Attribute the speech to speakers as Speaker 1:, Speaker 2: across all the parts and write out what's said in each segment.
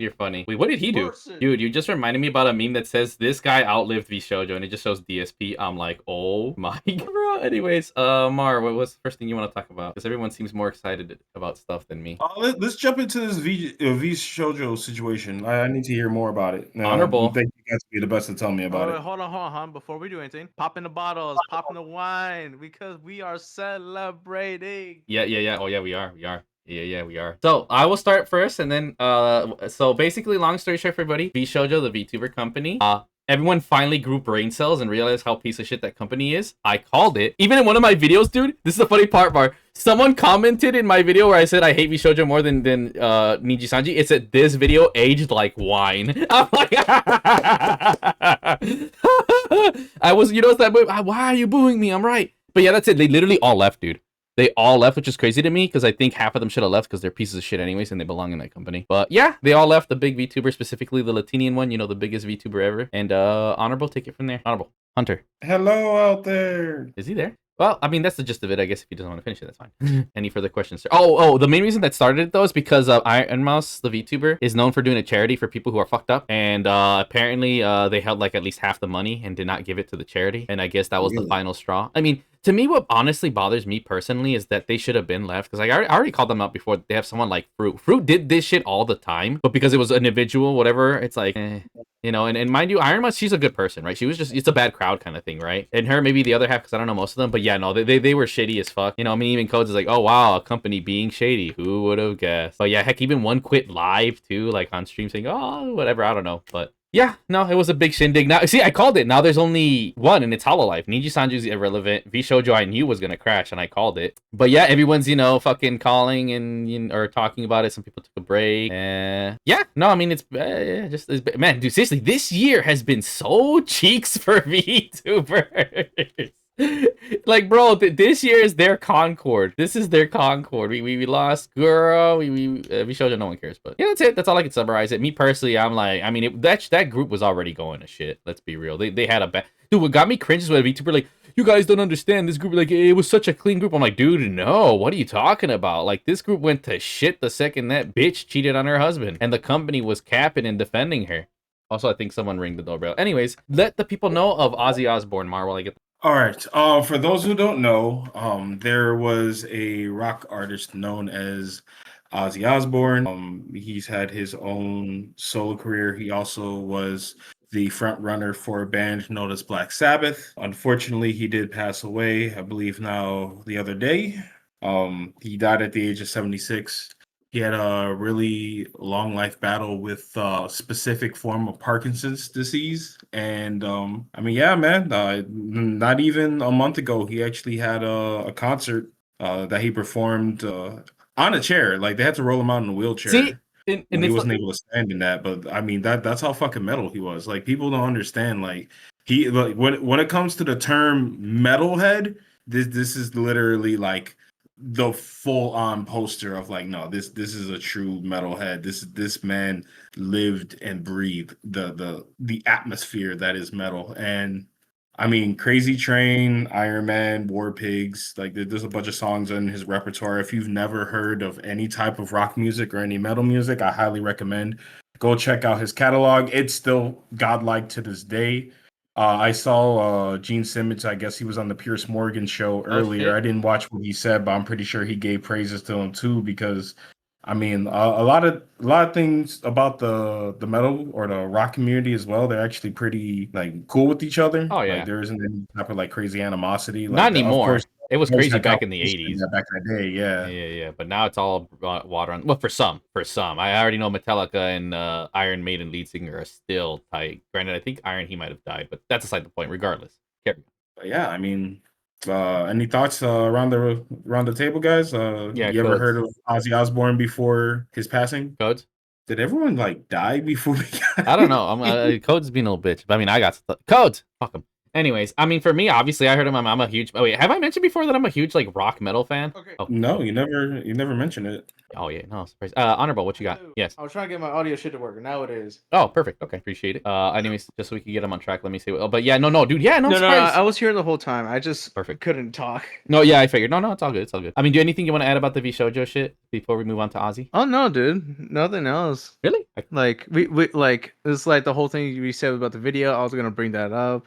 Speaker 1: You're funny. Wait, what did he do?
Speaker 2: Person.
Speaker 1: Dude, you just reminded me about a meme that says this guy outlived VShojo and it just shows DSP. I'm like, oh my god. Anyways, Mar, what's the first thing you want to talk about? Because everyone seems more excited about stuff than me.
Speaker 3: Let's jump into this V shojo situation. I need to hear more about it.
Speaker 1: Honorable.
Speaker 3: Thank you guys to be the best to tell me about it.
Speaker 2: Hold on. Before we do anything, pop in the bottles, pop in the wine, because we are celebrating.
Speaker 1: Yeah. Oh yeah, we are. Yeah, we are. So I will start first, and then so basically, long story short for everybody, VShojo, the VTuber company, everyone finally grew brain cells and realized how piece of shit that company is. I called it. Even in one of my videos, dude, this is the funny part, Bar. Someone commented in my video where I said I hate VShojo more than Niji Sanji. It said this video aged like wine. I'm like, I was, you know, that movie. Why are you booing me? I'm right. But yeah, that's it. They literally all left, dude. They all left, which is crazy to me because I think half of them should have left because they're pieces of shit anyways and they belong in that company. But yeah, they all left. The big VTuber, specifically the Latinian one, you know, the biggest VTuber ever. And Honorable, take it from there. Honorable. Hunter.
Speaker 3: Hello out there.
Speaker 1: Is he there? Well, I mean, that's the gist of it. I guess if he doesn't want to finish it, that's fine. Any further questions, sir? Oh, the main reason that started it, though, is because Iron Mouse, the VTuber, is known for doing a charity for people who are fucked up. And apparently they held like at least half the money and did not give it to the charity. And I guess that was the final straw. I mean, to me, what honestly bothers me personally is that they should have been left. Because like, I already called them out before. They have someone like Fruit. Fruit did this shit all the time. But because it was an individual, whatever, it's like, you know, and mind you, Iron Mouse, she's a good person, right? She was just, it's a bad crowd kind of thing, right? And her, maybe the other half, because I don't know most of them. But yeah, no, they were shady as fuck. You know, I mean, even Codes is like, oh, wow, a company being shady. Who would have guessed? But yeah, heck, even one quit live too, like on stream saying, oh, whatever, I don't know. But yeah, no, it was a big shindig. Now, see, I called it. Now there's only one, and it's Hololive. Niji Sanju's irrelevant. VShojo I knew was going to crash, and I called it. But yeah, everyone's, you know, fucking calling and, you know, or talking about it. Some people took a break. Yeah, no, I mean, it's man, dude, seriously, this year has been so cheeks for VTubers. Like, bro, this year is their Concord. This is their Concord. We lost girl. We showed you, no one cares, but yeah, that's it. That's all I can summarize it. Me personally, I'm like, I mean, that group was already going to shit. Let's be real. They had a bad dude. What got me cringe is when VTuber like, you guys don't understand this group. Like, it was such a clean group. I'm like, dude, no. What are you talking about? Like, this group went to shit the second that bitch cheated on her husband, and the company was capping and defending her. Also, I think someone ring the doorbell. Anyways, let the people know of Ozzy Osbourne, Mar, while I get.
Speaker 3: All right. For those who don't know, there was a rock artist known as Ozzy Osbourne. He's had his own solo career. He also was the front runner for a band known as Black Sabbath. Unfortunately, he did pass away, I believe now the other day. He died at the age of 76. He had a really long life battle with a specific form of Parkinson's disease. And I mean, yeah, man, not even a month ago, he actually had a concert that he performed on a chair. Like, they had to roll him out in a wheelchair.
Speaker 1: See?
Speaker 3: And he wasn't able to stand in that. But I mean, that's how fucking metal he was. Like, people don't understand. Like, he, like, when it comes to the term metalhead, this is literally like the full-on poster of like, no, this is a true metalhead. This man lived and breathed the atmosphere that is metal. And I mean, Crazy Train, Iron Man, War Pigs, like there's a bunch of songs in his repertoire. If you've never heard of any type of rock music or any metal music, I highly recommend go check out his catalog. It's still godlike to this day. I saw Gene Simmons. I guess he was on the Pierce Morgan show earlier. I didn't watch what he said, but I'm pretty sure he gave praises to him too. Because I mean, a lot of things about the metal or the rock community as well. They're actually pretty like cool with each other.
Speaker 1: Oh yeah,
Speaker 3: like, there isn't any type of like crazy animosity. Like,
Speaker 1: not anymore.
Speaker 3: Of course,
Speaker 1: it was crazy back in the 80s.
Speaker 3: Back in the day, yeah.
Speaker 1: Yeah. But now it's all water on. Well, for some. I already know Metallica and Iron Maiden lead singer are still tight. Granted, I think He might have died, but that's aside the point. Regardless,
Speaker 3: yeah. I mean, any thoughts around the table, guys?
Speaker 1: Yeah.
Speaker 3: You ever heard of Ozzy Osbourne before his passing?
Speaker 1: Codes?
Speaker 3: Did everyone like die before we got
Speaker 1: I don't know. Codes being a little bitch. But I mean, I got Codes. Fuck him. Anyways, I mean, for me, obviously, I heard him. I'm a huge. Oh wait, have I mentioned before that I'm a huge like rock metal fan?
Speaker 2: Okay.
Speaker 1: Oh,
Speaker 3: No, you never mentioned it.
Speaker 1: oh yeah, no surprise. Honorable, what you got? Yes.
Speaker 2: I was trying to get my audio shit to work, and now it is.
Speaker 1: Oh, perfect. Okay, appreciate it. Anyways, just so we can get him on track. Let me see. Oh, but yeah, no, dude. Yeah, no,
Speaker 2: No,
Speaker 1: surprise.
Speaker 2: I was here the whole time. I just
Speaker 1: Perfect.
Speaker 2: couldn't talk.
Speaker 1: No, yeah, I figured. No, it's all good. It's all good. I mean, do anything you want to add about the V Shoujo shit before we move on to Ozzy?
Speaker 2: Oh no, dude, nothing else.
Speaker 1: Really?
Speaker 2: Like we like it's like the whole thing we said about the video. I was gonna bring that up.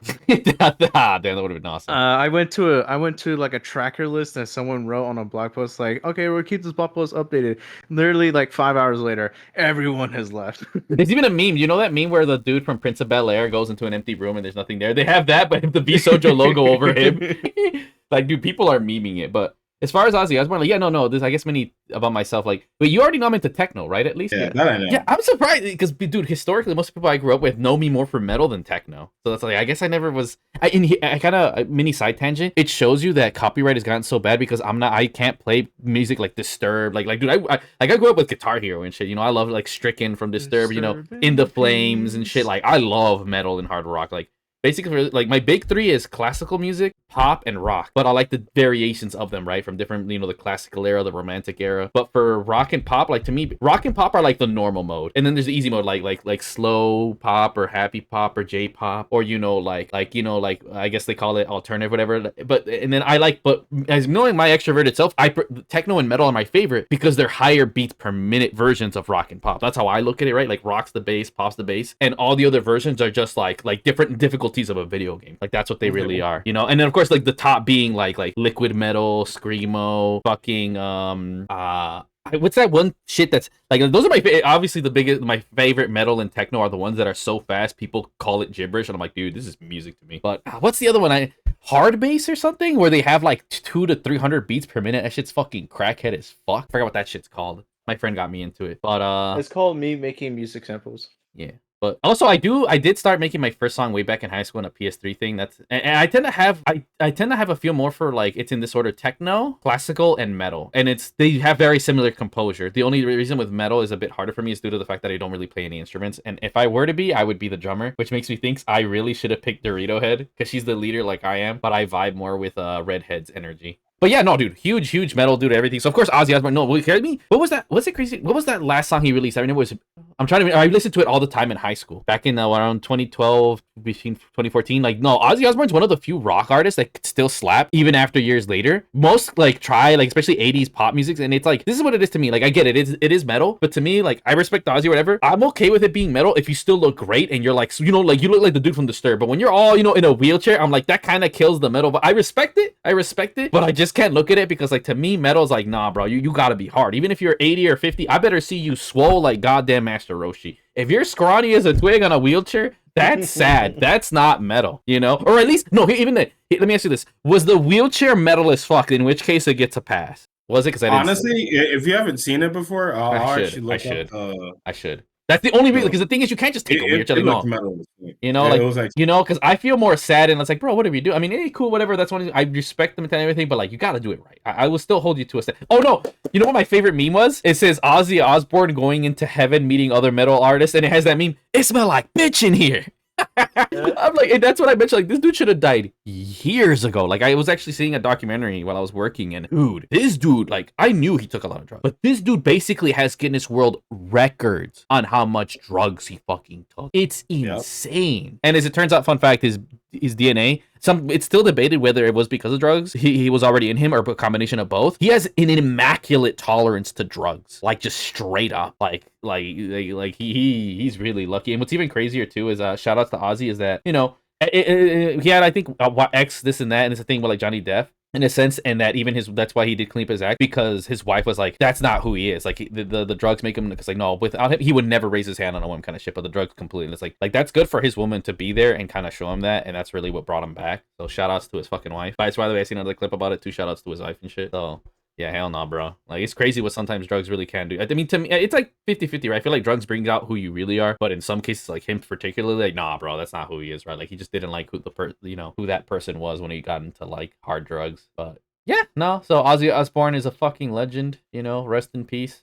Speaker 1: Ah, damn, that would have been awesome.
Speaker 2: I went to like a tracker list that someone wrote on a blog post. Like, okay, we'll keep this blog post updated. Literally, like 5 hours later, everyone has left.
Speaker 1: There's even a meme. You know that meme where the dude from Prince of Bel-Air goes into an empty room and there's nothing there? They have that, but the V Shoujo logo over him. Like, dude, people are memeing it. But as far as Ozzy Osbourne, like, yeah, no. This, I guess, many about myself. Like, but you already know I'm into techno, right? At least,
Speaker 3: Yeah, that I know.
Speaker 1: Yeah, I'm surprised because, dude, historically, most people I grew up with know me more for metal than techno. So that's like, I guess I never was. I kind of mini side tangent. It shows you that copyright has gotten so bad because I can't play music like Disturbed. Like, dude, I grew up with Guitar Hero and shit. You know, I love like Stricken from Disturbed. You know, In the Flames and shit. Like, I love metal and hard rock. Like. Basically, like, my big three is classical music, pop, and rock. But I like the variations of them, right? From different, you know, the classical era, the romantic era. But for rock and pop, like, to me, rock and pop are like the normal mode. And then there's the easy mode, like slow pop or happy pop or J-pop. Or, you know, like I guess they call it alternative, whatever. But, and then but as knowing my extroverted self, techno and metal are my favorite because they're higher beats per minute versions of rock and pop. That's how I look at it, right? Like, rock's the bass, pop's the bass. And all the other versions are just like different difficulties of a video game. Like, that's what they really are, you know. And then of course, like, the top being like liquid metal, screamo, fucking what's that one shit that's like, those are obviously my favorite metal and techno are the ones that are so fast people call it gibberish, and I'm like, dude, this is music to me. But what's the other one? Hard bass or something where they have like 200 to 300 beats per minute. That shit's fucking crackhead as fuck. I forgot what that shit's called. My friend got me into it, but
Speaker 2: it's called me making music samples.
Speaker 1: Yeah. But also, I did start making my first song way back in high school in a PS3 thing. And I tend to have I tend to have a feel more for, like, it's in this order: techno, classical, and metal. And they have very similar composure. The only reason with metal is a bit harder for me is due to the fact that I don't really play any instruments. And if I were to be, I would be the drummer, which makes me think I really should have picked Dorito Head because she's the leader like I am. But I vibe more with Redhead's energy. But yeah, no, dude, huge metal dude, everything. So of course Ozzy Osbourne. No, what me? What was that? Was it crazy? What was that last song he released? I mean, it was. I listened to it all the time in high school, back in around 2012, between 2014. Like, no, Ozzy Osbourne's one of the few rock artists that could still slap even after years later. Most especially 80s pop music, and it's like, this is what it is to me. Like, I get it, it is metal, but to me, like, I respect Ozzy or whatever. I'm okay with it being metal if you still look great and you're like, you know, like, you look like the dude from Disturbed. But when you're all, you know, in a wheelchair, I'm like, that kind of kills the metal. But I respect it, but I just can't look at it because, like, to me, metal's like, nah, bro, you gotta be hard. Even if you're 80 or 50, I better see you swole like goddamn Master Roshi. If you're scrawny as a twig on a wheelchair, that's sad. That's not metal, you know? Or at least, no, let me ask you this. Was the wheelchair metal as fuck, in which case it gets a pass? Was it? Because
Speaker 3: honestly, if you haven't seen it before,
Speaker 1: I should. That's the only reason, because the thing is, you can't just take a wheelchair. Like, no. You know, like, you know, because I feel more sad, and it's like, bro, whatever you do. I mean, hey, cool, whatever. That's one. I respect them and everything, but like, you gotta do it right. I will still hold you to a stand. Oh no, you know what my favorite meme was? It says Ozzy Osbourne going into heaven, meeting other metal artists, and it has that meme. It smell like bitch in here. I'm like, and that's what I mentioned. Like, this dude should have died years ago. Like, I was actually seeing a documentary while I was working, and dude, this dude, like, I knew he took a lot of drugs, but this dude basically has Guinness World Records on how much drugs he fucking took. It's insane. Yep. And as it turns out, fun fact, his DNA, it's still debated whether it was because of drugs, he was already in him, or a combination of both. He has an immaculate tolerance to drugs, like, just straight up, like he's really lucky. And what's even crazier too is shout outs to Ozzy is that, you know, he had, I think, X this and that, and it's a thing with like Johnny Depp in a sense, and that even that's why he did clean up his act, because his wife was like, that's not who he is. Like, the drugs make him, because like, no, without him he would never raise his hand on a woman, kind of shit. But the drugs completely, and it's like that's good for his woman to be there and kind of show him that, and that's really what brought him back. So shout outs to his fucking wife. By the way, I seen another clip about it too. Shout outs to his wife and shit. So yeah, hell no, bro. Like, it's crazy what sometimes drugs really can do. I mean, to me, it's like 50-50, right? I feel like drugs bring out who you really are, but in some cases, like him particularly, like, nah, bro, that's not who he is, right? Like, he just didn't like who that person was when he got into like hard drugs. But yeah, no. So Ozzy Osbourne is a fucking legend, you know. Rest in peace.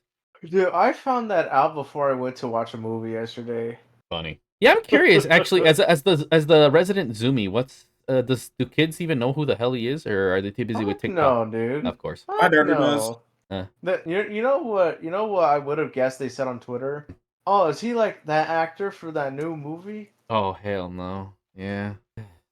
Speaker 2: Dude, I found that out before I went to watch a movie yesterday.
Speaker 1: Funny. Yeah, I'm curious actually. As the resident Zoomy, what's do kids even know who the hell he is, or are they too busy with TikTok?
Speaker 2: No, dude.
Speaker 1: Of course.
Speaker 3: My daughter does.
Speaker 2: You know what I would have guessed they said on Twitter? Oh, is he like that actor for that new movie?
Speaker 1: Oh hell no. Yeah.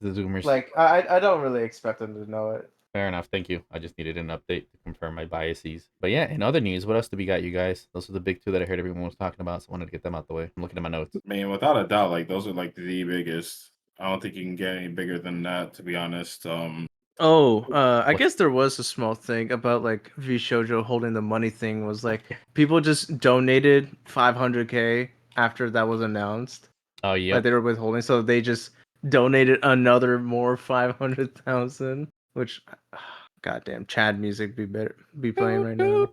Speaker 1: The Zoomers.
Speaker 2: Like I don't really expect them to know it.
Speaker 1: Fair enough. Thank you. I just needed an update to confirm my biases. But yeah, in other news, what else do we got, you guys? Those are the big two that I heard everyone was talking about, so I wanted to get them out the way. I'm looking at my notes.
Speaker 3: Man, without a doubt, like those are like the biggest. I don't think you can get any bigger than that, to be honest.
Speaker 2: I guess there was a small thing about like shojo holding the money thing. Was like people just donated 500K after that was announced.
Speaker 1: Oh yeah.
Speaker 2: Like they were withholding, so they just donated another more 500,000. Which, goddamn, Chad music be playing right now.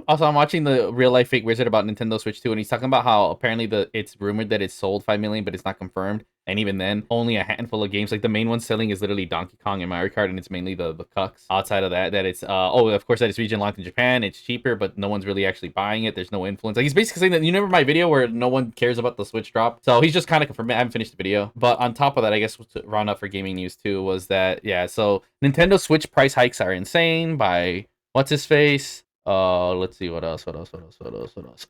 Speaker 1: Also, I'm watching the real life fake wizard about Nintendo Switch 2, and he's talking about how apparently it's rumored that it's sold 5 million, but it's not confirmed. And even then, only a handful of games. Like the main one selling is literally Donkey Kong and Mario Kart, and it's mainly the cucks. Outside of that it's of course that it's region locked in Japan. It's cheaper, but no one's really actually buying it. There's no influence. Like he's basically saying that you remember my video where no one cares about the Switch drop. So he's just kind of confirming. I haven't finished the video, but on top of that, I guess to round up for gaming news too was that so Nintendo Switch price hikes are insane by what's his face. Let's see what else.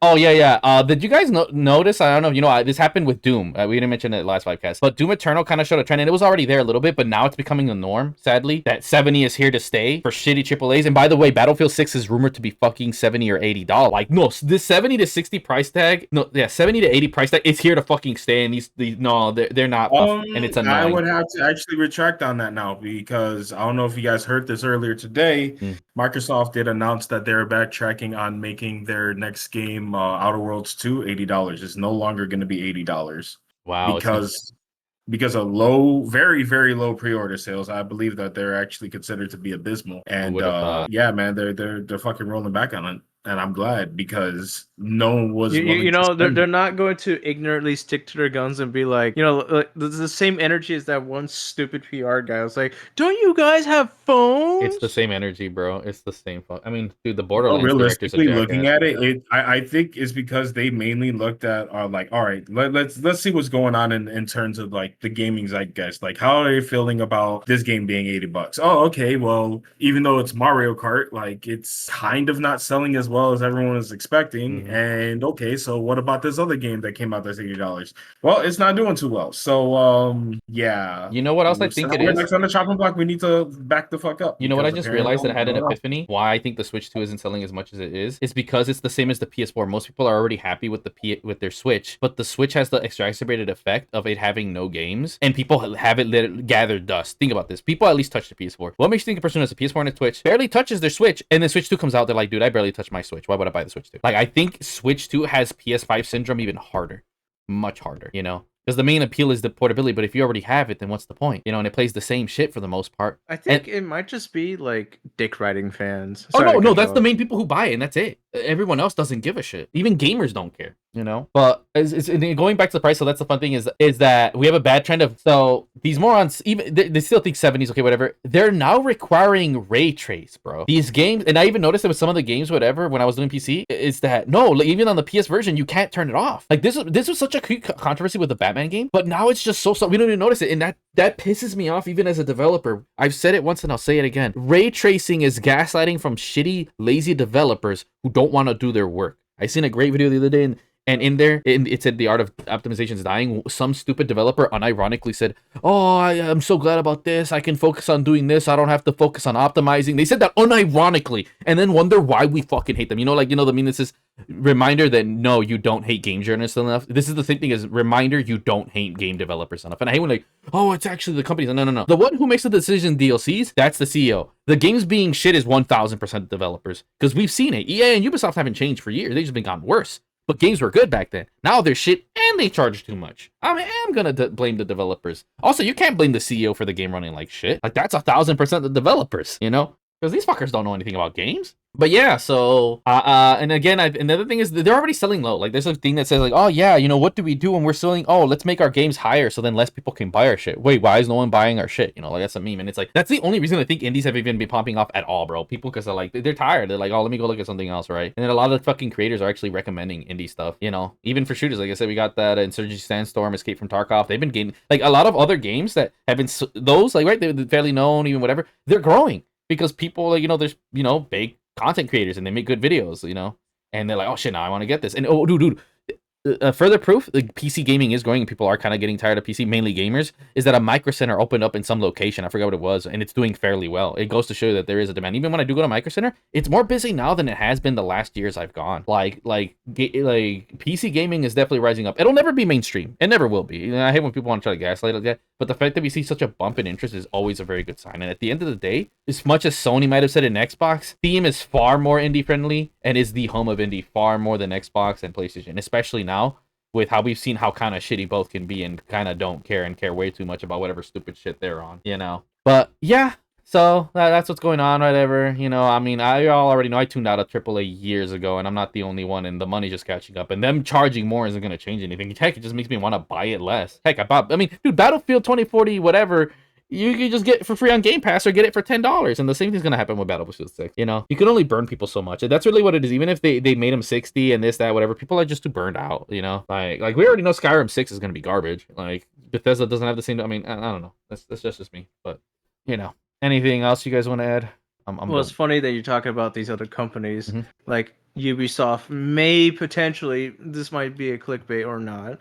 Speaker 1: Oh yeah. Did you guys notice? I don't know if you know. This happened with Doom. We didn't mention it last Vibecast, but Doom Eternal kind of showed a trend, and it was already there a little bit, but now it's becoming the norm. Sadly, that 70 is here to stay for shitty AAA's. And by the way, Battlefield 6 is rumored to be fucking $70 or $80. Like no, this 70 to 60 price tag. No, yeah, 70 to 80 price tag. It's here to fucking stay. And they're not. And it's annoying.
Speaker 3: I would have to actually retract on that now because I don't know if you guys heard this earlier today. Microsoft did announce that they're backtracking on making their next game, Outer Worlds 2, $80. It's no longer going to be $80. Wow! Because of low, very very low pre-order sales, I believe that they're actually considered to be abysmal. And yeah, man, they're fucking rolling back on it. And I'm glad because no one was.
Speaker 2: They're not going to ignorantly stick to their guns and be like, like the same energy as that one stupid PR guy. I was like, don't you guys have phones?
Speaker 1: It's the same energy, bro. It's the same. I mean, dude, the Borderlands.
Speaker 3: Realistically, looking at it, I think it's because they mainly looked at like, all right, let's see what's going on in terms of like the gaming zeitgeist. Like, how are they feeling about this game being $80? Oh, okay, well, even though it's Mario Kart, like it's kind of not selling as well as everyone is expecting. And okay, so what about this other game that came out that's $80? Well, it's not doing too well. So yeah.
Speaker 1: You know what else I think it is?
Speaker 3: Next on the chopping block, we need to back the fuck up.
Speaker 1: You know what I just realized that I had an epiphany? Why I think the Switch 2 isn't selling as much as it is because it's the same as the PS4. Most people are already happy with with their Switch, but the Switch has the exacerbated effect of it having no games, and people have it gathered dust. Think about this. People at least touch the PS4. What makes you think a person who has a PS4 and a Switch barely touches their Switch, and then Switch 2 comes out, they're like, dude, I barely touched my Switch. Why would I buy the Switch 2? Like, I think Switch 2 has PS5 syndrome even harder. Much harder, Because the main appeal is the portability, but if you already have it, then what's the point? And it plays the same shit for the most part.
Speaker 2: I think it might just be like dick riding fans.
Speaker 1: No, that's the main people who buy it, and that's it. Everyone else doesn't give a shit. Even gamers don't care, But going back to the price, so that's the fun thing is that we have a bad trend of, so these morons, even they still think 70s, okay, whatever. They're now requiring ray trace, bro. These games, and I even noticed that with some of the games, whatever, when I was doing PC, is that, no, like, even on the PS version, you can't turn it off. Like, this was such a controversy with the Batman game, but now it's just so we don't even notice it, and that pisses me off even as a developer. I've said it once and I'll say it again. Ray tracing is gaslighting from shitty, lazy developers who don't want to do their work. I seen a great video the other day, and in there, it said the art of optimization is dying. Some stupid developer unironically said, oh, I'm so glad about this. I can focus on doing this. I don't have to focus on optimizing. They said that unironically, and then wonder why we fucking hate them. The mean, this is reminder that no, you don't hate game journalists enough. This is the same thing as reminder you don't hate game developers enough. And I hate when oh, it's actually the companies. No. The one who makes the decision DLCs, that's the CEO. The games being shit is 1000% developers, because we've seen it. EA and Ubisoft haven't changed for years. They've just been gotten worse. But games were good back then. Now they're shit and they charge too much. I am gonna blame the developers. Also, you can't blame the CEO for the game running like shit. Like, that's 1000% the developers, Because these fuckers don't know anything about games. But yeah, so and again, another thing is they're already selling low. Like there's a thing that says like, oh yeah, you know what do we do when we're selling? Oh, let's make our games higher so then less people can buy our shit. Wait, why is no one buying our shit? You know, like that's a meme, and it's like that's the only reason I think indies have even been popping off at all, bro. People because they're tired. They're like, oh, let me go look at something else, right? And then a lot of the fucking creators are actually recommending indie stuff. You know, even for shooters, like I said, we got that Insurgency Sandstorm, Escape from Tarkov. They've been gaining like a lot of other games that have been those like right, they're fairly known, even whatever. They're growing because people like there's big content creators and they make good videos, and they're like, oh shit, now I want to get this. And oh, dude, further proof, like PC gaming is growing and people are kind of getting tired of PC, mainly gamers, is that a micro center opened up in some location. I forgot what it was, and it's doing fairly well. It goes to show that there is a demand. Even when I do go to micro center, it's more busy now than it has been the last years I've gone. Like PC gaming is definitely rising up. It'll never be mainstream. It never will be. I hate when people want to try to gaslight it, that. But the fact that we see such a bump in interest is always a very good sign. And at the end of the day, as much as Sony might have said in Xbox, Steam is far more indie friendly and is the home of indie far more than Xbox and PlayStation, especially now with how we've seen how kind of shitty both can be and kind of don't care and care way too much about whatever stupid shit they're on, But yeah, so that's what's going on, whatever. I mean, I all already know I tuned out of AAA years ago, and I'm not the only one, and the money's just catching up. And them charging more isn't going to change anything. Heck, it just makes me want to buy it less. Heck, I mean, dude, Battlefield 2040, whatever, you can just get it for free on Game Pass or get it for $10. And the same thing's going to happen with Battlefield 6. You can only burn people so much. And that's really what it is. Even if they made them 60 and this, that, whatever, people are just too burned out, Like we already know Skyrim 6 is going to be garbage. Like, Bethesda doesn't have the same, I mean, I don't know. That's just me. But, anything else you guys want to add?
Speaker 2: Well, it's funny that you're talking about these other companies.
Speaker 1: Mm-hmm.
Speaker 2: Like, Ubisoft may potentially, this might be a clickbait or not,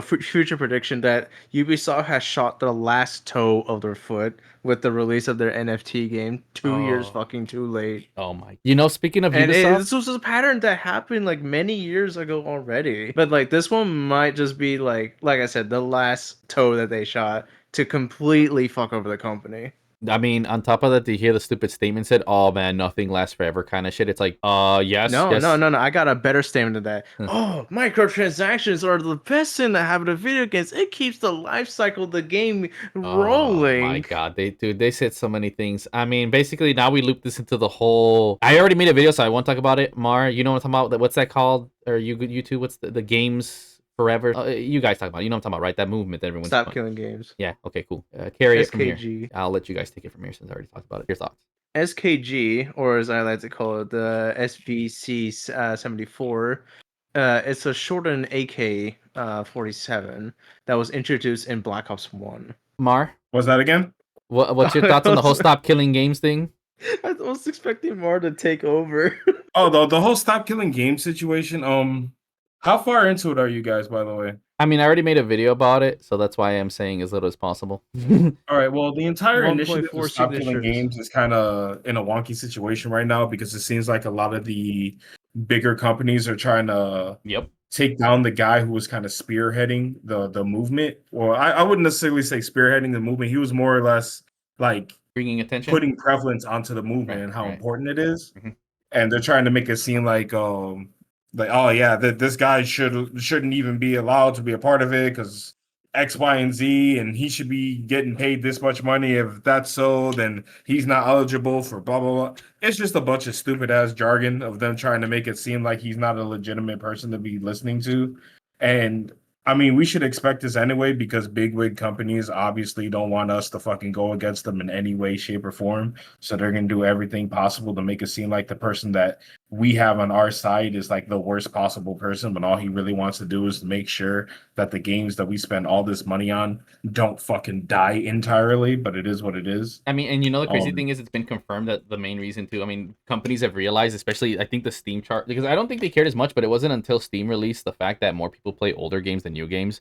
Speaker 2: future prediction that Ubisoft has shot the last toe of their foot with the release of their NFT game 2 years fucking too late.
Speaker 1: Oh my! Speaking of
Speaker 2: and
Speaker 1: Ubisoft,
Speaker 2: this was a pattern that happened like many years ago already. But like this one might just be like I said, the last toe that they shot to completely fuck over the company.
Speaker 1: I mean, on top of that, to hear the stupid statement said, "Oh man, nothing lasts forever," kind of shit. It's like, yes,
Speaker 2: no. I got a better statement than that.
Speaker 1: Hmm.
Speaker 2: Oh, microtransactions are the best thing that happen to video games. It keeps the life cycle of the game rolling.
Speaker 1: Oh my god, they said so many things. I mean, basically, now we loop this into the whole. I already made a video, so I won't talk about it. Mar, you know what I'm talking about? What's that called? Or you two? What's the games? Forever. You guys talk about it. You know what I'm talking about, right? That movement that everyone's
Speaker 2: Stop killing games.
Speaker 1: Yeah, okay, cool. Carry it from
Speaker 2: SKG.
Speaker 1: here. I'll let you guys take it from here since I already talked about it. Your thoughts?
Speaker 2: SKG, or as I like to call it, the SVC 74. It's a shortened AK 47 that was introduced in Black Ops 1.
Speaker 1: Mar?
Speaker 3: What's that again?
Speaker 1: What's your thoughts on the whole stop killing games thing?
Speaker 2: I was expecting Mar to take over.
Speaker 3: Oh, the whole stop killing game situation. How far into it are you guys, by the way?
Speaker 1: I mean, I already made a video about it, so that's why I'm saying as little as possible.
Speaker 3: All right, well, the entire initiative to stop killing
Speaker 2: signatures.
Speaker 3: games is kind of in a wonky situation right now because it seems like a lot of the bigger companies are trying to take down the guy who was kind of spearheading the movement. Well, I wouldn't necessarily say spearheading the movement. He was more or less like
Speaker 1: bringing attention,
Speaker 3: putting prevalence onto the movement and how important it is. Mm-hmm. And they're trying to make it seem like oh yeah, that this guy shouldn't even be allowed to be a part of it because X, Y, and Z, and he should be getting paid this much money. If that's so, then he's not eligible for blah blah blah. It's just a bunch of stupid ass jargon of them trying to make it seem like he's not a legitimate person to be listening to. And I mean, we should expect this anyway because bigwig companies obviously don't want us to fucking go against them in any way, shape, or form. So they're gonna do everything possible to make it seem like the person that we have on our side is like the worst possible person, but all he really wants to do is to make sure that the games that we spend all this money on don't fucking die entirely, but it is what it is.
Speaker 1: I mean, and the crazy thing is it's been confirmed that the main reason too, I mean, companies have realized, especially I think the Steam chart, because I don't think they cared as much, but it wasn't until Steam released the fact that more people play older games than new games.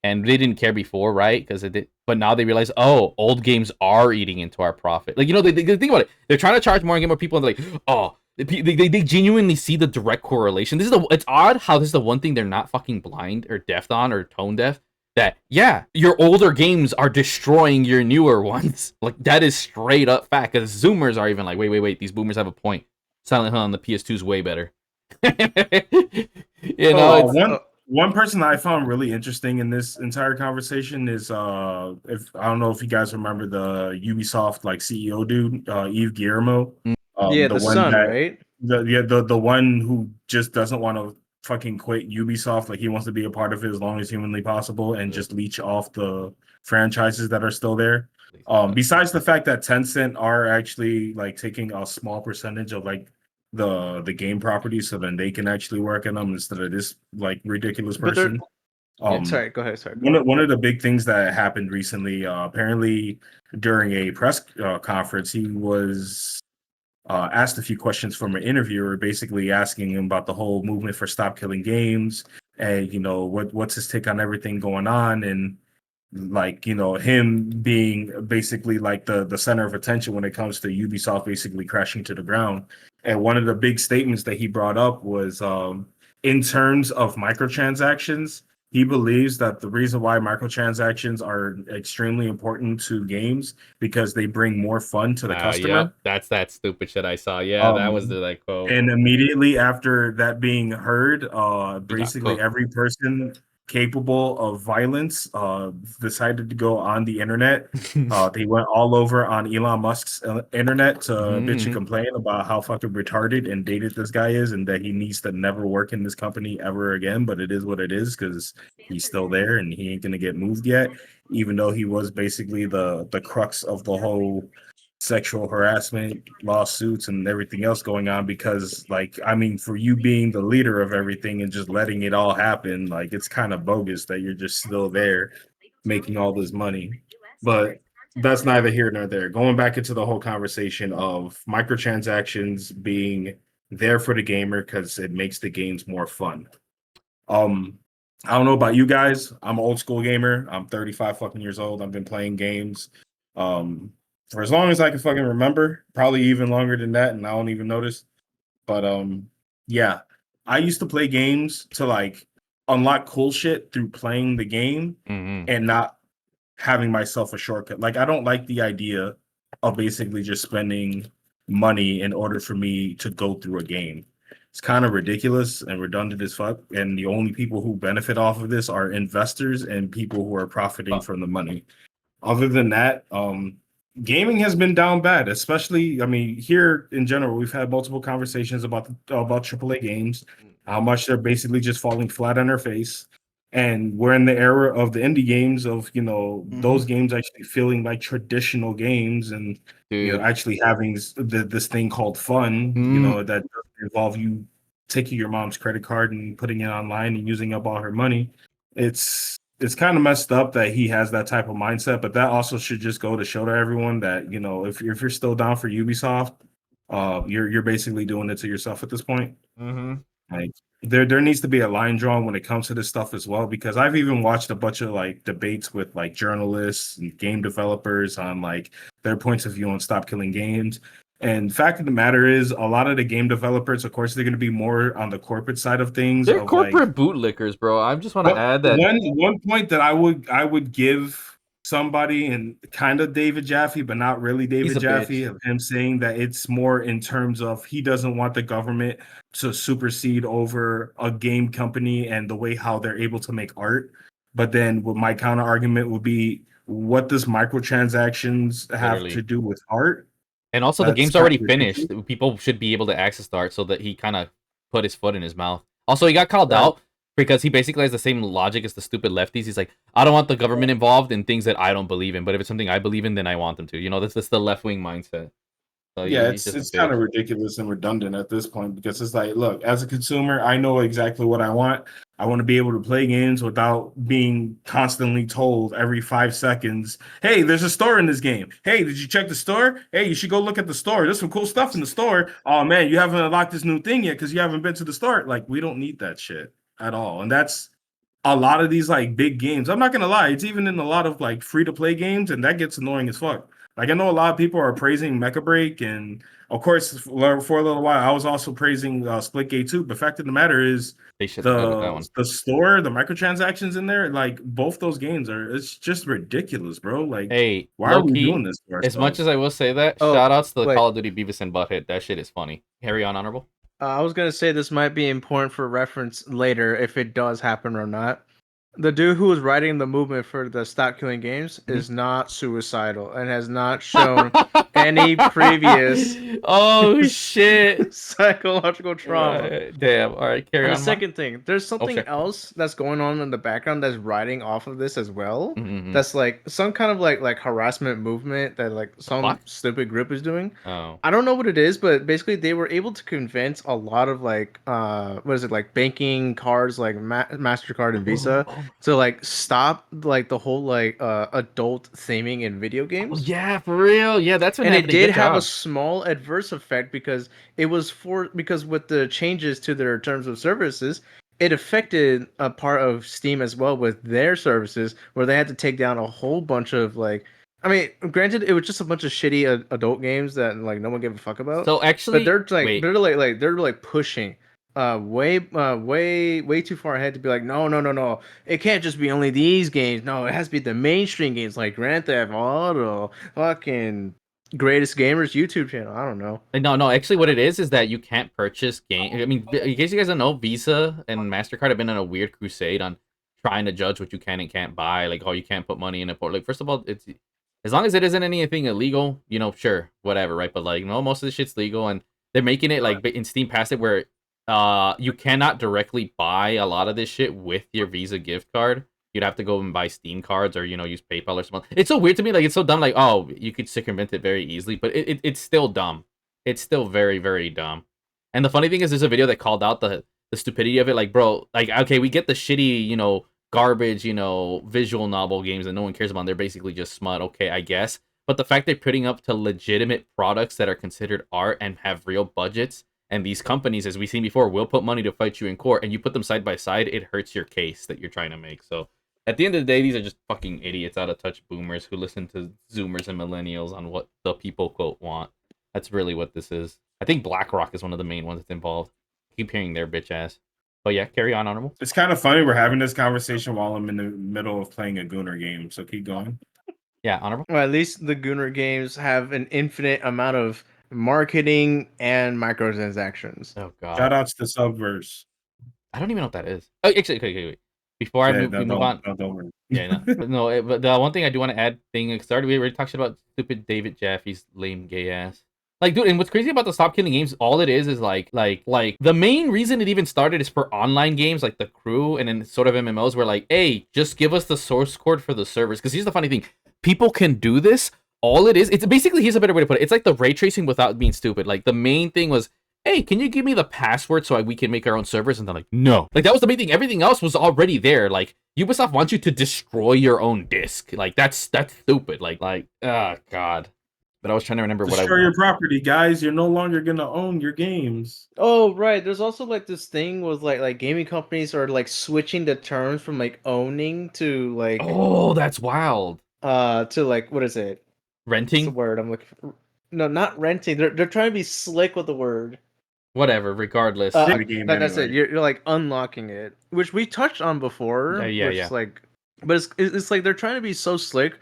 Speaker 1: And they didn't care before, right? Because but now they realize, oh, old games are eating into our profit. Like, they think about it. They're trying to charge more and get more people, and they're like, oh, they genuinely see the direct correlation. It's odd how this is the one thing they're not fucking blind or deaf on or tone deaf. That, yeah, your older games are destroying your newer ones. Like, that is straight up fact. Because Zoomers are even like, wait, these boomers have a point. Silent Hill on the PS2 is way better.
Speaker 3: One person I found really interesting in this entire conversation is if I don't know if you guys remember the Ubisoft like CEO dude, Yves Guillermo.
Speaker 2: Yeah,
Speaker 3: The
Speaker 2: the
Speaker 3: one
Speaker 2: son,
Speaker 3: that
Speaker 2: right?
Speaker 3: the one who just doesn't want to fucking quit Ubisoft. Like he wants to be a part of it as long as humanly possible and just leech off the franchises that are still there. Besides the fact that Tencent are actually like taking a small percentage of like the game properties, so then they can actually work on them instead of this like ridiculous
Speaker 2: But they're
Speaker 3: person.
Speaker 2: yeah,
Speaker 3: Um,
Speaker 2: sorry, go ahead. Sorry.
Speaker 3: one of the big things that happened recently, apparently during a press conference, he was asked a few questions from an interviewer, basically asking him about the whole movement for stop killing games, and what's his take on everything going on, and like him being basically like the center of attention when it comes to Ubisoft basically crashing to the ground. And one of the big statements that he brought up was in terms of microtransactions, he believes that the reason why microtransactions are extremely important to games because they bring more fun to the customer.
Speaker 1: Yep, that's that stupid shit I saw. Yeah, that was
Speaker 3: um
Speaker 1: the like quote.
Speaker 3: and immediately after that being heard,
Speaker 1: He got
Speaker 3: basically
Speaker 1: cooked.
Speaker 3: every person capable of violence decided to go on the internet. They went all over on Elon Musk's internet to bitch and
Speaker 1: Mhm.
Speaker 3: complain about how fucking retarded and dated this guy is, and that he needs to never work in this company ever again. But it is what it is because he's still there and he ain't gonna get moved yet, even though he was basically the crux of the whole sexual harassment lawsuits and everything else going on. Because like, I mean, for you being the leader of everything and just letting it all happen, like it's kind of bogus that you're just still there making all this money. But that's neither here nor there. Going back into the whole conversation of microtransactions being there for the gamer because it makes the games more fun. I don't know about you guys. I'm an old school gamer. I'm 35 fucking years old. I've been playing games um for as long as I can fucking remember, probably even longer than that, and I don't even notice. But yeah, I used to play games to like unlock cool shit through playing the game
Speaker 1: Mhm.
Speaker 3: and not having myself a shortcut. Like I don't like the idea of basically just spending money in order for me to go through a game. It's kind of ridiculous and redundant as fuck. And the only people who benefit off of this are investors and people who are profiting from the money. Other than that, gaming has been down bad, especially, I mean, here in general, we've had multiple conversations about AAA games, how much they're basically just falling flat on their face. And we're in the era of the indie games of, those games actually feeling like traditional games and,
Speaker 1: Dude.
Speaker 3: actually having this thing called fun, that doesn't involve you taking your mom's credit card and putting it online and using up all her money. It's kind of messed up that he has that type of mindset, but that also should just go to show to everyone that if you're still down for Ubisoft, you're basically doing it to yourself at this point.
Speaker 1: Mhm.
Speaker 3: Like there needs to be a line drawn when it comes to this stuff as well, because I've even watched a bunch of like debates with like journalists and game developers on like their points of view on stop killing games. And fact of the matter is, a lot of the game developers, of course, they're going to be more on the corporate side of things.
Speaker 1: They're
Speaker 3: Of like,
Speaker 1: corporate bootlickers, bro. I just want to
Speaker 3: but
Speaker 1: add that.
Speaker 3: one point that I would give somebody, and kind of David Jaffe, but not really
Speaker 1: He's
Speaker 3: David
Speaker 1: a
Speaker 3: Jaffe,
Speaker 1: bitch.
Speaker 3: of him saying that it's more in terms of he doesn't want the government to supersede over a game company and the way how they're able to make art. But then what my counter argument would be, what does microtransactions have to
Speaker 1: Literally.
Speaker 3: do with art?
Speaker 1: And also, the
Speaker 3: That's
Speaker 1: game's
Speaker 3: kind
Speaker 1: already
Speaker 3: of ridiculous.
Speaker 1: finished. People should be able to access the art so that he kind of put his foot in his mouth. Also, he got called
Speaker 2: Right.
Speaker 1: out because he basically has the same logic as the stupid lefties. He's like, I don't want the government involved in things that I don't believe in, but if it's something I believe in, then I want them to. That's the left wing mindset. So
Speaker 3: Yeah,
Speaker 1: he's
Speaker 3: it's
Speaker 1: just a
Speaker 3: it's kind
Speaker 1: bitch.
Speaker 3: of ridiculous and redundant at this point, because it's like, look, as a consumer, I know exactly what I want. I want to be able to play games without being constantly told every 5 seconds, hey, there's a store in this game. Hey, did you check the store? Hey, you should go look at the store. There's some cool stuff in the store. Oh man, you haven't unlocked this new thing yet because you haven't been to the store. Like, we don't need that shit at all. And that's a lot of these like big games. I'm not gonna lie, it's even in a lot of like free to play games, and that gets annoying as fuck. Like I know a lot of people are praising Mecha Break, and of course for a little while I was also praising Splitgate too. But fact of the matter is,
Speaker 1: They should have with that
Speaker 3: the
Speaker 1: one.
Speaker 3: the store, the microtransactions in there, like both those games it's just ridiculous, bro. Like,
Speaker 1: Hey,
Speaker 3: why are
Speaker 1: low
Speaker 3: we
Speaker 1: key,
Speaker 3: doing this to
Speaker 1: as much as
Speaker 3: ourselves?
Speaker 1: I will say that,
Speaker 2: Oh,
Speaker 1: shout outs to the
Speaker 2: wait.
Speaker 1: Call of Duty Beavis and Butthead. That shit is funny. Carry on, Honorable.
Speaker 2: I was gonna say this might be important for reference later if it does happen or not. The dude who was writing the movement for the Stop Killing Games
Speaker 1: Mhm.
Speaker 2: is not suicidal and has not shown any previous
Speaker 1: Oh shit!
Speaker 2: psychological trauma.
Speaker 1: Damn. All right, carry
Speaker 2: And
Speaker 1: on.
Speaker 2: the second thing, there's something
Speaker 1: sure.
Speaker 2: else that's going on in the background that's riding off of this as well.
Speaker 1: Mm-hmm.
Speaker 2: That's like some kind of like harassment movement that like some
Speaker 1: Fuck?
Speaker 2: stupid group is doing.
Speaker 1: Oh.
Speaker 2: I don't know what it is, but basically they were able to convince a lot of like what is it, like banking cards like MasterCard and Visa
Speaker 1: Oh,
Speaker 2: to like stop like the whole like adult theming in video
Speaker 1: oh,
Speaker 2: games.
Speaker 1: yeah, for real. Yeah, that's been
Speaker 2: And it
Speaker 1: happening.
Speaker 2: did
Speaker 1: Good
Speaker 2: have a
Speaker 1: job.
Speaker 2: small adverse effect because because with the changes to their terms of services, it affected a part of Steam as well with their services where they had to take down a whole bunch of like, I mean, granted, it was just a bunch of shitty adult games that like no one gave a fuck about.
Speaker 1: So
Speaker 2: But
Speaker 1: actually,
Speaker 2: they're like
Speaker 1: wait.
Speaker 2: they're like pushing way too far ahead to be like, no, it can't just be only these games. No, it has to be the mainstream games like Grand Theft Auto, fucking Greatest Gamers YouTube channel. I don't know.
Speaker 1: No. Actually, what it is that you can't purchase game. I mean, in case you guys don't know, Visa and Mastercard have been on a weird crusade on trying to judge what you can and can't buy. Like, oh, you can't put money in a port. Like, first of all, it's as long as it isn't anything illegal, you know, sure, whatever, right? But like, no, most of the shit's legal, and they're making it like in Steam Passive where you cannot directly buy a lot of this shit with your Visa gift card. You'd have to go and buy Steam cards or, you know, use PayPal or something. It's so weird to me. Like, it's so dumb. Like, oh, you could circumvent it very easily, but it's still dumb. It's still very, very dumb. And the funny thing is, there's a video that called out the stupidity of it. Like, bro, like, okay, we get the shitty, you know, garbage, you know, visual novel games that no one cares about. They're basically just smut. Okay, I guess. But the fact they're putting up to legitimate products that are considered art and have real budgets, and these companies, as we've seen before, will put money to fight you in court, and you put them side by side, it hurts your case that you're trying to make. So at the end of the day, these are just fucking idiots, out of touch boomers who listen to Zoomers and millennials on what the people quote want. That's really what this is. I think BlackRock is one of the main ones that's involved. Keep hearing their bitch ass. But yeah, carry on, Honorable.
Speaker 3: It's kind of funny we're having this conversation while I'm in the middle of playing a Gooner game, so keep going.
Speaker 1: Yeah, Honorable.
Speaker 2: Well, at least the Gooner games have an infinite amount of marketing and microtransactions.
Speaker 1: Oh god.
Speaker 3: Shout outs to Subverse.
Speaker 1: I don't even know what that is. Oh, actually, okay, wait. Before we move on.
Speaker 3: Don't worry.
Speaker 1: Yeah, no. But the one thing I do want to add, we already talked about stupid David Jaffe's lame gay ass. Like, dude, and what's crazy about the Stop Killing Games, all it is like the main reason it even started is for online games like The Crew and then sort of MMOs where like, hey, just give us the source code for the servers. Because here's the funny thing, people can do this. All it is, it's basically, here's a better way to put it. It's like the ray tracing without being stupid. Like, the main thing was, hey, can you give me the password so we can make our own servers? And they're like, no. Like, that was the main thing. Everything else was already there. Like, Ubisoft wants you to destroy your own disc. Like, that's stupid. Like, oh, God. But I was trying to remember what I...
Speaker 3: Destroy your property, guys. You're no longer going to own your games.
Speaker 2: Oh, right. There's also, like, this thing with, like gaming companies are, like, switching the terms from, like, owning to, like...
Speaker 1: Oh, that's wild.
Speaker 2: To, like, what is it?
Speaker 1: Renting?
Speaker 2: What's the word I'm looking for? No, not renting. They're trying to be slick with the word.
Speaker 1: Whatever, regardless.
Speaker 2: That's it. You're like unlocking it, which we touched on before.
Speaker 1: Yeah.
Speaker 2: Like, but it's like they're trying to be so slick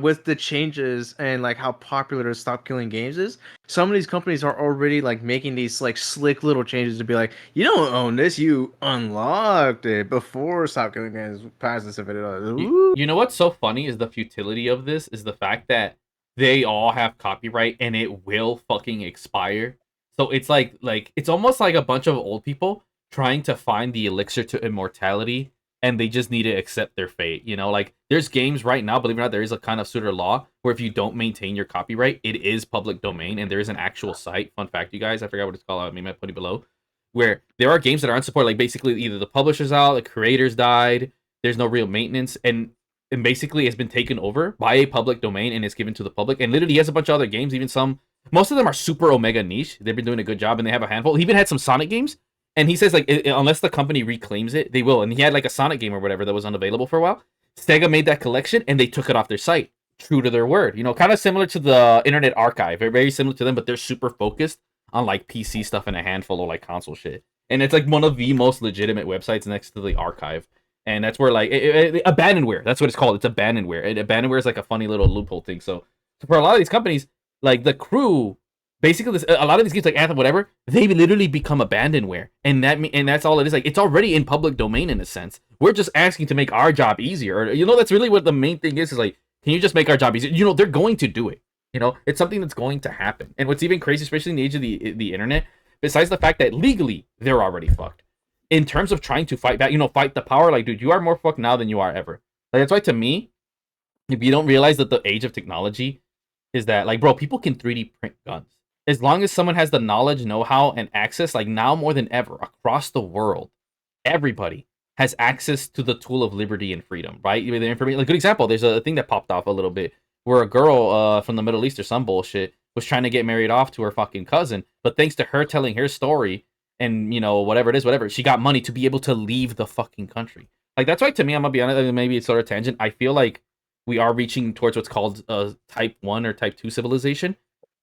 Speaker 2: with the changes and like how popular Stop Killing Games is. Some of these companies are already like making these like slick little changes to be like, you don't own this, you unlocked it before Stop Killing Games passed this.
Speaker 1: You know what's so funny is the futility of this is the fact that they all have copyright and it will fucking expire. So it's like it's almost like a bunch of old people trying to find the elixir to immortality, and they just need to accept their fate. You know, like there's games right now, believe it or not, there is a kind of suitor law where if you don't maintain your copyright, it is public domain, and there is an actual site. Fun fact, you guys, I forgot what it's called. I mean, I put it below, where there are games that are unsupported. Like basically, either the publisher's out, the creators died, there's no real maintenance, and basically it's been taken over by a public domain and it's given to the public. And literally, he has a bunch of other games, even some. Most of them are super omega niche. They've been doing a good job, and they have a handful. He even had some Sonic games, and he says like unless the company reclaims it, they will. And he had like a Sonic game or whatever that was unavailable for a while. Sega made that collection, and they took it off their site, true to their word. You know, kind of similar to the Internet Archive. They're very similar to them, but they're super focused on like PC stuff and a handful of like console shit. And it's like one of the most legitimate websites next to the archive. And that's where like abandonware. That's what it's called. It's abandonware. And abandonware is like a funny little loophole thing. So for a lot of these companies, like The Crew, basically a lot of these games like Anthem, whatever, they literally become abandonware, and that's all it is. Like it's already in public domain in a sense. We're just asking to make our job easier. You know, that's really what the main thing is like, can you just make our job easier? You know, they're going to do it. You know, it's something that's going to happen. And what's even crazy, especially in the age of the internet, besides the fact that legally they're already fucked, in terms of trying to fight back, you know, fight the power, like, dude, you are more fucked now than you are ever. Like, that's why to me, if you don't realize that the age of technology is that, like, bro, people can 3D print guns. As long as someone has the knowledge, know-how, and access, like, now more than ever, across the world, everybody has access to the tool of liberty and freedom, right? The information, like, good example, there's a thing that popped off a little bit where a girl from the Middle East or some bullshit was trying to get married off to her fucking cousin, but thanks to her telling her story and, you know, whatever it is, whatever, she got money to be able to leave the fucking country. Like, that's why, to me, I'm gonna be honest, maybe it's sort of tangent, I feel like we are reaching towards what's called type 1 or type 2 civilization,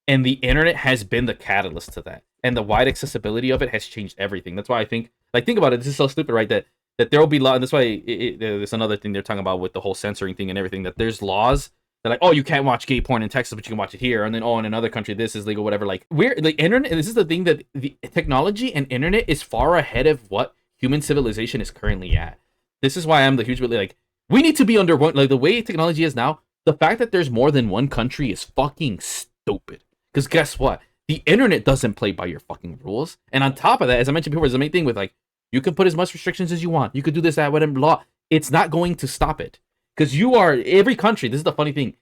Speaker 1: and the internet has been the catalyst to that, and the wide accessibility of it has changed everything. That's why I think, like, think about it, this is so stupid, right, that there will be law, and that's why there's another thing they're talking about with the whole censoring thing and everything, that there's laws that, like, oh, you can't watch gay porn in Texas, but you can watch it here, and then, oh, in another country this is legal, whatever. Like, we're the internet, this is the thing, that the technology and internet is far ahead of what human civilization is currently at. This is why I'm the huge, like, we need to be under one, like, the way technology is now, the fact that there's more than one country is fucking stupid. Because guess what? The internet doesn't play by your fucking rules. And on top of that, as I mentioned before, there's the main thing with, like, you can put as much restrictions as you want. You could do this, that, whatever, law. It's not going to stop it. Because you are, every country, this is the funny thing,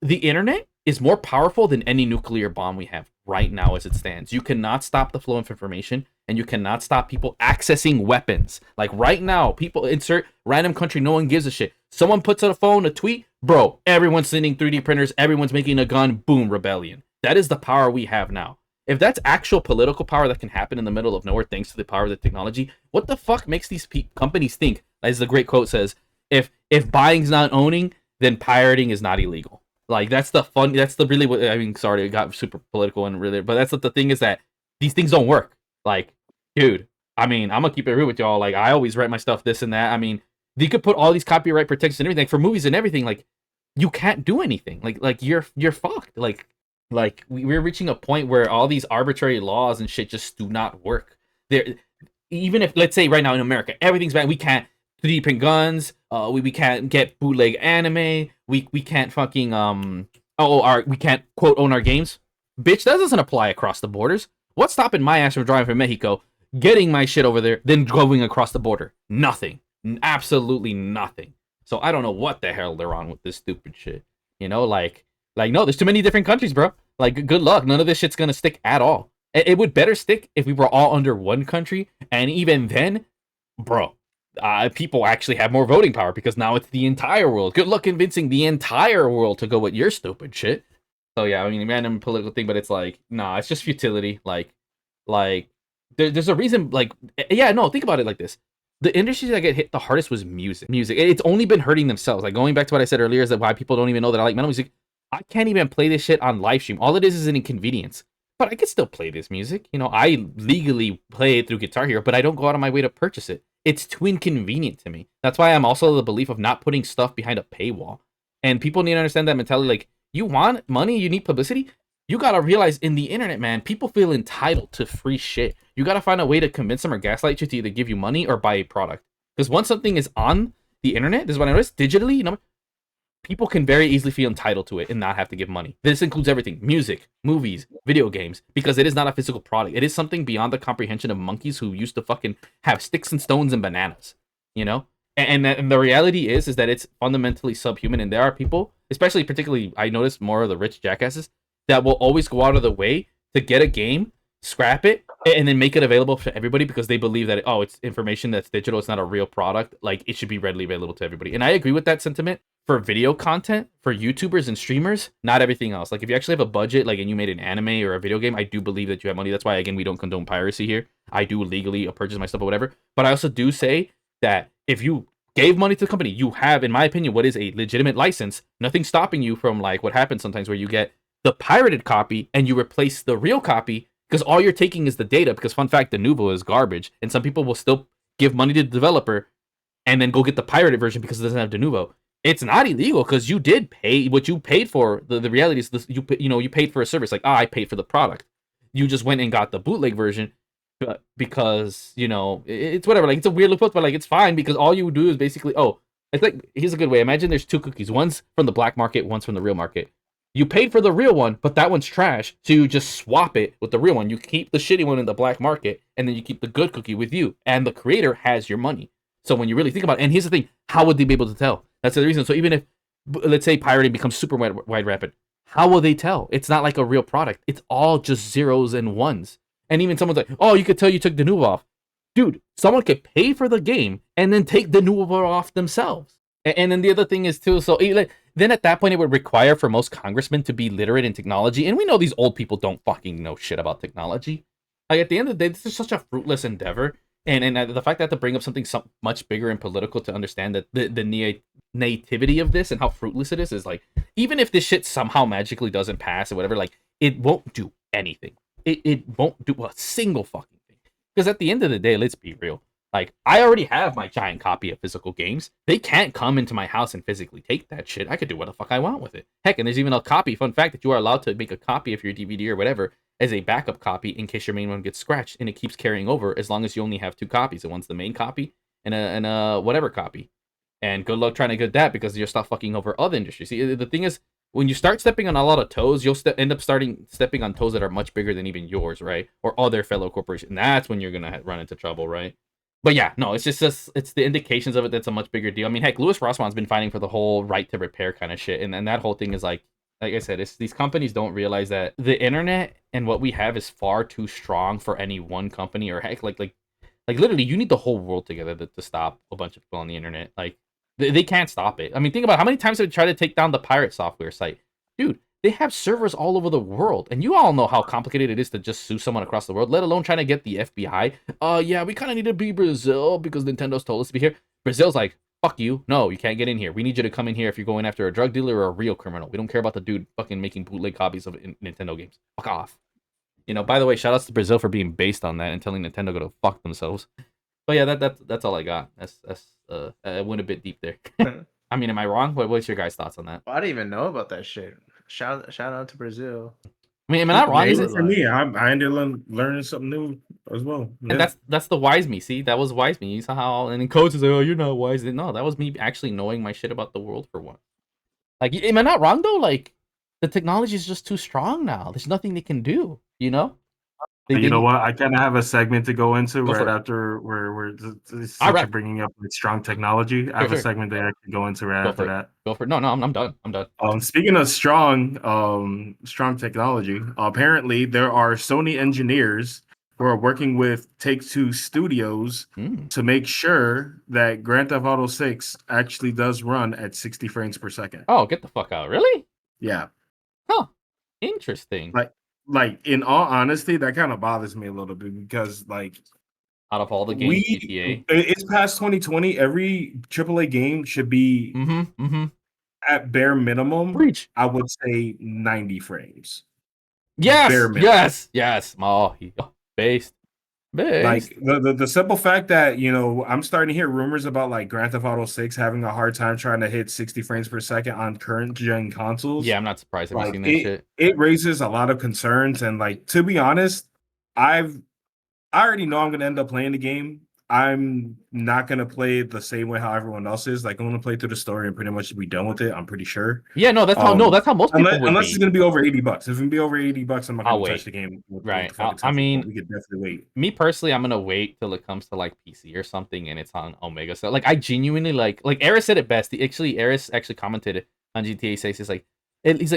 Speaker 1: the internet is more powerful than any nuclear bomb we have right now as it stands. You cannot stop the flow of information, and you cannot stop people accessing weapons. Like, right now, people insert random country, no one gives a shit. Someone puts on a phone, a tweet, bro, everyone's sending 3D printers, everyone's making a gun, boom, rebellion. That is the power we have now. If that's actual political power that can happen in the middle of nowhere thanks to the power of the technology, what the fuck makes these companies think, as the great quote says, if buying's not owning, then pirating is not illegal? Like, that's the fun, that's the really, I mean, sorry, it got super political and really, but that's what the thing is, that these things don't work. Like, dude, I mean, I'm gonna keep it real with y'all. Like, I always write my stuff, this and that. I mean, you could put all these copyright protections and everything for movies and everything. Like, you can't do anything. Like you're fucked. Like we're reaching a point where all these arbitrary laws and shit just do not work. There, even if, let's say right now in America, everything's bad. We can't 3D print guns. We can't get bootleg anime. We can't fucking we can't quote own our games. Bitch, that doesn't apply across the borders. What's stopping my ass from driving from Mexico, getting my shit over there, then going across the border? Nothing. Absolutely nothing. So I don't know what the hell they're on with this stupid shit. You know, like no, there's too many different countries, bro. Like, good luck. None of this shit's gonna stick at all. It would better stick if we were all under one country, and even then, bro, people actually have more voting power, because now it's the entire world. Good luck convincing the entire world to go with your stupid shit. So yeah, I mean, random political thing, but it's like, nah, it's just futility. Like there's a reason. Like, yeah, no, think about it like this. The industries that get hit the hardest was music. It's only been hurting themselves. Like, going back to what I said earlier, is that why people don't even know that I like metal music. I can't even play this shit on live stream. All it is an inconvenience. But I can still play this music. You know, I legally play it through Guitar Hero, but I don't go out of my way to purchase it. It's too inconvenient to me. That's why I'm also the belief of not putting stuff behind a paywall. And people need to understand that mentality. Like, you want money, you need publicity. You gotta realize, in the internet, man, people feel entitled to free shit. You gotta find a way to convince them or gaslight you to either give you money or buy a product. Because once something is on the internet, this is what I noticed, digitally, you know, people can very easily feel entitled to it and not have to give money. This includes everything: music, movies, video games, because it is not a physical product. It is something beyond the comprehension of monkeys who used to fucking have sticks and stones and bananas, you know? And the reality is that it's fundamentally subhuman, and there are people, especially particularly, I notice more of the rich jackasses, that will always go out of the way to get a game, scrap it, and then make it available for everybody, because they believe that, oh, it's information that's digital, it's not a real product, like, it should be readily available to everybody. And I agree with that sentiment for video content, for YouTubers and streamers, not everything else. Like, if you actually have a budget, like, and you made an anime or a video game, I do believe that you have money. That's why, again, we don't condone piracy here. I do legally purchase my stuff or whatever. But I also do say that if you gave money to the company, you have, in my opinion, what is a legitimate license. Nothing stopping you from, like, what happens sometimes where you get the pirated copy and you replace the real copy, because all you're taking is the data. Because, fun fact, the Nuvo is garbage, and some people will still give money to the developer and then go get the pirated version because it doesn't have the Nuvo. It's not illegal, because you did pay what you paid for. The reality is this: you paid for a service. Like, I paid for the product. You just went and got the bootleg version, but because, you know, it's whatever. Like, it's a weird look, but like, it's fine, because all you do is basically, oh, it's like, here's a good way. Imagine there's two cookies. One's from the black market, one's from the real market. You paid for the real one, but that one's trash. So you just swap it with the real one. You keep the shitty one in the black market, and then you keep the good cookie with you. And the creator has your money. So when you really think about it, and here's the thing, how would they be able to tell? That's the reason. So even if, let's say, pirating becomes super wide rapid, how will they tell? It's not like a real product. It's all just zeros and ones. And even someone's like, oh, you could tell you took the new off. Dude, someone could pay for the game and then take the new off themselves. And then the other thing is too, so then at that point it would require for most congressmen to be literate in technology. And we know these old people don't fucking know shit about technology. Like at the end of the day, this is such a fruitless endeavor. And the fact that to bring up something so much bigger and political to understand that the nativity of this and how fruitless it is like, even if this shit somehow magically doesn't pass or whatever, like it won't do anything. It won't do a single fucking thing. Because at the end of the day, let's be real. Like, I already have my giant copy of physical games. They can't come into my house and physically take that shit. I could do what the fuck I want with it. Heck, and there's even a copy, fun fact, that you are allowed to make a copy of your DVD or whatever as a backup copy in case your main one gets scratched, and it keeps carrying over as long as you only have 2 copies. And one's the main copy and a whatever copy. And good luck trying to get that because you're stuff fucking over other industries. See, the thing is, when you start stepping on a lot of toes, you'll end up stepping on toes that are much bigger than even yours, right? Or other fellow corporations. And that's when you're gonna run into trouble, right? But yeah, no, it's just it's the indications of it that's a much bigger deal. I mean, heck, Louis Rossman's been fighting for the whole right to repair kind of shit, and that whole thing is like I said, it's these companies don't realize that the internet and what we have is far too strong for any one company, or heck, like literally, you need the whole world together to stop a bunch of people on the internet. Like they can't stop it. I mean, think about how many times they try to take down the pirate software site, dude. They have servers all over the world, and you all know how complicated it is to just sue someone across the world, let alone trying to get the FBI. Yeah, we kind of need to be Brazil because Nintendo's told us to be here. Brazil's like, fuck you. No, you can't get in here. We need you to come in here if you're going after a drug dealer or a real criminal. We don't care about the dude fucking making bootleg copies of Nintendo games. Fuck off. You know, by the way, shout outs to Brazil for being based on that and telling Nintendo to go fuck themselves. But yeah, that's all I got. I went a bit deep there. I mean, am I wrong? What's your guys' thoughts on that?
Speaker 2: I didn't even know about that shit. Shout out to Brazil.
Speaker 1: I mean, am I not wrong? Is it
Speaker 3: for me? I ended up learning something new as well. Yeah.
Speaker 1: And that's the wise me. See, that was wise me. You saw how, and then coach is like, oh, you're not wise. No, that was me actually knowing my shit about the world for once. Like, am I not wrong though? Like, the technology is just too strong now. There's nothing they can do. You know.
Speaker 3: You know what? I kind of have a segment to go into right after
Speaker 1: we're
Speaker 3: bringing up like strong technology. I have a segment that I can go into right after that.
Speaker 1: Go for it. No, I'm done. I'm done.
Speaker 3: Speaking of strong technology, apparently there are Sony engineers who are working with Take-Two Studios to make sure that Grand Theft Auto 6 actually does run at 60 frames per second.
Speaker 1: Oh, get the fuck out! Really?
Speaker 3: Yeah.
Speaker 1: Huh. Interesting.
Speaker 3: Like in all honesty, that kind of bothers me a little bit because like
Speaker 1: out of all the games, GTA,
Speaker 3: it's past 2020. Every AAA game should be at bare minimum. I would say 90 frames.
Speaker 1: Yes. Oh, based.
Speaker 3: Like the simple fact that I'm starting to hear rumors about like Grand Theft Auto 6 having a hard time trying to hit 60 frames per second on current gen consoles.
Speaker 1: Yeah, I'm not surprised. Have you seen that shit?
Speaker 3: It raises a lot of concerns, and like to be honest, I already know I'm gonna end up playing the game. I'm not gonna play it the same way how everyone else is. Like I'm gonna play through the story and pretty much be done with it. I'm pretty sure.
Speaker 1: Yeah, no, that's how most people would
Speaker 3: unless
Speaker 1: be.
Speaker 3: It's gonna be over $80. If it's gonna be over $80, I'm not gonna touch the game.
Speaker 1: Right. I mean,
Speaker 3: we could definitely wait.
Speaker 1: Me personally, I'm gonna wait till it comes to like PC or something and it's on Omega. So like I genuinely like Aris said it best. Aris actually commented on GTA 6. He's like,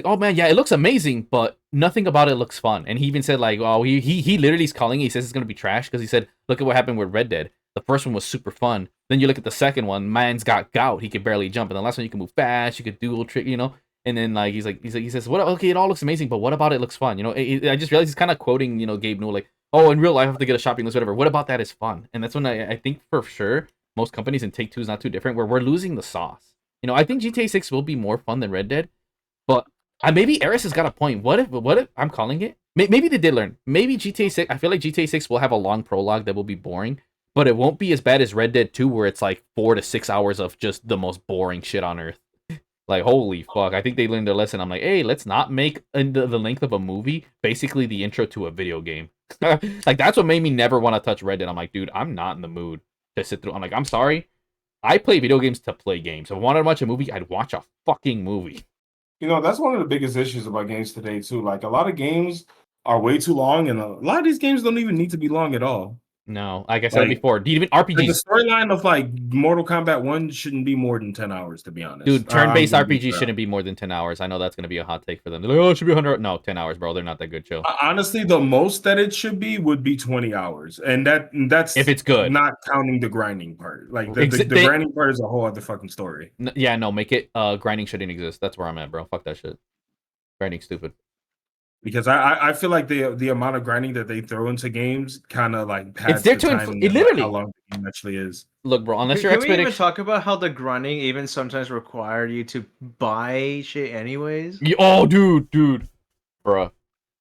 Speaker 1: oh man, yeah, it looks amazing, but nothing about it looks fun. And he even said like, oh, he literally is calling it. He says it's gonna be trash because he said, look at what happened with Red Dead. The first one was super fun. Then you look at the second one, man's got gout. He could barely jump. And the last one, you can move fast. You could dual trick, And then like he says, what? Okay, it all looks amazing, but what about it looks fun? I just realized he's kind of quoting, Gabe Newell, like, oh, in real life I have to get a shopping list, whatever. What about that is fun? And that's when I think for sure most companies, and Take-Two is not too different, where we're losing the sauce. I think GTA 6 will be more fun than Red Dead, but maybe Aris has got a point. What if I'm calling it? Maybe they did learn. Maybe GTA 6. I feel like GTA 6 will have a long prologue that will be boring. But it won't be as bad as Red Dead 2, where it's like 4 to 6 hours of just the most boring shit on earth. Like, holy fuck. I think they learned their lesson. I'm like, hey, let's not make the length of a movie basically the intro to a video game. Like, that's what made me never want to touch Red Dead. I'm like, dude, I'm not in the mood to sit through. I'm like, I'm sorry. I play video games to play games. If I wanted to watch a movie, I'd watch a fucking movie.
Speaker 3: That's one of the biggest issues about games today too. Like a lot of games are way too long, and a lot of these games don't even need to be long at all.
Speaker 1: No, like I said
Speaker 3: Like,
Speaker 1: before, even
Speaker 3: like the
Speaker 1: RPGs,
Speaker 3: storyline of like Mortal Kombat 1 shouldn't be more than 10 hours, to be honest.
Speaker 1: dude.
Speaker 3: I'm
Speaker 1: Turn-based
Speaker 3: gonna be
Speaker 1: RPGs
Speaker 3: fair.
Speaker 1: shouldn't be more than 10 hours. I know that's gonna be a hot take for them. They're like, oh, it should be 100. No, 10 hours, bro. They're not that good. Chill.
Speaker 3: Honestly, the most that it should be would be 20 hours, and
Speaker 1: If
Speaker 3: that's
Speaker 1: it's good,
Speaker 3: not counting the grinding part. Like the
Speaker 1: they,
Speaker 3: grinding part is a whole other fucking story.
Speaker 1: yeah, no, make it. Grinding shouldn't exist. That's where I'm at, bro. Fuck that shit. Grinding stupid.
Speaker 3: Because I feel like the amount of grinding that they throw into games kind of like
Speaker 1: It's
Speaker 3: pads
Speaker 1: there
Speaker 3: the
Speaker 1: to
Speaker 3: timing
Speaker 1: it
Speaker 3: of like,
Speaker 1: literally.
Speaker 3: how long the game actually is.
Speaker 1: Look, bro. Unless
Speaker 2: Can
Speaker 1: you're
Speaker 2: we even
Speaker 1: expedition.
Speaker 2: talk about how the grinding even sometimes required you to buy shit anyways?
Speaker 1: Oh, dude, bruh.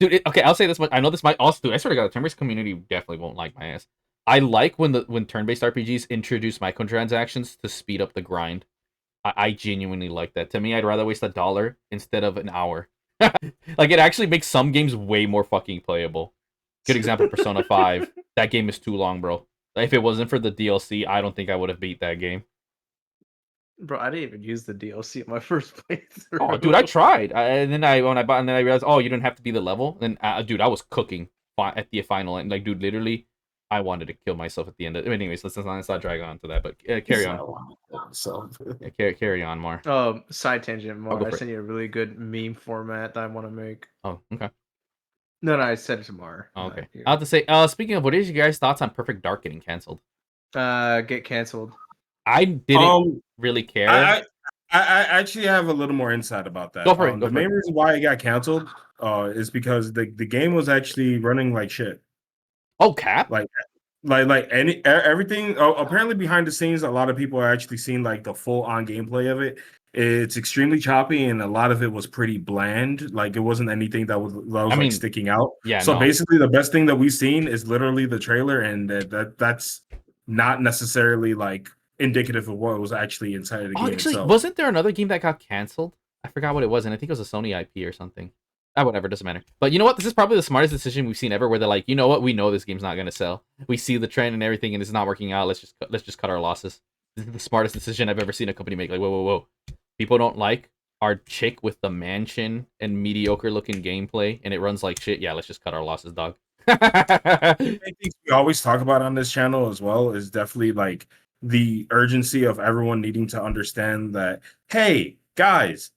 Speaker 1: Dude, okay, I'll say this much. I know this might also do. I swear to God, the turn-based community definitely won't like my ass. I like when turn-based RPGs introduce microtransactions to speed up the grind. I genuinely like that. To me, I'd rather waste $1 instead of an hour. Like, it actually makes some games way more fucking playable. Good example, Persona 5. That game is too long, bro. If it wasn't for the DLC, I don't think I would have beat that game.
Speaker 2: Bro, I didn't even use the DLC in my first playthrough.
Speaker 1: Oh, dude, I tried. And then when I bought, and then I realized, oh, you didn't have to be the level. Then, dude, I was cooking at the final, and like, dude, literally, I wanted to kill myself at the end. Anyways, let's not drag on to that. But carry on. Carry on more.
Speaker 2: Side tangent
Speaker 1: I'll
Speaker 2: more.
Speaker 1: go
Speaker 2: I
Speaker 1: for
Speaker 2: sent you a really good meme format that I want to make.
Speaker 1: Oh, okay.
Speaker 2: No, I said it tomorrow.
Speaker 1: Oh, okay. I have to say, speaking of, what is your guys' thoughts on Perfect Dark getting canceled?
Speaker 2: Get canceled.
Speaker 1: I didn't really care.
Speaker 3: I actually have a little more insight about that.
Speaker 1: Go for it.
Speaker 3: The main reason why it got canceled is because the game was actually running like shit.
Speaker 1: Oh, cap!
Speaker 3: Everything. Apparently, behind the scenes, a lot of people are actually seeing like the full on gameplay of it. It's extremely choppy, and a lot of it was pretty bland. Like it wasn't anything that was like sticking out.
Speaker 1: Yeah.
Speaker 3: So
Speaker 1: no.
Speaker 3: basically, the best thing that we've seen is literally the trailer, and that's not necessarily like indicative of what was actually inside of the game itself.
Speaker 1: Wasn't there another game that got canceled? I forgot what it was, and I think it was a Sony IP or something. Whatever, doesn't matter. But you know what? This is probably the smartest decision we've seen ever, where they're like, you know what? We know this game's not gonna sell. We see the trend and everything, and it's not working out. Let's just cut our losses. This is the smartest decision I've ever seen a company make. Like, whoa. People don't like our chick with the mansion and mediocre looking gameplay, and it runs like shit. Yeah, let's just cut our losses, dog.
Speaker 3: I think we always talk about on this channel as well is definitely like the urgency of everyone needing to understand that, hey, guys,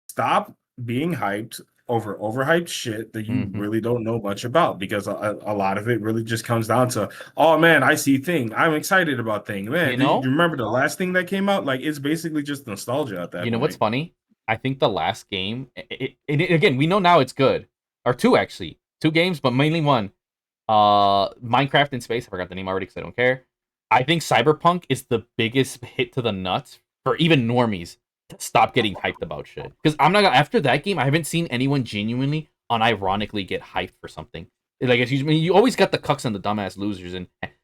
Speaker 3: stop being hyped over overhyped shit that you really don't know much about, because a lot of it really just comes down to, oh man, I see thing, I'm excited about thing, man. Do you remember the last thing that came out? Like, it's basically just nostalgia at that point.
Speaker 1: You know what's funny? I think the last game, again, we know now it's good, or two games, but mainly one. Minecraft in space. I forgot the name already because I don't care. I think Cyberpunk is the biggest hit to the nuts for even normies to stop getting hyped about shit. Because I'm not gonna, after that game, I haven't seen anyone genuinely, unironically get hyped for something. Like, you always got the cucks and the dumbass losers,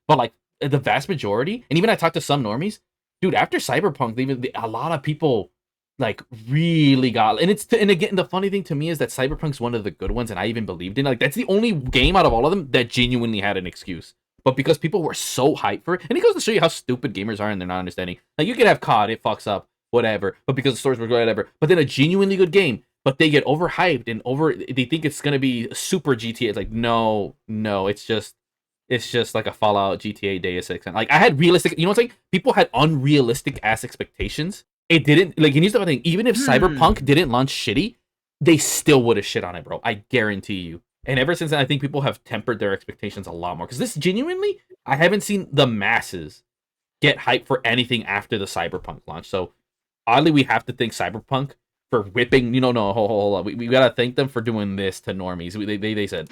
Speaker 1: but like the vast majority, and even I talked to some normies, dude. After Cyberpunk, a lot of people like really got, and again, the funny thing to me is that Cyberpunk's one of the good ones, and I even believed in. Like, that's the only game out of all of them that genuinely had an excuse. But because people were so hyped for it, and it goes to show you how stupid gamers are and they're not understanding. Like, you could have COD, it fucks up, whatever, but because the stories were good, whatever. But then a genuinely good game, but they get overhyped and they think it's gonna be super GTA. It's like, no, it's just like a Fallout, GTA, Deus Ex. And like, I had realistic, you know what I'm saying? People had unrealistic ass expectations. It didn't, like, and here's the other thing, even if Cyberpunk didn't launch shitty, they still would have shit on it, bro. I guarantee you. And ever since then, I think people have tempered their expectations a lot more. Because this, genuinely, I haven't seen the masses get hyped for anything after the Cyberpunk launch. So, oddly, we have to thank Cyberpunk for whipping, hold on. We got to thank them for doing this to normies. They said,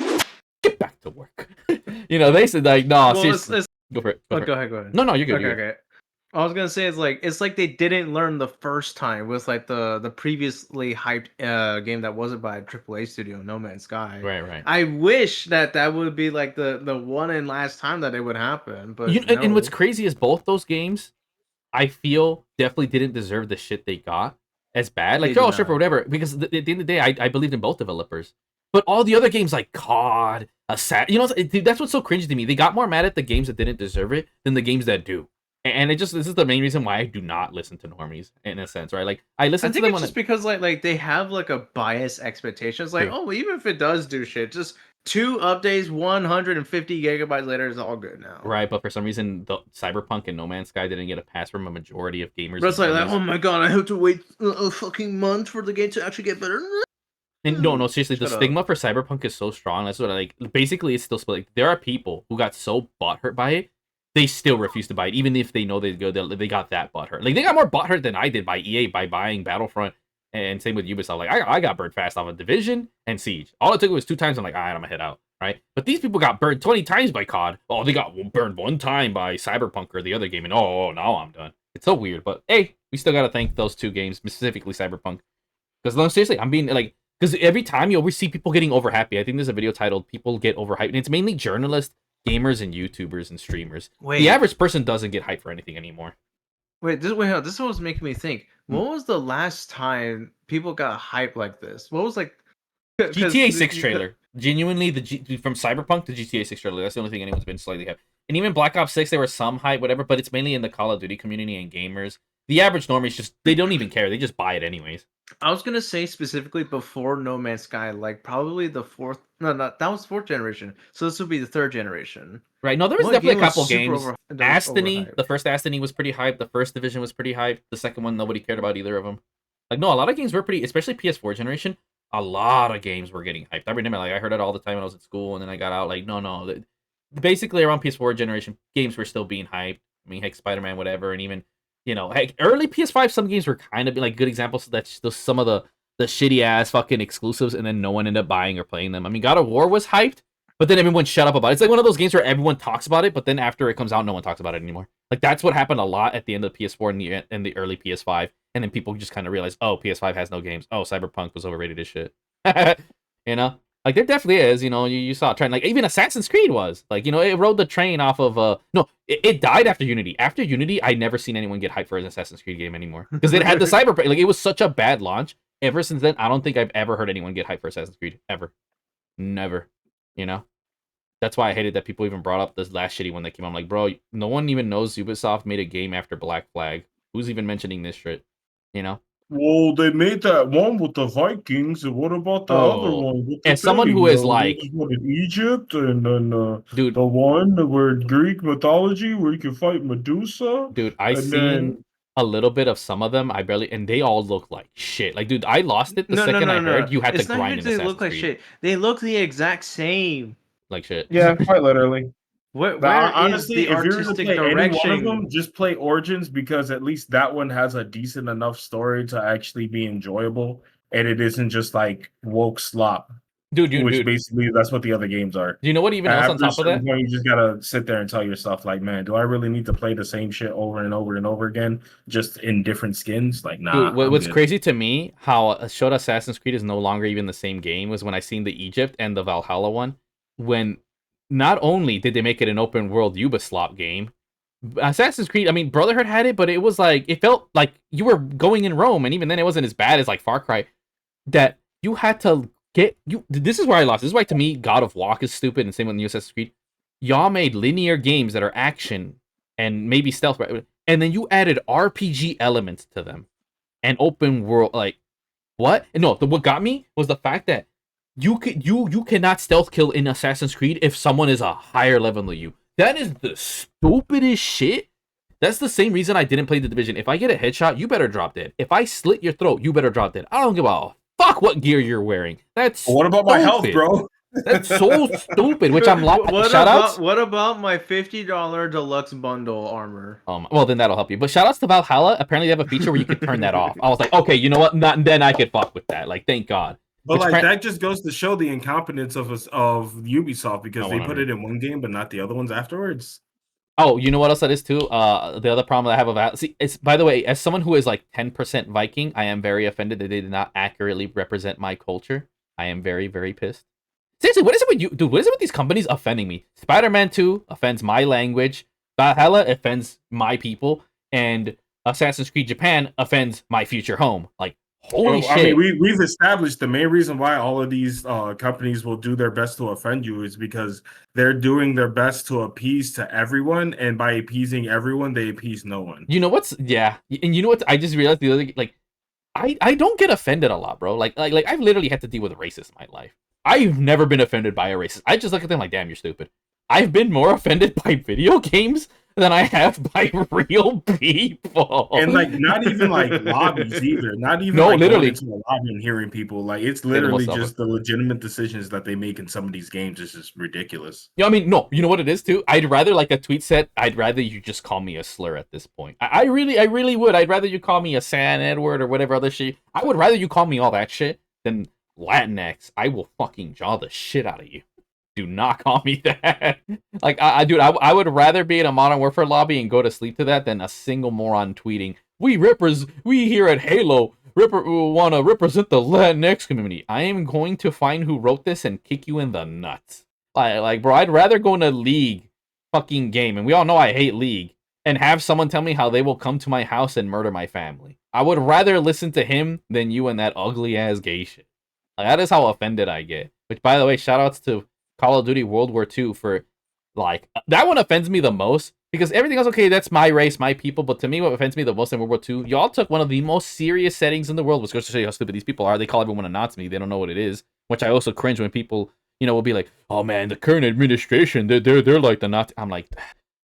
Speaker 1: get back to work. They said, like, no, seriously. Go for it. Go
Speaker 2: ahead.
Speaker 1: No, you're good.
Speaker 2: Okay. I was gonna say it's like they didn't learn the first time with like the previously hyped game that wasn't by a AAA studio, No Man's Sky.
Speaker 1: Right.
Speaker 2: I wish that would be like the one and last time that it would happen. But
Speaker 1: and what's crazy is both those games, I feel, definitely didn't deserve the shit they got as bad. Like, sure, for whatever. Because at the end of the day, I believed in both developers. But all the other games like COD, dude, that's what's so cringy to me. They got more mad at the games that didn't deserve it than the games that do. And this is the main reason why I do not listen to normies in a sense, right? Like I listen
Speaker 2: I
Speaker 1: to
Speaker 2: think
Speaker 1: them
Speaker 2: it's
Speaker 1: when
Speaker 2: just because like they have like a biased expectation. It's like,
Speaker 1: True.
Speaker 2: oh, even if it does do shit, just 2 updates, 150 gigabytes later is all good now.
Speaker 1: right, but for some reason the Cyberpunk and No Man's Sky didn't get a pass from a majority of gamers.
Speaker 2: But it's
Speaker 1: and
Speaker 2: like,
Speaker 1: normies.
Speaker 2: oh my god, I have to wait a fucking month for the game to actually get better.
Speaker 1: And no, seriously, the
Speaker 2: Shut up.
Speaker 1: stigma for Cyberpunk is so strong. That's what I like. Basically, it's still split. Like, there are people who got so butthurt by it, they still refuse to buy it, even if they know they got that butthurt. Like they got more butthurt than I did by EA by buying Battlefront, and same with Ubisoft. Like I got burned fast off of Division and Siege. All it took was 2 times. I'm like, all right, I'm gonna head out. Right, but these people got burned 20 times by COD. Oh, they got burned 1 time by Cyberpunk or the other game, and now I'm done. It's so weird, but hey, we still gotta thank those 2 games, specifically Cyberpunk. Because no, seriously, I'm being like. Because every time you always see people getting over happy. I think there's a video titled "People Get Overhyped," and it's mainly journalists, gamers, and YouTubers and streamers.
Speaker 2: Wait,
Speaker 1: The average person doesn't get hyped for anything anymore.
Speaker 2: this was making me think. When was the last time people got hyped like this? What was like
Speaker 1: GTA 6 trailer. Genuinely, from Cyberpunk to GTA 6 trailer. That's the only thing anyone's been slightly hyped. And even Black Ops 6, there was some hype, whatever, but it's mainly in the Call of Duty community and gamers. The average normies just, they don't even care. They just buy it anyways.
Speaker 2: I was gonna say specifically before No Man's Sky, like probably the 4th. No, that was 4th generation. So this would be the 3rd generation.
Speaker 1: Right. No, there was
Speaker 2: What
Speaker 1: definitely a
Speaker 2: game was
Speaker 1: couple
Speaker 2: super
Speaker 1: games. Destiny,
Speaker 2: overhyped?
Speaker 1: the first Destiny was pretty hyped. The first Division was pretty hyped. The second one, nobody cared about either of them. Like, no, a lot of games were pretty, especially PS4 generation. A lot of games were getting hyped. I remember, like, I heard it all the time when I was at school, and then I got out. Like, no. Basically, around PS4 generation, games were still being hyped. I mean, heck, Spider-Man, whatever, and even, heck, early PS5, some games were kind of like good examples. That's some of the shitty ass fucking exclusives, and then no one ended up buying or playing them. I mean, God of War was hyped, but then everyone shut up about it. It's like one of those games where everyone talks about it, but then after it comes out, no one talks about it anymore. Like that's what happened a lot at the end of the PS4 and the early PS5, and then people just kind of realize, oh, PS5 has no games. Oh, Cyberpunk was overrated as shit. Like there definitely is. You saw a trend. Like even Assassin's Creed was like, it rode the train off of no, it died after Unity. After Unity, I never seen anyone get hyped for an Assassin's Creed game anymore because it had the Cyberpunk. Like it was such a bad launch. Ever since then, I don't think I've ever heard anyone get hyped for Assassin's Creed ever. Never. That's why I hated that people even brought up this last shitty one that came out. I'm like, bro, no one even knows Ubisoft made a game after Black Flag. Who's even mentioning this shit?
Speaker 3: Well, they made that one with the Vikings, and what about the other one? With the
Speaker 1: as someone who is like,
Speaker 3: what, in Egypt, and then
Speaker 1: dude,
Speaker 3: the one where Greek mythology where you can fight Medusa.
Speaker 1: Dude, I seen a little bit of some of them. And they all look like shit. Like, dude, I lost it the second I heard you had to grind in Assassin's Creed.
Speaker 2: They look like shit. They look the exact same.
Speaker 1: Like shit.
Speaker 3: Yeah, quite literally.
Speaker 2: Where
Speaker 3: honestly,
Speaker 2: is the
Speaker 3: if you're
Speaker 2: artistic
Speaker 3: gonna play
Speaker 2: direction?
Speaker 3: any one of them, just play Origins because at least that one has a decent enough story to actually be enjoyable, and it isn't just like woke slop. Dude, basically that's what the other games are.
Speaker 1: Do you know what even else on top of that?
Speaker 3: Point, you just gotta sit there and tell yourself, like, man, do I really need to play the same shit over and over and over again, just in different skins? Like, nah.
Speaker 1: Dude, what's crazy to me, how showed Assassin's Creed is no longer even the same game, was when I seen the Egypt and the Valhalla one, when not only did they make it an open world Ubisoft game, Assassin's Creed, I mean, Brotherhood had it, but it was like, it felt like you were going in Rome, and even then it wasn't as bad as like Far Cry, that you had to this is where I lost. This is why to me God of War is stupid, and same with New Assassin's Creed. Y'all made linear games that are action and maybe stealth, and then you added RPG elements to them and open world. Like what? No, what got me was the fact that you cannot stealth kill in Assassin's Creed if someone is a higher level than you. That is the stupidest shit. That's the same reason I didn't play The Division. If I get a headshot, you better drop dead. If I slit your throat, you better drop dead. I don't give a fuck what gear you're wearing. That's
Speaker 3: what about my health, bro?
Speaker 1: That's so stupid. Which I'm like,
Speaker 2: what about my $50 deluxe bundle armor?
Speaker 1: Well, then that'll help you. But shoutouts to Valhalla. Apparently, they have a feature where you could turn that off. I was like, okay, you know what? Then I could fuck with that. Like, thank God.
Speaker 3: But that just goes to show the incompetence of Ubisoft because they put it in one game but not the other ones afterwards.
Speaker 1: Oh, you know what else that is too? The other problem that I have about it's, by the way, as someone who is like 10% Viking, I am very offended that they did not accurately represent my culture. I am very, very pissed. Seriously, what is it with you, dude? What is it with these companies offending me? Spider-Man 2 offends my language. Valhalla offends my people, and Assassin's Creed Japan offends my future home. Like, Holy shit.
Speaker 3: I mean, we've established the main reason why all of these companies will do their best to offend you is because they're doing their best to appease to everyone, and by appeasing everyone, they appease no one.
Speaker 1: You know what's and you know what? I just realized the other like I don't get offended a lot, bro. Like I've literally had to deal with racists in my life. I've never been offended by a racist. I just look at them like, damn, you're stupid. I've been more offended by video games than I have by real people.
Speaker 3: And like not even like lobbies either. Not even
Speaker 1: literally
Speaker 3: going into a lobby and hearing people. Like it's literally just the legitimate decisions that they make in some of these games is just ridiculous.
Speaker 1: I mean, no, you know what it is too? I'd rather like a tweet said, I'd rather you just call me a slur at this point. I really would. I'd rather you call me a San Edward or whatever other shit. I would rather you call me all that shit than Latinx. I will fucking jaw the shit out of you. Do not call me that. Like, dude, I would rather be in a Modern Warfare lobby and go to sleep to that than a single moron tweeting, we here at Halo want to represent the Latinx community. I am going to find who wrote this and kick you in the nuts. Like, bro, I'd rather go in a League fucking game, and we all know I hate League, and have someone tell me how they will come to my house and murder my family. I would rather listen to him than you and that ugly-ass gay shit. Like, that is how offended I get. Which, by the way, shoutouts to Call of Duty World War II for, like, that one offends me the most, because everything else, okay, that's my race, my people, but to me, what offends me the most in World War II, y'all took one of the most serious settings in the world, which goes to show you how stupid these people are. They call everyone a Nazi, they don't know what it is, which I also cringe when people, you know, will be like, oh man, the current administration, they're like the Nazi. I'm like,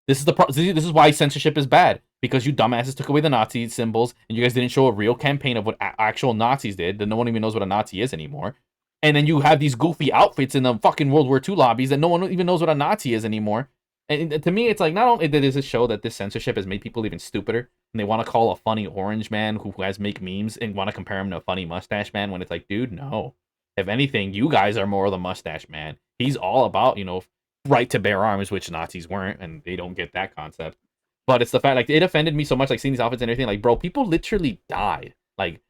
Speaker 1: this is why censorship is bad, because you dumbasses took away the Nazi symbols, and you guys didn't show a real campaign of what actual Nazis did, that no one even knows what a Nazi is anymore. And then you have these goofy outfits in the fucking World War II lobbies that no one even knows what a Nazi is anymore. And to me, it's like, not only does it show that this censorship has made people even stupider, and they want to call a funny orange man who has make memes and want to compare him to a funny mustache man, when it's like, dude, no. If anything, you guys are more of the mustache man. He's all about, you know, right to bear arms, which Nazis weren't, and they don't get that concept. But it's the fact, like, it offended me so much, like, seeing these outfits and everything. Like, bro, people literally died. Like,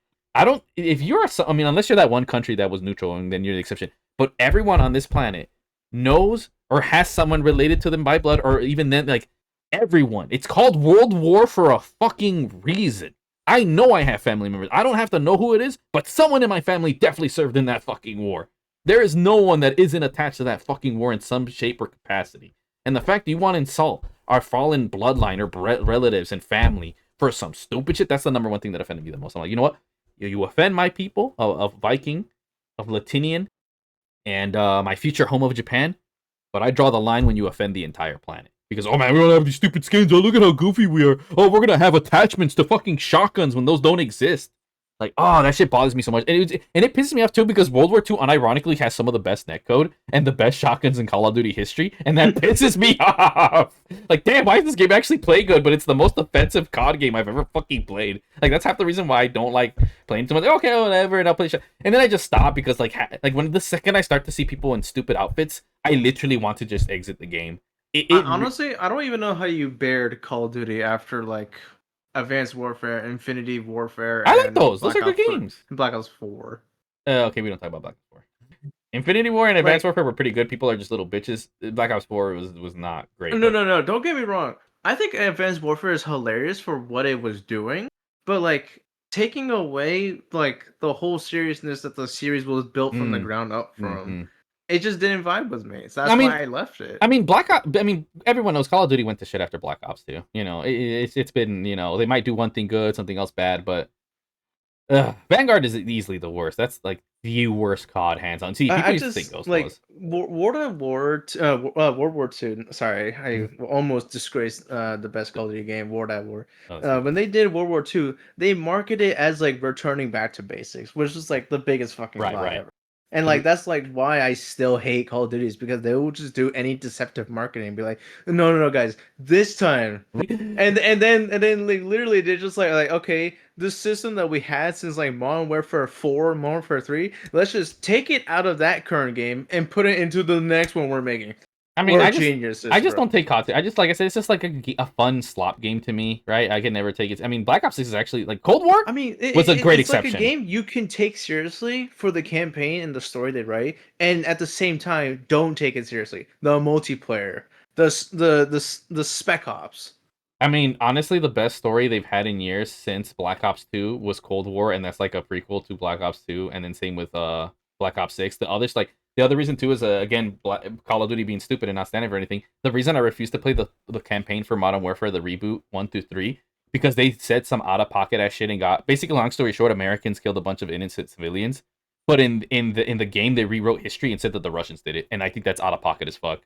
Speaker 1: if you're, I mean, unless you're that one country that was neutral, and then you're the exception. But everyone on this planet knows or has someone related to them by blood, or even then, like, everyone. It's called World War for a fucking reason. I know I have family members. I don't have to know who it is, but someone in my family definitely served in that fucking war. There is no one that isn't attached to that fucking war in some shape or capacity. And the fact that you want to insult our fallen bloodline or relatives and family for some stupid shit, that's the number one thing that offended me the most. I'm like, you know what? You offend my people of Viking, of Latinian, and my future home of Japan, but I draw the line when you offend the entire planet. Because, oh man, we don't have these stupid skins. Oh, look at how goofy we are. Oh, we're gonna have attachments to fucking shotguns when those don't exist. Like, oh, that shit bothers me so much. And it pisses me off too, because World War II unironically has some of the best netcode and the best shotguns in Call of Duty history, and that pisses me off. Like, damn, why does this game actually play good, but it's the most offensive COD game I've ever fucking played? Like, that's half the reason why I don't like playing too much. Okay, whatever, and I'll play shit. And then I just stop, because, like when the second I start to see people in stupid outfits, I literally want to just exit the game.
Speaker 2: Honestly, I don't even know how you bared Call of Duty after, like, Advanced Warfare, Infinity Warfare.
Speaker 1: I like those. Those are good games.
Speaker 2: Black Ops 4.
Speaker 1: Okay, we don't talk about Black Ops 4. Infinity War and Advanced Warfare were pretty good. People are just little bitches. Black Ops 4 was not great.
Speaker 2: No. Don't get me wrong. I think Advanced Warfare is hilarious for what it was doing, but, like, taking away, like, the whole seriousness that the series was built from the ground up from, it just didn't vibe with me. So that's why I left it.
Speaker 1: I mean, everyone knows Call of Duty went to shit after Black Ops 2. You know, it's been, you know, they might do one thing good, something else bad, but Vanguard is easily the worst. That's like the worst COD, hands on. See, people used to think those was.
Speaker 2: World War II. Sorry, I almost disgraced the best Call of Duty game, World at War. When they did World War II, they marketed it as like returning back to basics, which is like the biggest fucking lie ever. And like that's like why I still hate Call of Duty, is because they will just do any deceptive marketing and be like, no, guys, this time, and then like literally they're just like okay, this system that we had since like Modern Warfare 4, Modern Warfare 3, let's just take it out of that current game and put it into the next one we're making.
Speaker 1: I mean, I just don't take COD. I just, like I said, it's just like a fun slop game to me, right? I can never take it. I mean, Black Ops 6 is actually, like, Cold War was a great exception.
Speaker 2: It's like a game you can take seriously for the campaign and the story they write, and at the same time, don't take it seriously. The multiplayer, the Spec Ops.
Speaker 1: I mean, honestly, the best story they've had in years since Black Ops 2 was Cold War, and that's like a prequel to Black Ops 2, and then same with Black Ops 6. The others, like the other reason too is again Call of Duty being stupid and not standing for anything. The reason I refuse to play the campaign for Modern Warfare, the reboot 1 through 3, because they said some out of pocket ass shit and got basically, long story short, Americans killed a bunch of innocent civilians. But in the game, they rewrote history and said that the Russians did it, and I think that's out of pocket as fuck.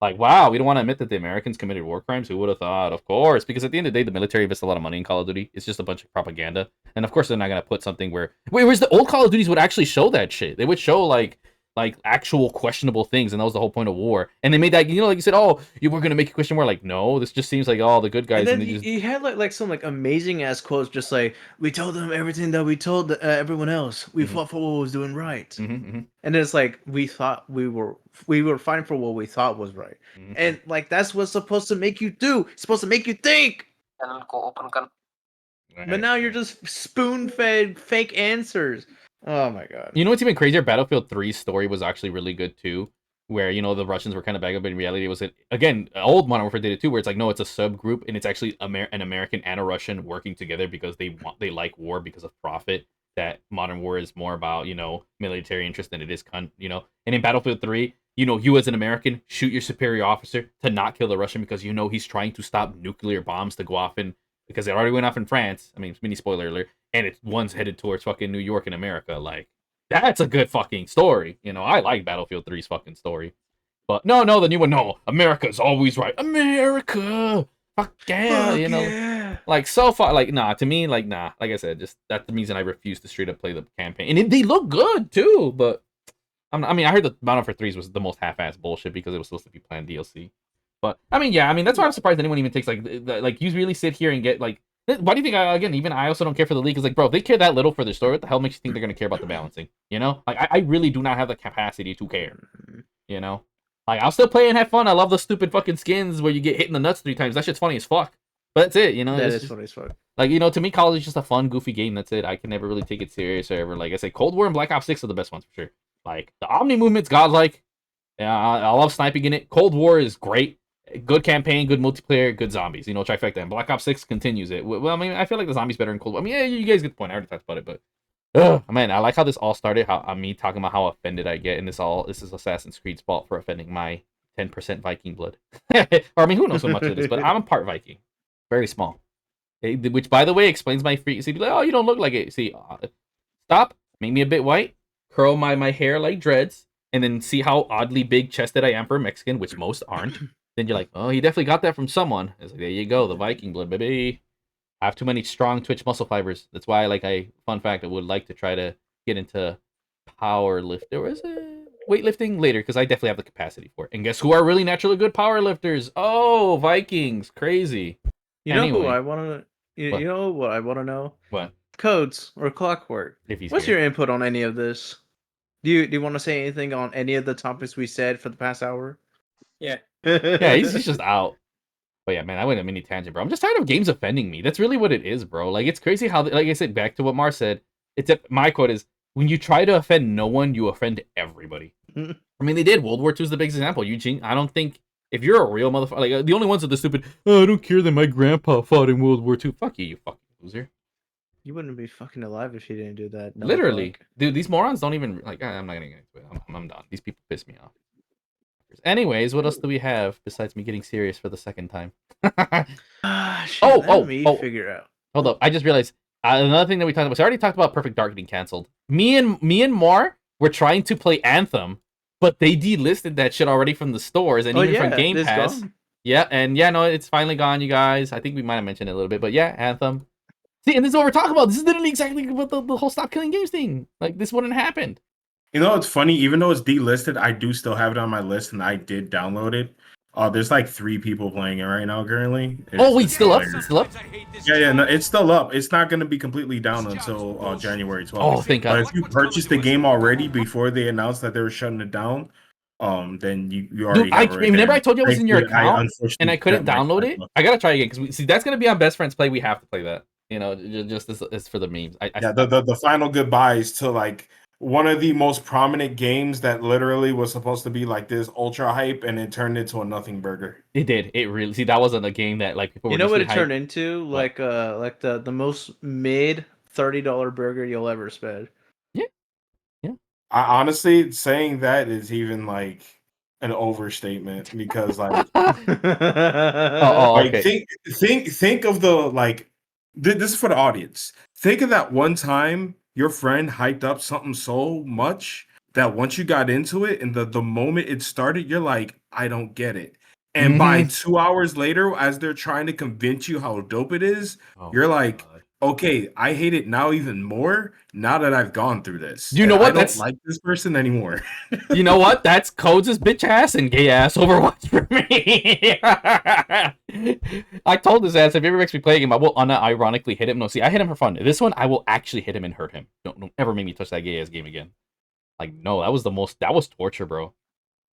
Speaker 1: Like, wow, we don't want to admit that the Americans committed war crimes. Who would have thought? Of course, because at the end of the day, the military invests a lot of money in Call of Duty. It's just a bunch of propaganda, and of course, they're not gonna put something whereas the old Call of Duties would actually show that shit. They would show like actual questionable things, and that was the whole point of war. And they made that, like you said, oh, you were gonna make a question war. Like, no, this just seems like all the good guys.
Speaker 2: And then he had like some like amazing ass quotes, just like, we told them everything that we told everyone else. We fought for what was doing right. And it's like we thought we were fighting for what we thought was right, and like that's what's supposed to make you do. It's supposed to make you think. But now you're just spoon-fed fake answers. Oh my god.
Speaker 1: You know what's even crazier? Battlefield 3's story was actually really good too, where the Russians were kind of bad, but in reality it was again old Modern Warfare did it too, where it's like, no, it's a subgroup and it's actually an American and a Russian working together because they like war because of profit. That modern war is more about military interest than it is And in Battlefield 3, you as an American shoot your superior officer to not kill the Russian because he's trying to stop nuclear bombs to go off because they already went off in France. I mean, mini spoiler alert. And one's headed towards fucking New York in America. Like, that's a good fucking story. I like Battlefield 3's fucking story. But no, the new one, no. America's always right. America! Fuck yeah,
Speaker 2: Yeah.
Speaker 1: Like, so far, like, nah, to me, like, nah. Like I said, just that's the reason I refuse to straight up play the campaign. And they look good, too, but I heard the Modern Warfare 3's was the most half-assed bullshit because it was supposed to be planned DLC. But, that's why I'm surprised anyone even takes, like, you really sit here and get, like, why do you think, I also don't care for the league? It's like, bro, if they care that little for their story, what the hell makes you think they're going to care about the balancing? Like, I really do not have the capacity to care, Like, I'll still play and have fun. I love the stupid fucking skins where you get hit in the nuts 3 times. That shit's funny as fuck. But that's it,
Speaker 2: That is funny as fuck.
Speaker 1: Like, to me, Call of Duty is just a fun, goofy game. That's it. I can never really take it serious or ever. Like I say, Cold War and Black Ops 6 are the best ones for sure. Like, the Omni movement's godlike. Yeah, I love sniping in it. Cold War is great. Good campaign, good multiplayer, good zombies. Trifecta. And Black Ops 6 continues it. Well, I feel like the zombies better in Cold War. Yeah, you guys get the point. I already talked about it, but man, I like how this all started. How me talking about how offended I get, and this is Assassin's Creed's fault for offending my 10% Viking blood. Or who knows so much of this, but I'm a part Viking, very small. Which, by the way, explains my frequency. Like, oh, you don't look like it. See, stop, make me a bit white, curl my hair like dreads, and then see how oddly big chested I am for a Mexican, which most aren't. Then you're like, oh, he definitely got that from someone. It's like, there you go, the Viking blood, baby. I have too many strong Twitch muscle fibers. That's why, fun fact, I would like to try to get into power lift. Or is it weightlifting later? Because I definitely have the capacity for it. And guess who are really naturally good power lifters? Oh, Vikings, crazy.
Speaker 2: You know who I want to? You know what I want to know?
Speaker 1: What?
Speaker 2: Codes or Clockwork. What's your input on any of this? Do you want to say anything on any of the topics we said for the past hour?
Speaker 4: Yeah.
Speaker 1: Yeah, he's just out. But yeah, man, I went a mini tangent, bro. I'm just tired of games offending me. That's really what it is, bro. Like, it's crazy how, like I said, back to what Mar said. My quote is, when you try to offend no one, you offend everybody. They did. World War II is the biggest example. Eugene, I don't think, if you're a real motherfucker, like, the only ones are the stupid, oh, I don't care that my grandpa fought in World War II. Fuck you fucking loser.
Speaker 2: You wouldn't be fucking alive if you didn't do that. No,
Speaker 1: literally. Dude, these morons don't even, like, I'm not gonna get into it. I'm done. These people piss me off. Anyways, what else do we have besides me getting serious for the second time?
Speaker 2: Let me figure out.
Speaker 1: Hold up, I just realized another thing that we talked about. So I already talked about Perfect Dark getting canceled. Me and Mar were trying to play Anthem, but they delisted that shit already from the stores and even from Game Pass. Gone. Yeah, and no, it's finally gone, you guys. I think we might have mentioned it a little bit, but yeah, Anthem. See, and this is what we're talking about. This is literally exactly what the whole stop killing games thing. Like, this wouldn't have happened.
Speaker 3: It's funny, even though it's delisted, I do still have it on my list, and I did download it. There's like 3 people playing it right now currently.
Speaker 1: It's still up? It's still up?
Speaker 3: Yeah, no, it's still up. It's not going to be completely down until January 12th.
Speaker 1: Oh, thank God.
Speaker 3: But if you purchased the game already before they announced that they were shutting it down, then you already have it right
Speaker 1: remember
Speaker 3: there.
Speaker 1: I told you I was in your account and I couldn't download it? I got to try again, because that's going to be on Best Friends Play. We have to play that. Just as for the memes.
Speaker 3: The final goodbye is to, like, one of the most prominent games that literally was supposed to be like this ultra hype, and it turned into a nothing burger.
Speaker 1: It did. It really see that wasn't a game that like people were.
Speaker 2: You know what
Speaker 1: initially
Speaker 2: it turned
Speaker 1: hyped.
Speaker 2: into?
Speaker 1: What?
Speaker 2: Like the most mid $30 burger you'll ever spend.
Speaker 1: Yeah, yeah.
Speaker 3: I honestly saying that is even like an overstatement because like
Speaker 1: Oh,
Speaker 3: like
Speaker 1: okay.
Speaker 3: think of the like this is for the audience. Think of that one time your friend hyped up something so much that once you got into it and the moment it started, you're like, I don't get it. And by
Speaker 1: Mm-hmm.
Speaker 3: 2 hours later, as they're trying to convince you how dope it is,
Speaker 1: Oh
Speaker 3: you're
Speaker 1: my
Speaker 3: like,
Speaker 1: god.
Speaker 3: okay, I hate it now even more now that I've gone through this.
Speaker 1: You
Speaker 3: And
Speaker 1: know
Speaker 3: I
Speaker 1: what?
Speaker 3: don't
Speaker 1: That's
Speaker 3: like this person anymore.
Speaker 1: you know what? That's Codes' bitch ass and gay ass Overwatch for me. I told his ass if he ever makes me play a game, I will unironically hit him. No, see, I hit him for fun. This one, I will actually hit him and hurt him. Don't ever make me touch that gay ass game again. Like, no, that was the most. That was torture, bro.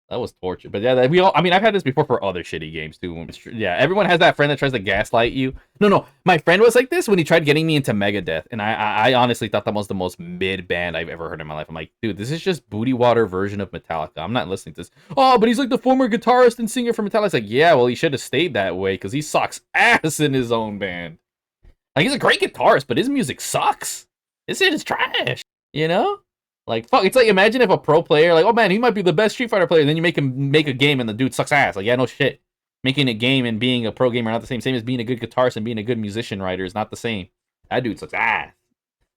Speaker 1: That was torture. But yeah, we all. I mean, I've had this before for other shitty games too. Yeah, everyone has that friend that tries to gaslight you. No. My friend was like this when he tried getting me into Megadeth, and I honestly thought that was the most mid band I've ever heard in my life. I'm like, dude, this is just booty water version of Metallica. I'm not listening to this. Oh, but he's like the former guitarist and singer for Metallica. It's like, yeah, well, he should have stayed that way because he sucks ass in his own band. Like, he's a great guitarist, but his music sucks. His shit is trash. You know? Like, fuck, it's like, imagine if a pro player, like, oh man, he might be the best Street Fighter player, and then you make him make a game and the dude sucks ass. Like, yeah, no shit. Making a game and being a pro gamer are not the same. Same as being a good guitarist and being a good musician writer is not the same. That dude sucks ass.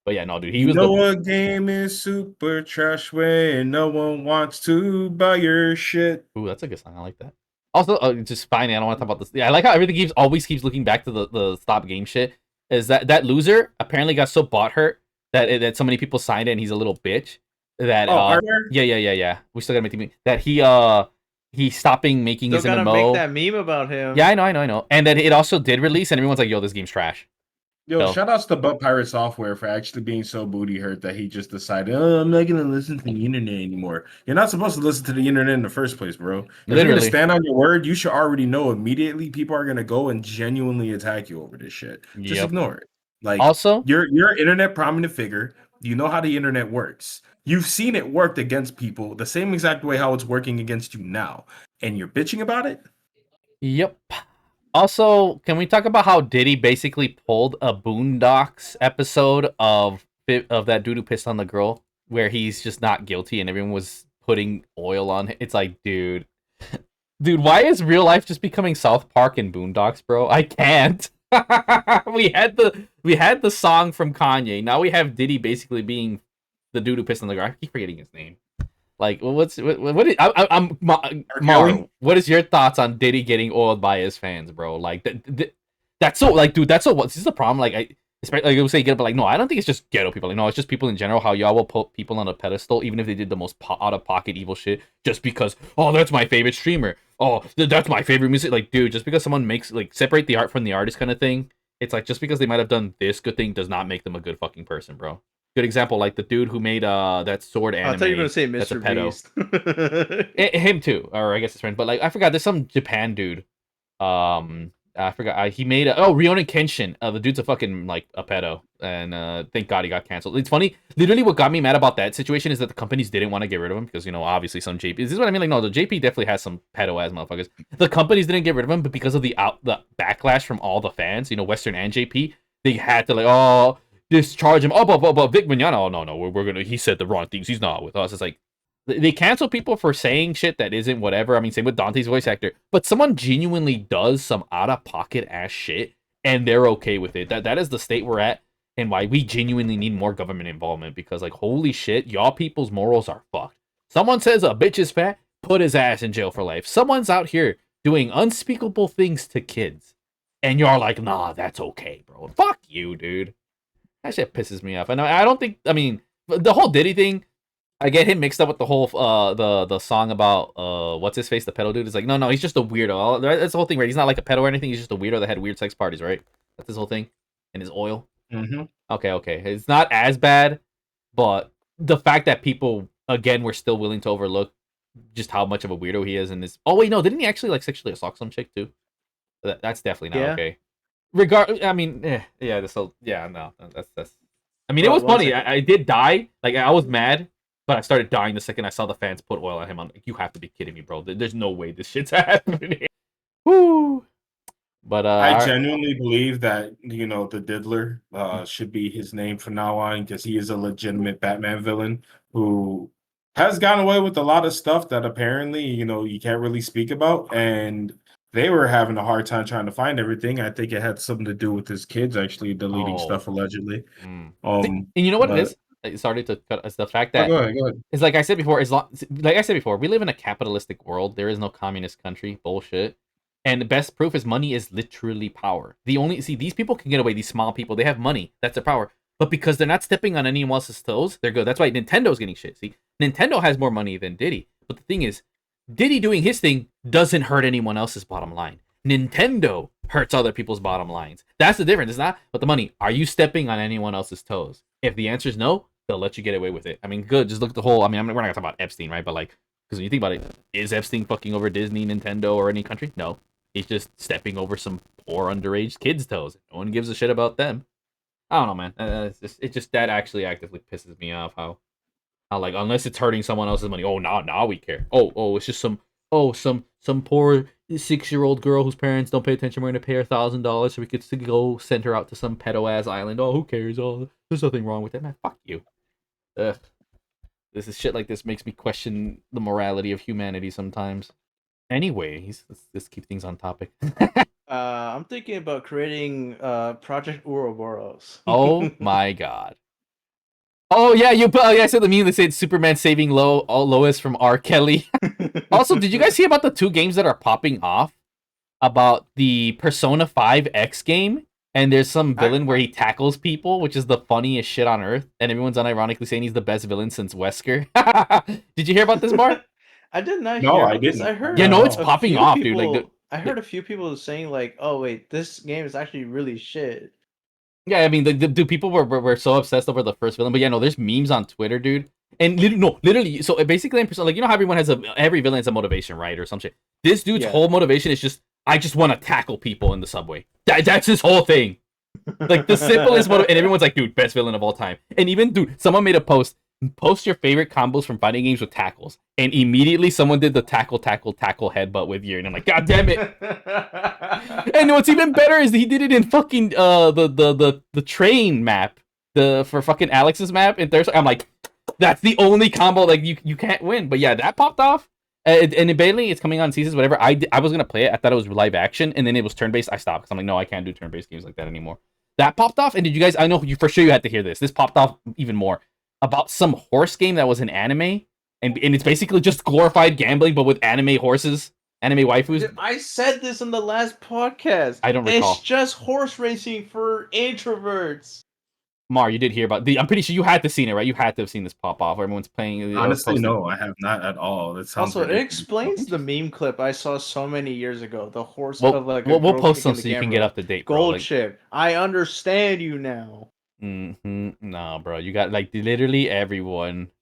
Speaker 1: But yeah, no, dude, he
Speaker 3: You
Speaker 1: was
Speaker 3: know
Speaker 1: the...
Speaker 3: a game is super trash when no one wants to buy your shit.
Speaker 1: Ooh, that's a good song. I like that. Also, just fine, I don't want to talk about this. Yeah, I like how everything always keeps looking back to the stop game shit. Is that loser apparently got so butthurt that so many people signed it and he's a little bitch that
Speaker 3: Arthur?
Speaker 1: yeah. We still gotta make the meme. That he stopping making
Speaker 2: Still
Speaker 1: his
Speaker 2: gotta
Speaker 1: MMO.
Speaker 2: make that meme about him.
Speaker 1: Yeah, I know. And then it also did release, and everyone's like, "Yo, this game's trash."
Speaker 3: Yo,
Speaker 1: So,
Speaker 3: shout outs to Butt Pirate Software for actually being so booty hurt that he just decided, oh, I'm not gonna listen to the internet anymore. You're not supposed to listen to the internet in the first place, bro. If you're gonna
Speaker 1: literally,
Speaker 3: stand on your word, you should already know immediately people are gonna go and genuinely attack you over this shit. Just
Speaker 1: yep.
Speaker 3: ignore it. Like
Speaker 1: Also,
Speaker 3: you're an internet prominent figure. You know how the internet works. You've seen it worked against people the same exact way how it's working against you now. And you're bitching about it?
Speaker 1: yep. Also, can we talk about how Diddy basically pulled a Boondocks episode of that dude who pissed on the girl, where he's just not guilty and everyone was putting oil on him? It's like, dude, why is real life just becoming South Park and Boondocks, bro? I can't. we had the song from Kanye. Now we have Diddy basically being the dude who pissed on the girl. I keep forgetting his name. Like, what is, I'm Mar, what is your thoughts on Diddy getting oiled by his fans, bro? Like, that's so, like, dude, that's so, this is the problem, like, especially, like, I would say ghetto, but, like, no, I don't think it's just ghetto people, like, no, it's just people in general, how y'all will put people on a pedestal, even if they did the most out-of-pocket evil shit, just because, oh, that's my favorite streamer, oh, that's my favorite music, like, dude, just because someone makes, like, separate the art from the artist kind of thing, it's like, just because they might have done this good thing does not make them a good fucking person, bro. Good example, like the dude who made that sword anime.
Speaker 2: I thought you were gonna say
Speaker 1: That's a
Speaker 2: Mr.
Speaker 1: pedo.
Speaker 2: Beast.
Speaker 1: Him too, or I guess his friend. But like, I forgot. There's some Japan dude. I forgot. He made Ryonen Kenshin. The dude's a fucking like a pedo, and thank God he got canceled. It's funny. Literally, what got me mad about that situation is that the companies didn't want to get rid of him because obviously some JP. This is what I mean. Like, no, the JP definitely has some pedo ass motherfuckers. The companies didn't get rid of him, but because of the backlash from all the fans, Western and JP, they had to like discharge him. But Vic Mignogna, oh no, we're gonna. He said the wrong things. He's not with us. It's like they cancel people for saying shit that isn't whatever. I mean, same with Dante's voice actor. But someone genuinely does some out of pocket ass shit, and they're okay with it. That is the state we're at, and why we genuinely need more government involvement. Because like, holy shit, y'all people's morals are fucked. Someone says a bitch is fat, put his ass in jail for life. Someone's out here doing unspeakable things to kids, and you're like, nah, that's okay, bro. Fuck you, dude. That shit pisses me off. And I don't think, I mean, the whole Diddy thing, I get him mixed up with the whole the song about what's his face, the pedo dude. Is like, no, he's just a weirdo. That's the whole thing, right? He's not like a pedo or anything. He's just a weirdo that had weird sex parties, right? That's his whole thing. And his oil.
Speaker 3: Mm-hmm.
Speaker 1: Okay. It's not as bad, but the fact that people again were still willing to overlook just how much of a weirdo he is, and this. Oh wait, no, didn't he actually like sexually assault some chick too? That's definitely not okay. I mean, yeah, no, that's. I mean, it was funny. I did die. Like, I was mad But I started dying the second I saw the fans put oil on him. I'm like, you have to be kidding me, bro. There's no way this shit's happening. Woo! But
Speaker 3: I genuinely believe that the Diddler should be his name from now on because he is a legitimate Batman villain who has gotten away with a lot of stuff that apparently you can't really speak about, and they were having a hard time trying to find everything. I think it had something to do with his kids actually deleting stuff allegedly.
Speaker 1: And you know what it is? Sorry to cut. It's the fact that
Speaker 3: go ahead.
Speaker 1: It's like I said before. Like I said before, we live in a capitalistic world. There is no communist country. Bullshit. And the best proof is money is literally power. These people can get away. These small people, they have money. That's their power. But because they're not stepping on anyone else's toes, they're good. That's why Nintendo's getting shit. See, Nintendo has more money than Diddy. But the thing is, Diddy doing his thing doesn't hurt anyone else's bottom line. Nintendo hurts other people's bottom lines. That's the difference. It's not but the money. Are you stepping on anyone else's toes? If the answer is no, they'll let you get away with it. I mean, good. Just look at the whole. I mean, we're not gonna talk about Epstein, right? But like, because when you think about it, is Epstein fucking over Disney, Nintendo, or any country? No. He's just stepping over some poor underage kids' toes. No one gives a shit about them. I don't know, man. It's just that actually actively pisses me off. How like unless it's hurting someone else's money. Oh, now we care. Oh, it's just some poor 6-year-old girl whose parents don't pay attention. We're gonna pay her $1,000 so we could go send her out to some pedo ass island. Oh, who cares? Oh, there's nothing wrong with that, man. Fuck you. Ugh. This is shit like this makes me question the morality of humanity sometimes. Anyways, let's keep things on topic.
Speaker 2: I'm thinking about creating Project Ouroboros.
Speaker 1: Oh my god. Oh yeah, I said the meme that said Superman saving Lois from rkelly. Also, did you guys hear about the 2 games that are popping off about the Persona 5 X game? And there's some villain where he tackles people, which is the funniest shit on earth, and everyone's unironically saying he's the best villain since Wesker. Did you hear about this, Bart?
Speaker 2: I did not
Speaker 3: No,
Speaker 2: hear.
Speaker 3: I didn't.
Speaker 2: I heard.
Speaker 1: Yeah, no, it's popping off, dude. Like,
Speaker 2: I heard a few people saying like, "Oh wait, this game is actually really shit."
Speaker 1: Yeah, I mean, the people were so obsessed over the first villain, but yeah, no, there's memes on Twitter, dude, and literally, so basically, in Persona, like how everyone has every villain has a motivation, right, or some shit. This dude's whole motivation is just, I just want to tackle people in the subway. That's his whole thing. Like the simplest motive, and everyone's like, dude, best villain of all time. And even, dude, someone made a post your favorite combos from fighting games with tackles, and immediately someone did the tackle headbutt with you, and I'm like, god damn it. And what's even better is he did it in fucking the train map, for fucking Alex's map, and I'm like, that's the only combo like you can't win. But yeah, that popped off. And apparently it's coming on seasons, whatever. I was gonna play it. I thought it was live action, and then it was turn based. I stopped because I'm like, no, I can't do turn based games like that anymore. That popped off, and did you guys? I know you for sure you had to hear this. This popped off even more about some horse game that was an anime, and it's basically just glorified gambling, but with anime horses, anime waifus.
Speaker 2: Dude, I said this in the last podcast.
Speaker 1: I don't recall.
Speaker 2: It's just horse racing for introverts.
Speaker 1: Mar, you did hear about I'm pretty sure you had to seen it, right? You had to have seen this pop off. Everyone's playing.
Speaker 3: Honestly, no, I have not at all. That sounds
Speaker 2: also,
Speaker 3: ridiculous.
Speaker 2: it explains the meme clip I saw so many years ago. The horse
Speaker 1: of
Speaker 2: like
Speaker 1: we'll post some so you can get up to date.
Speaker 2: Gold like, chip. I understand you now.
Speaker 1: No, bro, you got like literally everyone.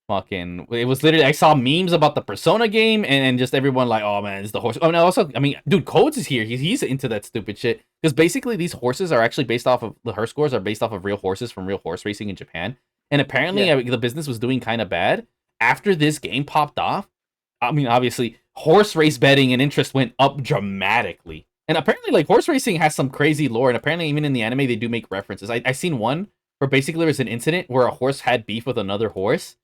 Speaker 1: Fucking, it was literally, I saw memes about the Persona game, and just everyone like, oh man, it's the horse. Oh no, also, I mean, dude, Codes is here. He's into that stupid shit because basically these horses are actually based off of her scores are based off of real horses from real horse racing in Japan, and apparently the business was doing kind of bad after this game popped off. I mean, obviously, horse race betting and interest went up dramatically, and apparently, like horse racing has some crazy lore, and apparently, even in the anime, they do make references. I seen one where basically there was an incident where a horse had beef with another horse.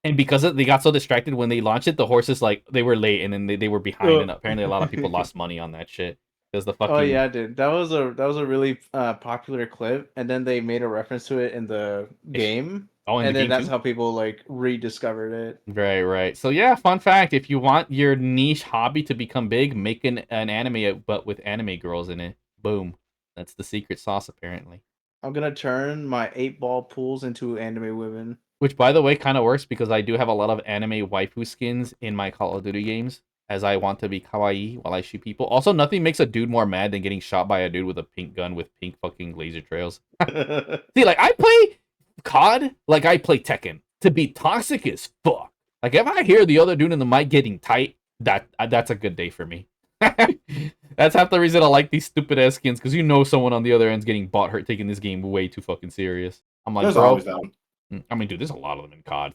Speaker 1: And because they got so distracted when they launched it, the horses like they were late and then they were behind, and apparently a lot of people lost money on that shit because the fucking.
Speaker 2: Oh yeah, dude, that was a really popular clip, and then they made a reference to it in the game.
Speaker 1: Oh,
Speaker 2: and then that's how people like rediscovered it.
Speaker 1: Right. So yeah, fun fact: if you want your niche hobby to become big, make an anime but with anime girls in it. Boom, that's the secret sauce apparently.
Speaker 2: I'm gonna turn my 8-ball pools into anime women.
Speaker 1: Which, by the way, kind of works because I do have a lot of anime waifu skins in my Call of Duty games, as I want to be kawaii while I shoot people. Also, nothing makes a dude more mad than getting shot by a dude with a pink gun with pink fucking laser trails. See, like, I play COD like I play Tekken. To be toxic as fuck. Like, if I hear the other dude in the mic getting tight, that's a good day for me. That's half the reason I like these stupid-ass skins, because you know someone on the other end's getting bought hurt taking this game way too fucking serious. I'm like, bro... I mean, dude, there's a lot of them in COD.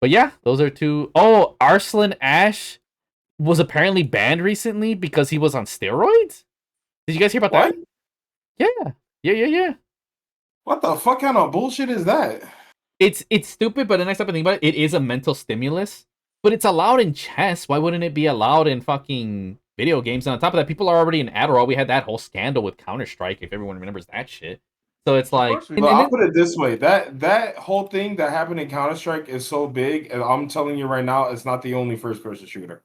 Speaker 1: But yeah, those are two. Oh, Arslen Ash was apparently banned recently because he was on steroids. Did you guys hear about
Speaker 3: What?
Speaker 1: that? Yeah.
Speaker 3: What the fuck kind of bullshit is that?
Speaker 1: It's stupid, but the next time I think about it, it is a mental stimulus. But it's allowed in chess. Why wouldn't it be allowed in fucking video games? And on top of that, people are already in Adderall. We had that whole scandal with Counter-Strike, if everyone remembers that shit. So it's like,
Speaker 2: course we
Speaker 3: Well,
Speaker 2: do.
Speaker 3: I'll put it this way: that whole thing that happened in Counter Strike is so big, and I'm telling you right now, it's not the only first person shooter.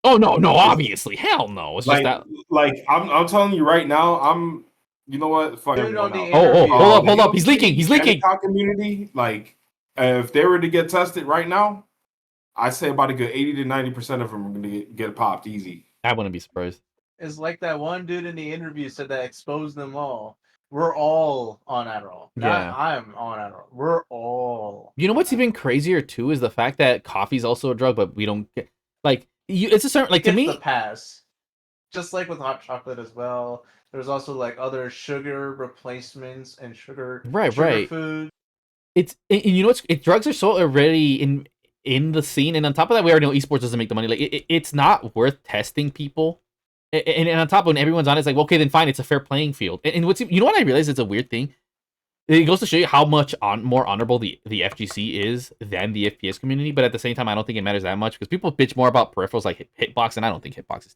Speaker 1: oh no, obviously, hell no. It's just
Speaker 3: Like,
Speaker 1: that.
Speaker 3: I'm telling you right now, you know what? Fuck
Speaker 2: Dude,
Speaker 3: everyone
Speaker 2: on the
Speaker 3: out.
Speaker 2: interview-
Speaker 1: Hold up. He's leaking.
Speaker 3: TikTok community, like, if they were to get tested right now, I say about a good 80 to 90% of them are going to get popped easy.
Speaker 1: I wouldn't be surprised.
Speaker 2: It's like that one dude in the interview said that exposed them all. We're all on Adderall.
Speaker 1: Yeah.
Speaker 2: I'm on Adderall. We're all.
Speaker 1: You know what's even crazier too is the fact that coffee's also a drug, but we don't get like you. It's a certain like to
Speaker 2: Gets
Speaker 1: me.
Speaker 2: the pass. Just like with hot chocolate as well. There's also like other sugar replacements and sugar
Speaker 1: Right.
Speaker 2: food.
Speaker 1: It's and you know what's drugs are so already in the scene, and on top of that, we already know esports doesn't make the money. Like it's not worth testing people. And on top of when everyone's on, it's like, well, okay, then fine, it's a fair playing field. And what's you know what I realize it's a weird thing. It goes to show you how much more honorable the FGC is than the FPS community. But at the same time, I don't think it matters that much because people bitch more about peripherals like hitbox, and I don't think hitbox is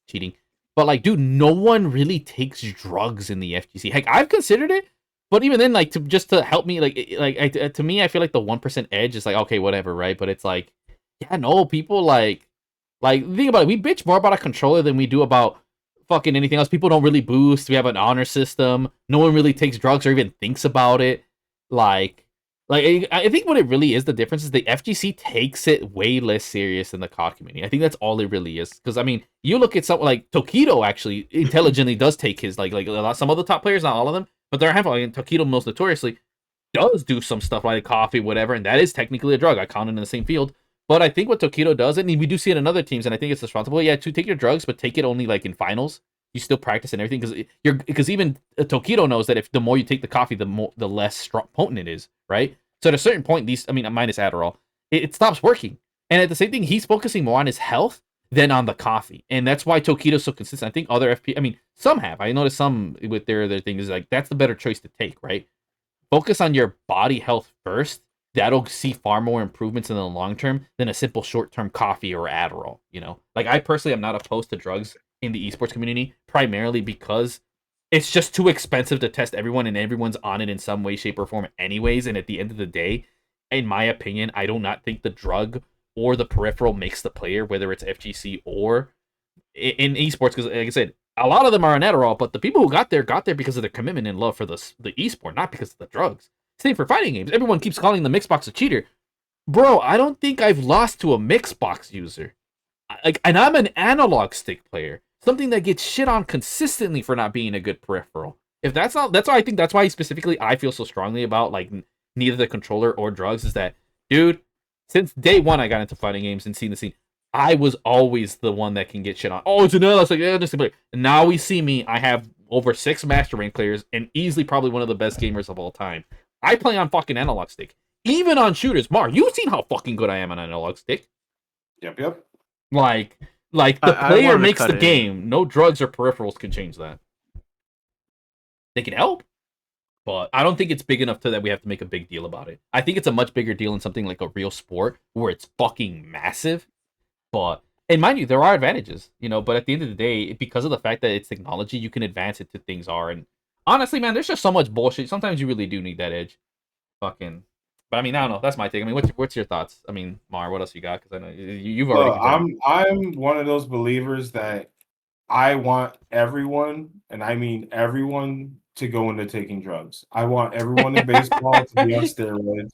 Speaker 1: cheating. But like, dude, no one really takes drugs in the FGC. Heck, I've considered it, but even then, like, to help me, to me, I feel like the 1% edge is like, okay, whatever, right? But it's like, yeah, no, people like think about it. We bitch more about a controller than we do about fucking anything else. People don't really boost. We have an honor system. No one really takes drugs or even thinks about it. Like I think what it really is, the difference is the FGC takes it way less serious than the COD community. I think that's all it really is. Because I mean, you look at something like Tokido actually intelligently does take his like a lot, some of the top players, not all of them, but there are a handful. Like, Tokido most notoriously does do some stuff like coffee, whatever, and that is technically a drug. I count it in the same field. But I think what Tokido does, and we do see it in other teams, and I think it's responsible. Yeah, to take your drugs, but take it only like in finals. You still practice and everything because even Tokido knows that if the more you take the coffee, the less strong, potent it is, right? So at a certain point, minus Adderall, it stops working. And at the same thing, he's focusing more on his health than on the coffee, and that's why Tokido's so consistent. I think other some have. I noticed some with their thing is like that's the better choice to take, right? Focus on your body health first. That'll see far more improvements in the long term than a simple short term coffee or Adderall. You know, like I personally am not opposed to drugs in the esports community, primarily because it's just too expensive to test everyone, and everyone's on it in some way, shape, or form, anyways. And at the end of the day, in my opinion, I do not think the drug or the peripheral makes the player, whether it's FGC or in esports. Because, like I said, a lot of them are on Adderall, but the people who got there because of their commitment and love for the esport, not because of the drugs. Same for fighting games. Everyone keeps calling the Mixbox a cheater. Bro, I don't think I've lost to a Mixbox user. And I'm an analog stick player. Something that gets shit on consistently for not being a good peripheral. If that's not, that's why I think that's why specifically I feel so strongly about like neither the controller or drugs is that, dude, since day one I got into fighting games and seen the scene, I was always the one that can get shit on. Oh, it's an analog stick. Yeah, just a player. And now we see me. I have over 6 master rank players and easily probably one of the best gamers of all time. I play on fucking analog stick. Even on shooters. Mar, you've seen how fucking good I am on analog stick.
Speaker 3: Yep.
Speaker 1: Like the player makes the game. No drugs or peripherals can change that. They can help, but I don't think it's big enough that we have to make a big deal about it. I think it's a much bigger deal in something like a real sport where it's fucking massive. But, and mind you, there are advantages, you know, but at the end of the day, because of the fact that it's technology, you can advance it to things are. And honestly, man, there's just so much bullshit. Sometimes you really do need that edge. Fucking. But I mean, I don't know. That's my take. I mean, what's your thoughts? I mean, Mar, what else you got? Because I know you've already.
Speaker 3: I'm one of those believers that I want everyone, and I mean everyone, to go into taking drugs. I want everyone in baseball to be on steroids.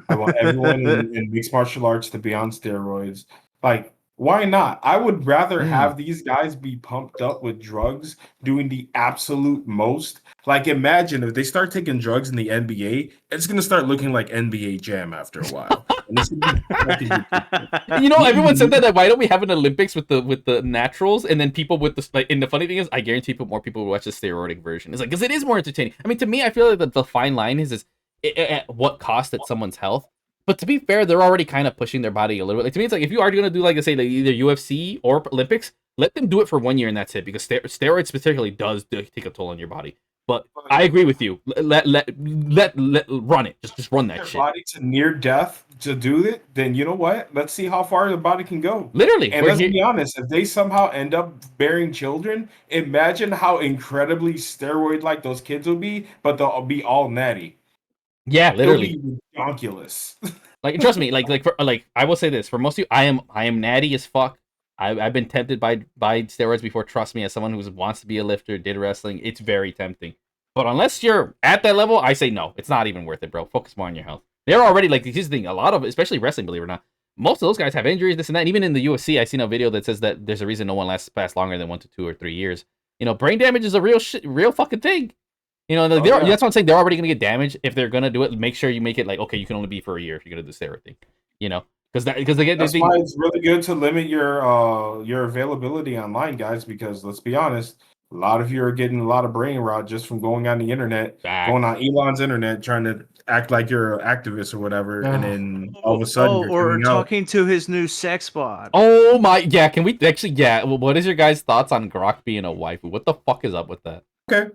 Speaker 3: I want everyone in mixed martial arts to be on steroids. Like, why not? I would rather have these guys be pumped up with drugs, doing the absolute most. Like, imagine if they start taking drugs in the NBA, it's gonna start looking like NBA Jam after a while.
Speaker 1: You know, everyone said that. Why don't we have an Olympics with the naturals, and then people with the like? And the funny thing is, I guarantee more people will watch the steroidic version. It's like because it is more entertaining. I mean, to me, I feel like the fine line is at what cost at someone's health. But to be fair, they're already kind of pushing their body a little bit. Like, to me, it's like if you are going to do like I say, like either UFC or Olympics, let them do it for 1 year and that's it. Because steroids particularly does take a toll on your body. But I agree with you. Let run it. Just run that
Speaker 3: Your
Speaker 1: shit.
Speaker 3: body to near death to do it, then you know what? Let's see how far the body can go.
Speaker 1: Literally.
Speaker 3: And let's be honest, if they somehow end up bearing children, imagine how incredibly steroid-like those kids will be, but they'll be all natty.
Speaker 1: Yeah, literally.
Speaker 3: It'll be ridiculous.
Speaker 1: Like, trust me. Like I will say this for most of you, I am natty as fuck. I've been tempted by steroids before. Trust me, as someone who wants to be a lifter, did wrestling, it's very tempting. But unless you're at that level, I say no. It's not even worth it, bro. Focus more on your health. They're already, like, here's the thing. A lot of, especially wrestling, believe it or not, most of those guys have injuries, this and that. And even in the UFC, I seen a video that says that there's a reason no one lasts longer than 1 to 2 or 3 years. You know, brain damage is a real fucking thing. You know, like, that's what I'm saying. They're already going to get damaged. If they're going to do it, make sure you make it like, okay, you can only be for a year if you're going to do the steroid thing. You know? Because they get
Speaker 3: that's why it's really good to limit your availability online, guys, because let's be honest, a lot of you are getting a lot of brain rot just from going on the internet, going on Elon's internet, trying to act like you're an activist or whatever, and then all of a sudden
Speaker 2: or talking to his new sex bot.
Speaker 1: Oh my, yeah, can we actually, yeah, well, what is your guys' thoughts on Grok being a waifu? What the fuck is up with that?
Speaker 3: Okay.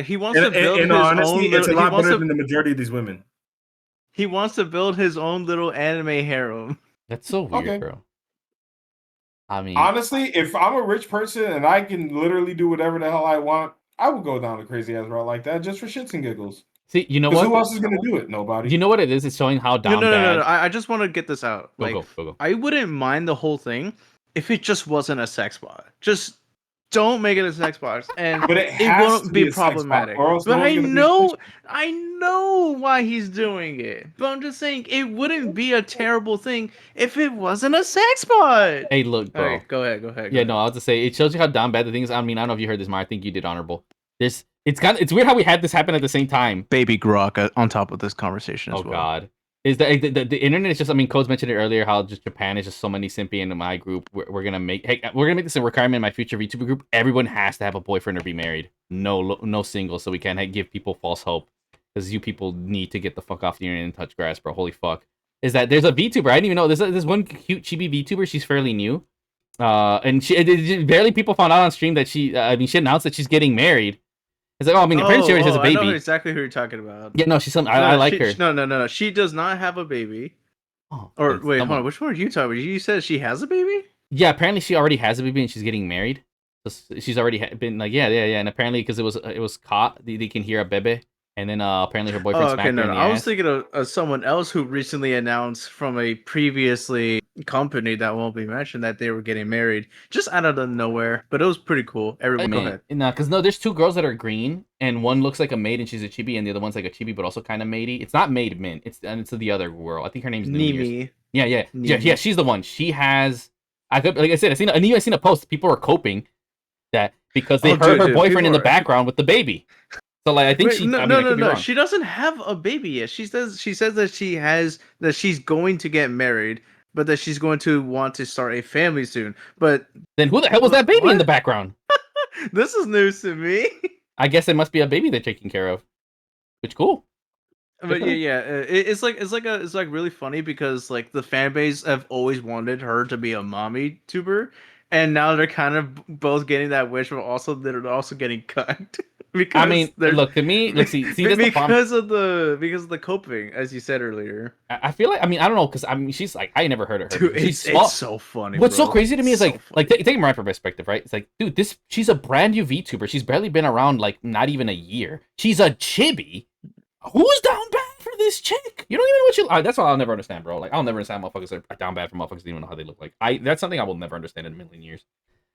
Speaker 2: He wants to build his
Speaker 3: honestly,
Speaker 2: own.
Speaker 3: It's a lot better than the majority of these women.
Speaker 2: He wants to build his own little anime harem.
Speaker 1: That's so weird, bro. I mean,
Speaker 3: honestly, if I'm a rich person and I can literally do whatever the hell I want, I would go down a crazy ass route like that just for shits and giggles.
Speaker 1: See, you know what?
Speaker 3: Who else is gonna do it? Nobody.
Speaker 1: You know what it is? It's showing how down bad.
Speaker 2: No. I just want to get this out.
Speaker 1: Go.
Speaker 2: I wouldn't mind the whole thing if it just wasn't a sex bot. Just don't make it a sex box, and
Speaker 3: but it won't
Speaker 2: be problematic. But I know why he's doing it. But I'm just saying it wouldn't be a terrible thing if it wasn't a sex bot.
Speaker 1: Hey, look, bro.
Speaker 2: Right, go ahead.
Speaker 1: Yeah, no, I was to say it shows you how down bad the thing is. I mean, I don't know if you heard this, Mar. I think you did, Honorable. It's weird how we had this happen at the same time.
Speaker 2: Baby grok on top of this conversation as well. Oh
Speaker 1: God. Is the internet is just, I mean, Codes mentioned it earlier, how just Japan is just so many simpy in my group. We're gonna make this a requirement in my future VTuber group. Everyone has to have a boyfriend or be married. No single, so we can't give people false hope. Because you people need to get the fuck off the internet and touch grass, bro. Holy fuck. Is that there's a VTuber, I didn't even know, there's one cute chibi VTuber, she's fairly new. And barely people found out on stream that she announced that she's getting married. It's like, apparently she already has a baby.
Speaker 2: I know exactly who you're talking about.
Speaker 1: Yeah, no, she's some. I like her.
Speaker 2: No. She does not have a baby.
Speaker 1: Oh,
Speaker 2: or wait, hold on. Which one are you talking about? You said she has a baby?
Speaker 1: Yeah, apparently she already has a baby and she's getting married. So she's already been like, yeah. And apparently because it was caught, they can hear a bebe. And then apparently her boyfriend smacked her in the ass.
Speaker 2: I was thinking of someone else who recently announced from a previously company that won't be mentioned that they were getting married just out of nowhere. But it was pretty cool. Everyone, go ahead.
Speaker 1: No, because there's two girls that are green, and one looks like a maid and she's a chibi, and the other one's like a chibi but also kind of matey. It's not maid mint. It's the other girl. I think her name's
Speaker 2: Nimi.
Speaker 1: Yeah. She's the one. She has. Like I said, I seen a post. People are coping that because they heard her boyfriend in the background with the baby. So like I think
Speaker 2: no. She doesn't have a baby yet. She says that she's going to get married, but that she's going to want to start a family soon. But
Speaker 1: then who the hell was that baby in the background?
Speaker 2: This is news to me.
Speaker 1: I guess it must be a baby they're taking care of. Which cool.
Speaker 2: But it's like really funny because like the fan base have always wanted her to be a mommy tuber, and now they're kind of both getting that wish, but they're also getting cut. Because
Speaker 1: I mean, look, to me, let's see
Speaker 2: because of the coping, as you said earlier.
Speaker 1: I feel like, I don't know, because she's like, I never heard of her.
Speaker 2: Dude, it's so funny.
Speaker 1: What's so crazy to me is like take him right from perspective, right? It's like, dude, she's a brand new VTuber. She's barely been around like not even a year. She's a chibi. Who's down bad for this chick? You don't even know what that's what I'll never understand, bro. Like, I'll never understand motherfuckers are down bad for motherfuckers that don't even know how they look like. That's something I will never understand in a million years.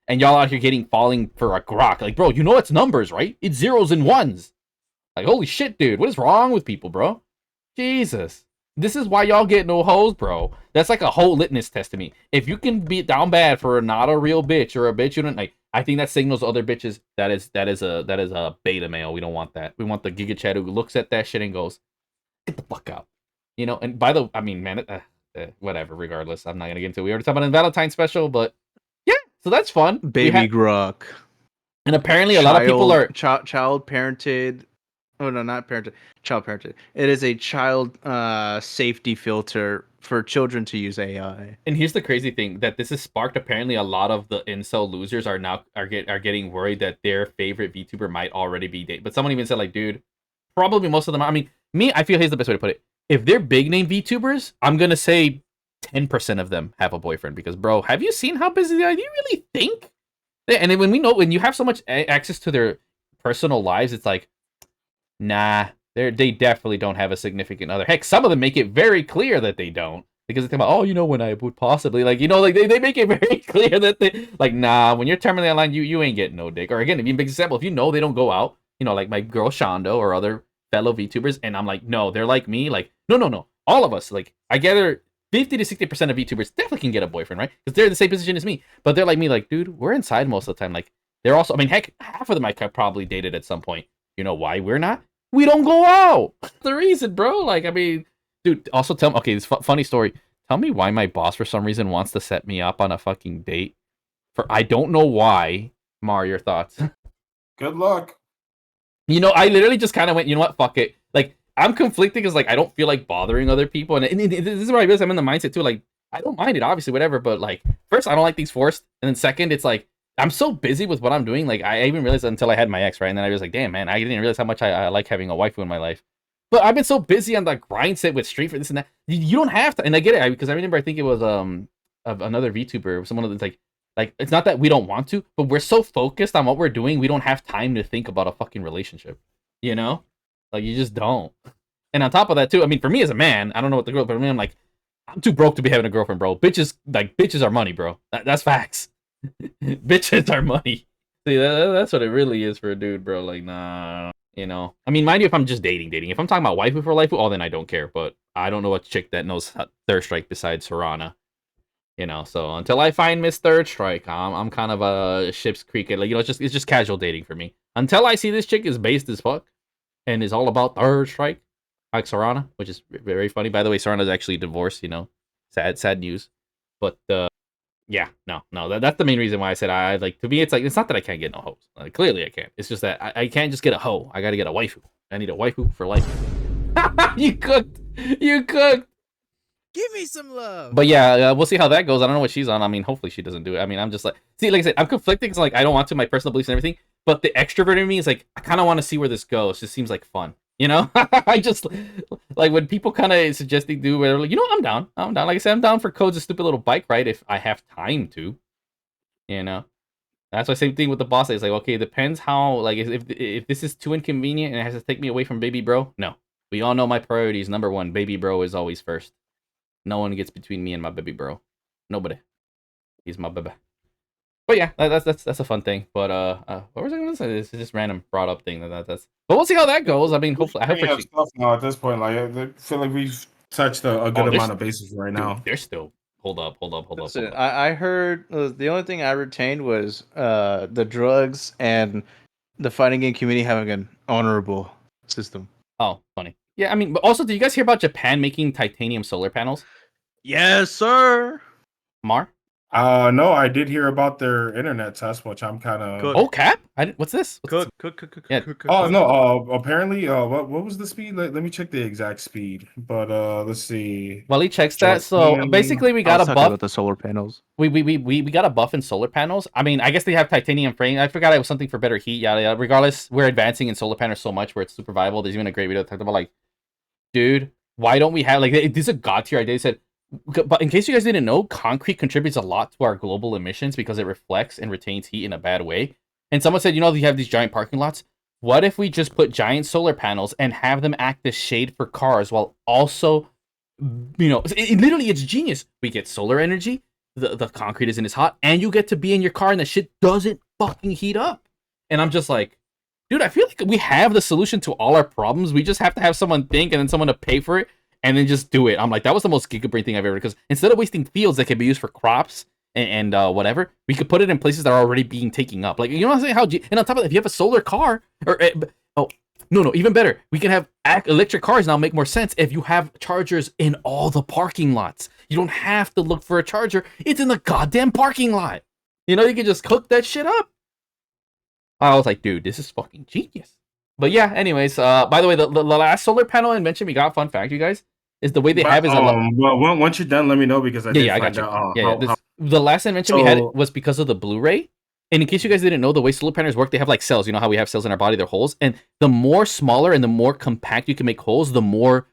Speaker 1: And y'all out here falling for a grok. Like, bro, you know it's numbers, right? It's zeros and ones. Like, holy shit, dude. What is wrong with people, bro? Jesus. This is why y'all get no hoes, bro. That's like a whole litmus test to me. If you can be down bad for not a real bitch or a bitch you don't like, I think that signals to other bitches that is a beta male. We don't want that. We want the Giga Chad who looks at that shit and goes, get the fuck out. You know, and whatever, regardless. I'm not going to get into it. We already talked about a Valentine's special, but yeah, so that's fun.
Speaker 2: Baby grok.
Speaker 1: And apparently a lot of people are
Speaker 2: child parented Oh no, not parented. Child parented. It is a child safety filter for children to use AI.
Speaker 1: And here's the crazy thing that this has sparked apparently a lot of the incel losers are getting worried that their favorite VTuber might already be dating. But someone even said like, dude, probably most of them. I mean, I feel here's the best way to put it. If they're big name VTubers, I'm gonna say 10% of them have a boyfriend because, bro, have you seen how busy they are? Do you really think? And then when you have so much access to their personal lives, it's like, nah, they definitely don't have a significant other. Heck, some of them make it very clear that they don't. Because they think about, oh, when I would possibly, like, they make it very clear that they, like, nah, when you're terminally online, you ain't getting no dick. Or again, if you big example, if you know they don't go out, like my girl Shondo or other fellow VTubers, and I'm like, no, they're like me, like, no, all of us, like, I gather 50 to 60% of VTubers definitely can get a boyfriend, right? Because they're in the same position as me. But they're like me, like, dude, we're inside most of the time. Like, they're also, I mean, heck, half of them I probably dated at some point. You know why we're not? We don't go out. The reason, bro. Like, I mean, dude, also tell me, okay, this funny story. Tell me why my boss, for some reason, wants to set me up on a fucking date. I don't know why. Mar, your thoughts?
Speaker 3: Good luck.
Speaker 1: I literally just kind of went, you know what, fuck it. Like, I'm conflicted because, like, I don't feel like bothering other people. And this is where I realize I'm in the mindset, too. Like, I don't mind it, obviously, whatever. But, like, first, I don't like these forced. And then second, it's like, I'm so busy with what I'm doing. Like, I even realized until I had my ex, right? And then I was like, damn, man, I didn't realize how much I like having a waifu in my life. But I've been so busy on the grind set with Street for this and that. You don't have to. And I get it. Because I remember, I think it was of another VTuber. Someone that's like, it's not that we don't want to, but we're so focused on what we're doing, we don't have time to think about a fucking relationship. Like, you just don't. And on top of that, too, I mean, for me as a man, I don't know what the girl, but for me, I'm like, I'm too broke to be having a girlfriend, bro. Bitches are money, bro. That's facts. Bitches are money. See, that's what it really is for a dude, bro. Like, nah, I mean, mind you, if I'm just dating. If I'm talking about waifu for life, then I don't care. But I don't know a chick that knows Third Strike besides Sorana. So until I find Miss Third Strike, I'm kind of a ship's creek. Like, it's just casual dating for me. Until I see this chick is based as fuck and is all about Third Strike, like Sorana, which is very funny. By the way, Sorana's actually divorced. Sad news. But yeah, no, that's the main reason why I said I like. To me, it's like, it's not that I can't get no hoes. Like, clearly I can't. It's just that I can't just get a hoe. I got to get a waifu. I need a waifu for life. You cooked.
Speaker 4: Give me some love.
Speaker 1: But yeah, we'll see how that goes. I don't know what she's on. I mean, hopefully she doesn't do it. I mean, I'm just like, see, like I said, I'm conflicted because, like, I don't want to, my personal beliefs and everything. But the extrovert in me is like, I kind of want to see where this goes. It just seems like fun. I just, like, when people kind of suggesting do whatever, like, I'm down. Like I said, I'm down for codes a stupid little bike ride if I have time to. That's why same thing with the boss. It's like, okay, it depends how, like, if this is too inconvenient and it has to take me away from baby bro. No, we all know my priorities. Number one, baby bro is always first. No one gets between me and my baby bro. Nobody. He's my baby. But yeah, that's a fun thing. But what was I gonna say? This is just random brought up thing. That's. But we'll see how that goes. I mean, hopefully, I hope
Speaker 3: have stuff now at this point. Like, I feel like we've touched a good amount of bases right now.
Speaker 1: There's still. Hold up.
Speaker 2: Listen, I heard the only thing I retained was the drugs and the fighting game community having an honorable system.
Speaker 1: Oh, funny. Yeah, I mean, but also, did you guys hear about Japan making titanium solar panels?
Speaker 2: Yes, sir.
Speaker 1: Mar?
Speaker 3: No, I did hear about their internet test, which I'm kind of.
Speaker 1: Oh, Cap? What's this?
Speaker 2: Cook.
Speaker 3: Oh no. Apparently, what was the speed? Let me check the exact speed. But let's see.
Speaker 1: Well, he checks that. So basically, we got a buff
Speaker 2: with the solar panels.
Speaker 1: We got a buff in solar panels. I mean, I guess they have titanium frame. I forgot it was something for better heat. Yeah. Regardless, we're advancing in solar panels so much where it's super viable. There's even a great video that talked about, like, dude, why don't we have, like, this is a god tier idea. They said, but in case you guys didn't know, concrete contributes a lot to our global emissions because it reflects and retains heat in a bad way. And someone said, you have these giant parking lots. What if we just put giant solar panels and have them act as shade for cars while also, literally, it's genius. We get solar energy, the concrete isn't as hot, and you get to be in your car and the shit doesn't fucking heat up. And I'm just like, dude, I feel like we have the solution to all our problems. We just have to have someone think and then someone to pay for it. And then just do it. I'm like, that was the most gigabrain thing I've ever. Because instead of wasting fields that can be used for crops and whatever, we could put it in places that are already being taken up. Like, you know what I'm saying? And on top of that, if you have a solar car, no, even better, we can have electric cars now make more sense if you have chargers in all the parking lots. You don't have to look for a charger. It's in the goddamn parking lot. You can just hook that shit up. I was like, dude, this is fucking genius. But yeah, anyways, by the way, the last solar panel invention we got, fun fact, you guys, is the way they have is a lot.
Speaker 3: Well, once you're done, let me know because I did
Speaker 1: I got
Speaker 3: find
Speaker 1: you.
Speaker 3: out
Speaker 1: This, the last invention we had
Speaker 3: So
Speaker 1: was because of the Blu-ray. And in case you guys didn't know, the way solar panels work, they have like cells. You know how we have cells in our body, they're holes. And the more smaller and the more compact you can make holes, the more,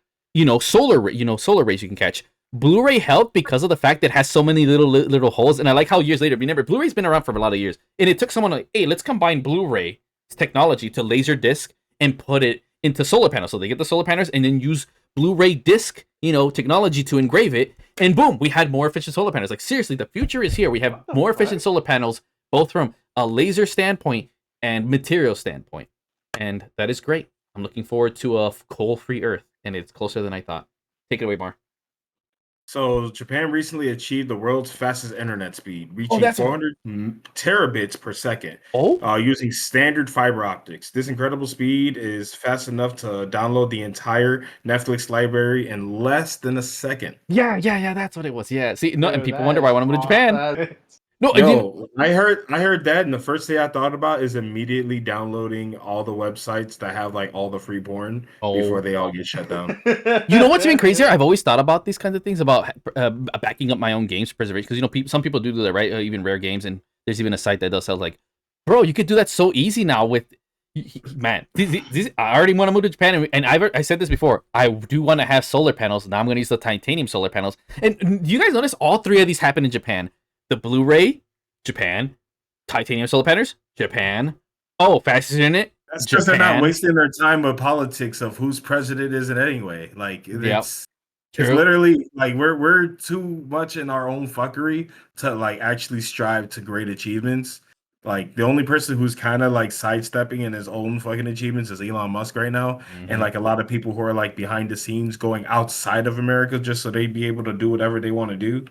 Speaker 1: solar rays you can catch. Blu-ray helped because of the fact that it has so many little holes. And I like how years later, remember, Blu-ray's been around for a lot of years. And it took someone like, hey, let's combine Blu-ray technology to laser disc and put it into solar panels. So they get the solar panels and then use Blu-ray disc, technology to engrave it. And boom, we had more efficient solar panels. Like seriously, the future is here. We have more efficient solar panels, both from a laser standpoint and material standpoint. And that is great. I'm looking forward to a coal-free Earth, and it's closer than I thought. Take it away, Mar.
Speaker 3: So Japan recently achieved the world's fastest internet speed, reaching
Speaker 1: that's
Speaker 3: 400 terabits per second,
Speaker 1: Oh,
Speaker 3: using standard fiber optics. This incredible speed is fast enough to download the entire Netflix library in less than a second.
Speaker 1: yeah, that's what it was. Yeah, see, no, and
Speaker 2: Dude,
Speaker 1: people wonder why I want to move to Japan. No,
Speaker 3: Yo, I heard that, and the first thing I thought about is immediately downloading all the websites that have like all the free porn before they all get shut down.
Speaker 1: You know what's even crazier? I've always thought about these kinds of things about backing up my own games for preservation because some people do that, right? Even rare games, and there's even a site that does sell like, bro, you could do that so easy now with, man. I already want to move to Japan, and I said this before. I do want to have solar panels. Now I'm going to use the titanium solar panels. And do you guys notice all three of these happen in Japan? The Blu-ray, Japan. Titanium solar panels, Japan. Oh, fastest internet.
Speaker 3: That's because they're not wasting their time with politics of whose president is it anyway. Like it's literally like we're too much in our own fuckery to like actually strive to great achievements. Like the only person who's kind of like sidestepping in his own fucking achievements is Elon Musk right now, and like a lot of people who are like behind the scenes going outside of America just so they'd be able to do whatever they want to do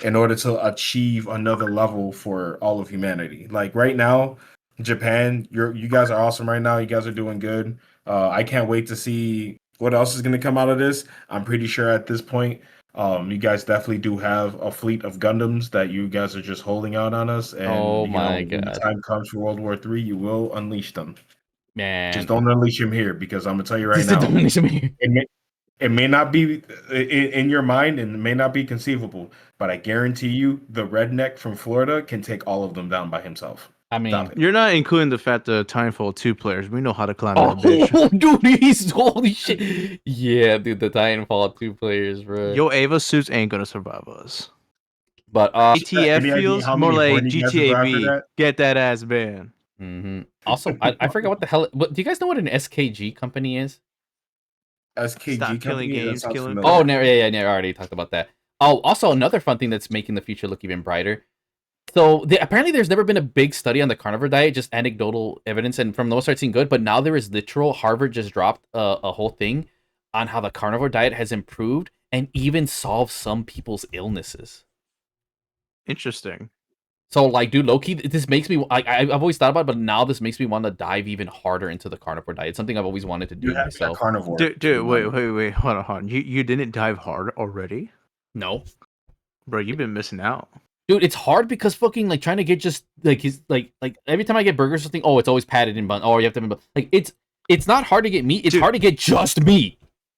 Speaker 3: in order to achieve another level for all of humanity. Like right now, Japan, you guys are awesome right now. You guys are doing good. I can't wait to see what else is going to come out of this. I'm pretty sure at this point, you guys definitely do have a fleet of Gundams that you guys are just holding out on us. And
Speaker 1: God.
Speaker 3: When the time comes for World War III, you will unleash them.
Speaker 1: Man,
Speaker 3: just don't unleash them here because I'm gonna tell you right now. It may not be in your mind and it may not be conceivable, but I guarantee you the redneck from Florida can take all of them down by himself.
Speaker 1: I mean,
Speaker 2: you're not including the fact that Titanfall 2 players, we know how to climb that bitch.
Speaker 1: Oh, dude, he's holy shit. Yeah, dude, the Titanfall 2 players, bro.
Speaker 2: Yo, Ava suits ain't gonna survive us.
Speaker 1: But
Speaker 2: ATF feels more like GTA B. Get that ass banned.
Speaker 1: Also, I forgot what the hell. Do you guys know what an SKG company is?
Speaker 3: SKG
Speaker 2: Stop killing games, killing.
Speaker 1: Oh, no, yeah, I already talked about that. Oh, also another fun thing that's making the future look even brighter. So apparently there's never been a big study on the carnivore diet, just anecdotal evidence, and from the most I've seen good. But now there is literal. Harvard just dropped a whole thing on how the carnivore diet has improved and even solved some people's illnesses.
Speaker 2: Interesting.
Speaker 1: So, like, dude, low-key, this makes me... I've always thought about it, but now this makes me want to dive even harder into the carnivore diet. It's something I've always wanted to do myself.
Speaker 3: Carnivore.
Speaker 2: Dude, wait. Hold on. You didn't dive hard already?
Speaker 1: No.
Speaker 2: Bro, you've been missing out.
Speaker 1: Dude, it's hard because fucking, like, trying to get just, like, his, like every time I get burgers or something, oh, it's always padded in bun. Oh, you have to have... Like, it's not hard to get meat. It's hard to get just meat.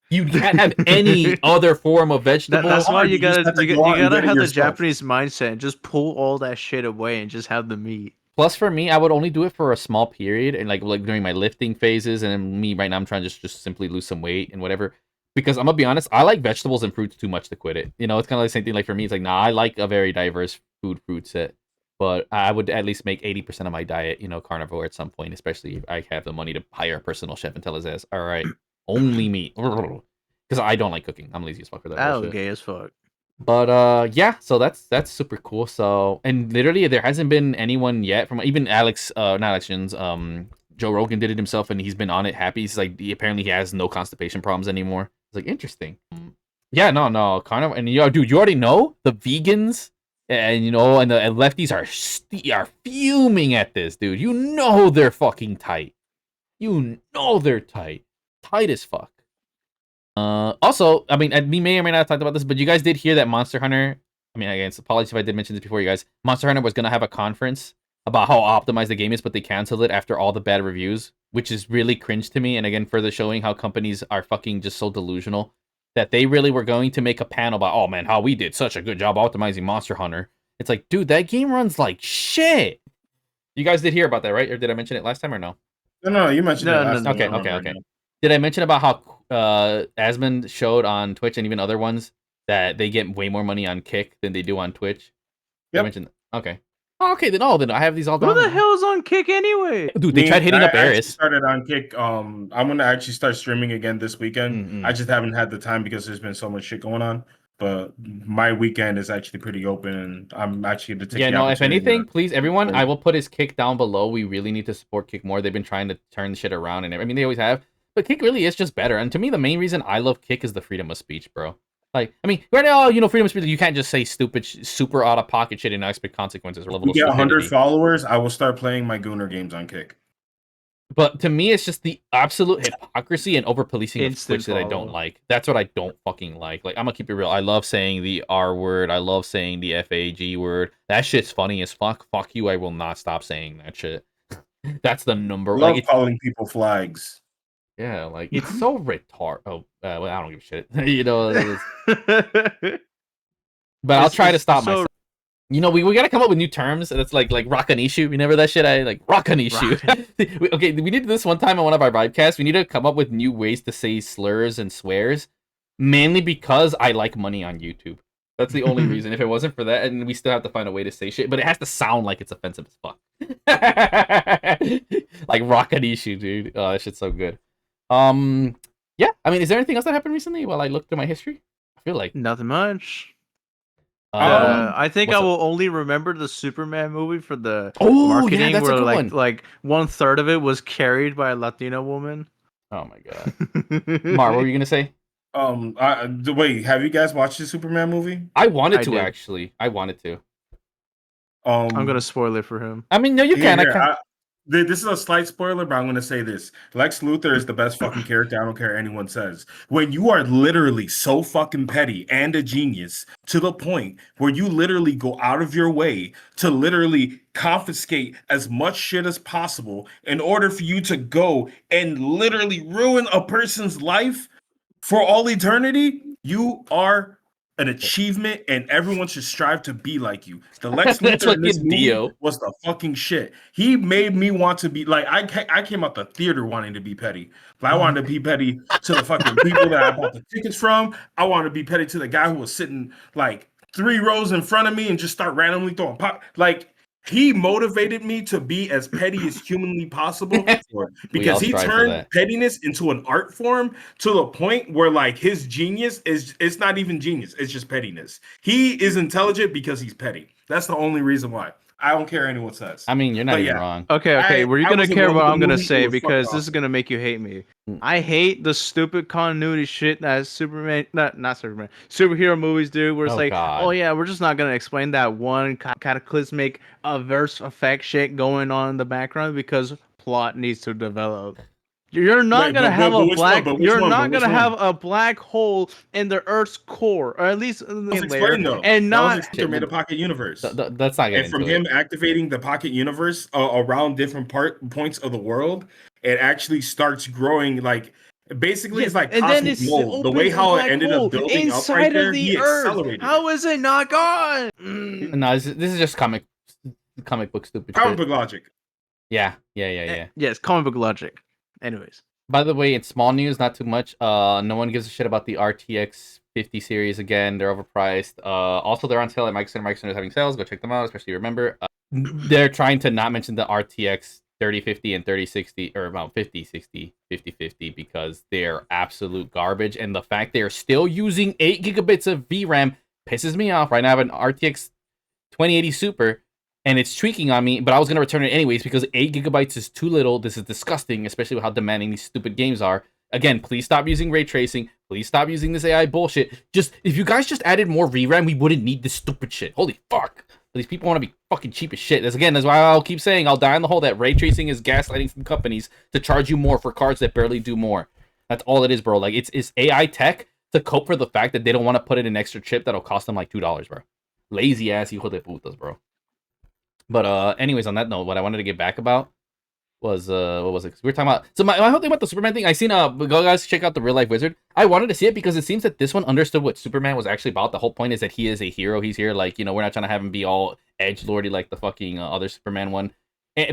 Speaker 1: You can't have any other form of vegetable.
Speaker 2: That's why you gotta have the Japanese mindset and just pull all that shit away and just have the meat.
Speaker 1: Plus, for me, I would only do it for a small period and like during my lifting phases. And then me right now, I'm trying to just simply lose some weight and whatever. Because I'm gonna be honest, I like vegetables and fruits too much to quit it. You know, it's kind of like the same thing. Like for me, it's like, nah, I like a very diverse fruit set. But I would at least make 80% of my diet, carnivore at some point, especially if I have the money to hire a personal chef and tell his ass, all right, only meat. Because I don't like cooking. I'm lazy as fuck for that.
Speaker 2: Oh, gay as fuck.
Speaker 1: But yeah, so that's super cool. So, and literally there hasn't been anyone yet from even not Alex Jones, Joe Rogan did it himself and he's been on it happy. He's like, apparently he has no constipation problems anymore. It's like, interesting. Yeah, no, kind of. And dude, you already know the vegans and and the lefties are fuming at this, dude. You know they're fucking tight. You know they're tight as fuck. Also, I mean, we may or may not have talked about this, but you guys did hear that Monster Hunter. I mean, again, apologies if I did mention this before, you guys. Monster Hunter was gonna have a conference about how optimized the game is, but they canceled it after all the bad reviews, which is really cringe to me. And again, further showing how companies are fucking just so delusional that they really were going to make a panel about, oh man, how we did such a good job optimizing Monster Hunter. It's like, dude, that game runs like shit. You guys did hear about that, right? Or did I mention it last time or no?
Speaker 3: No, you mentioned it last time.
Speaker 1: Okay. Did I mention about how Asmund showed on Twitch and even other ones that they get way more money on Kick than they do on Twitch?
Speaker 3: Yep.
Speaker 1: I mentioned that. Okay. Oh, okay, then I have these all down.
Speaker 2: Who the hell is on Kick anyway?
Speaker 1: Dude, they tried hitting up Aris.
Speaker 3: Started on Kick. I'm gonna actually start streaming again this weekend. I just haven't had the time because there's been so much shit going on. But my weekend is actually pretty open, and I'm actually going to take.
Speaker 1: If anything, please, everyone, I will put his Kick down below. We really need to support Kick more. They've been trying to turn shit around, and I mean, they always have. But Kick really is just better. And to me, the main reason I love Kick is the freedom of speech, bro. Like, I mean, right now, freedom of speech, you can't just say stupid, super out of pocket shit and not expect consequences or level of stupidity.
Speaker 3: 100 followers, I will start playing my Gooner games on Kick.
Speaker 1: But to me, it's just the absolute hypocrisy and over-policing of Twitch that I don't like. That's what I don't fucking like. Like, I'm gonna keep it real. I love saying the R word. I love saying the FAG word. That shit's funny as fuck. Fuck you, I will not stop saying that shit. That's the number.
Speaker 3: I love calling people flags.
Speaker 1: Yeah, like, it's so retard. Oh, well, I don't give a shit. But I'll try to stop myself. We gotta come up with new terms. That's like Rakanishu. Remember that shit? I like Rakanishu. Okay, we did this one time on one of our Vibecast. We need to come up with new ways to say slurs and swears, mainly because I like money on YouTube. That's the only reason. If it wasn't for that, and we still have to find a way to say shit, but it has to sound like it's offensive as fuck. Like Rakanishu, dude. Oh, that shit's so good. Yeah. I mean, is there anything else that happened recently while I looked through my history? I feel like
Speaker 2: nothing much. I think I will only remember the Superman movie for the marketing, where like 1/3 of it was carried by a Latina woman.
Speaker 1: Oh my god, Mar, what were you gonna say?
Speaker 3: Wait, have you guys watched the Superman movie?
Speaker 1: I wanted to actually. I wanted to.
Speaker 2: I'm gonna spoil it for him.
Speaker 1: I mean, no, you can.
Speaker 3: This is a slight spoiler, but I'm going to say this. Lex Luthor is the best fucking character. I don't care what anyone says. When you are literally so fucking petty and a genius to the point where you literally go out of your way to literally confiscate as much shit as possible in order for you to go and literally ruin a person's life for all eternity, you are an achievement, and everyone should strive to be like you. The Lex Luthor in this movie was the fucking shit. He made me want to be like, I came out the theater wanting to be petty. But I wanted to be petty to the fucking people that I bought the tickets from. I wanted to be petty to the guy who was sitting like 3 rows in front of me and just start randomly throwing pop. Like, he motivated me to be as petty as humanly possible because he turned pettiness into an art form to the point where like his genius it's not even genius, it's just pettiness. He is intelligent because he's petty. That's the only reason why. I don't care what anyone says.
Speaker 1: I mean, you're not even wrong.
Speaker 2: Okay. Were you gonna care what I'm gonna say, because this is gonna make you hate me? I hate the stupid continuity shit that Superman, not Superman, superhero movies do, where it's oh yeah, we're just not gonna explain that one cataclysmic adverse effect shit going on in the background because plot needs to develop. You're not gonna have a black. You're not gonna have a black hole in the Earth's core, or at least in the layer, and not
Speaker 3: made a pocket universe.
Speaker 1: That's not.
Speaker 3: And from him activating the pocket universe around different points of the world, it actually starts growing. Like basically, it's like cosmic mold. The way how it ended up building up right there, he accelerated.
Speaker 2: How is it not gone?
Speaker 1: No, this is just comic book stupid.
Speaker 3: Comic book logic.
Speaker 1: Yeah.
Speaker 2: Yes, comic book logic. Anyways,
Speaker 1: by the way, in small news, not too much. No one gives a shit about the RTX 50 series again. They're overpriced. Also, they're on sale at Micro Center. Micro Center is having sales. Go check them out, especially remember. They're trying to not mention the RTX 3050 and 3060, or about 5060, 5050, because they're absolute garbage. And the fact they are still using 8 gigabits of VRAM pisses me off. Right now, I have an RTX 2080 Super. And it's tweaking on me, but I was going to return it anyways because 8 gigabytes is too little. This is disgusting, especially with how demanding these stupid games are. Again, please stop using ray tracing. Please stop using this AI bullshit. If you guys just added more VRAM, we wouldn't need this stupid shit. Holy fuck. These people want to be fucking cheap as shit. That's why I'll keep saying I'll die in the hole that ray tracing is gaslighting from companies to charge you more for cards that barely do more. That's all it is, bro. Like, it's AI tech to cope for the fact that they don't want to put in an extra chip that'll cost them like $2, bro. Lazy ass hijo de putas, bro. But anyways, on that note, what I wanted to get back about was what was it? 'Cause we were talking about my whole thing about the Superman thing. I seen go guys check out the Real Life Wizard. I wanted to see it because it seems that this one understood what Superman was actually about. The whole point is that he is a hero. He's here, like, we're not trying to have him be all edgelordy like the fucking other Superman one.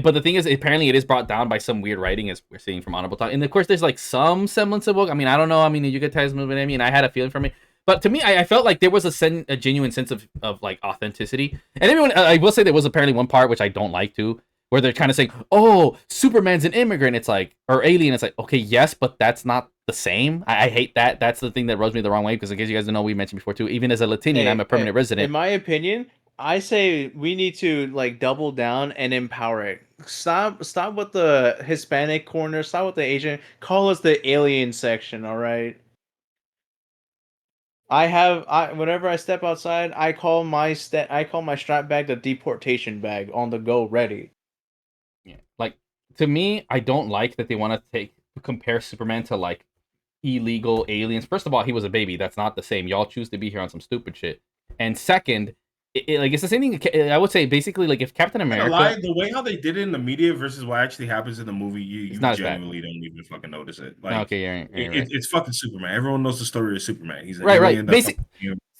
Speaker 1: But the thing is, apparently it is brought down by some weird writing, as we're seeing from Honorable Talk. And of course, there's like some semblance of woke. I mean, I don't know. I mean, you get ties movement. I mean, I had a feeling from it. But to me, I felt like there was a genuine sense of like authenticity. And everyone, I will say there was apparently one part which I don't like too, where they're kind of saying, "Oh, Superman's an immigrant." It's like, or alien. It's like, okay, yes, but that's not the same. I hate that. That's the thing that rubs me the wrong way. Because in case you guys don't know, we mentioned before too. Even as a Latinian, I'm a permanent resident.
Speaker 2: In my opinion, I say we need to like double down and empower it. Stop with the Hispanic corner. Stop with the Asian. Call us the alien section. All right. Whenever I step outside, I call my strap bag the deportation bag, on the go, ready.
Speaker 1: Yeah, like, to me, I don't like that they want to compare Superman to like illegal aliens. First of all, he was a baby. That's not the same. Y'all choose to be here on some stupid shit. And second, like, it's the same thing. I would say basically, like, if Captain America,
Speaker 3: the way how they did it in the media versus what actually happens in the movie, you genuinely don't even fucking notice it. Like,
Speaker 1: okay, you're right.
Speaker 3: It's fucking Superman. Everyone knows the story of Superman. He's
Speaker 1: right.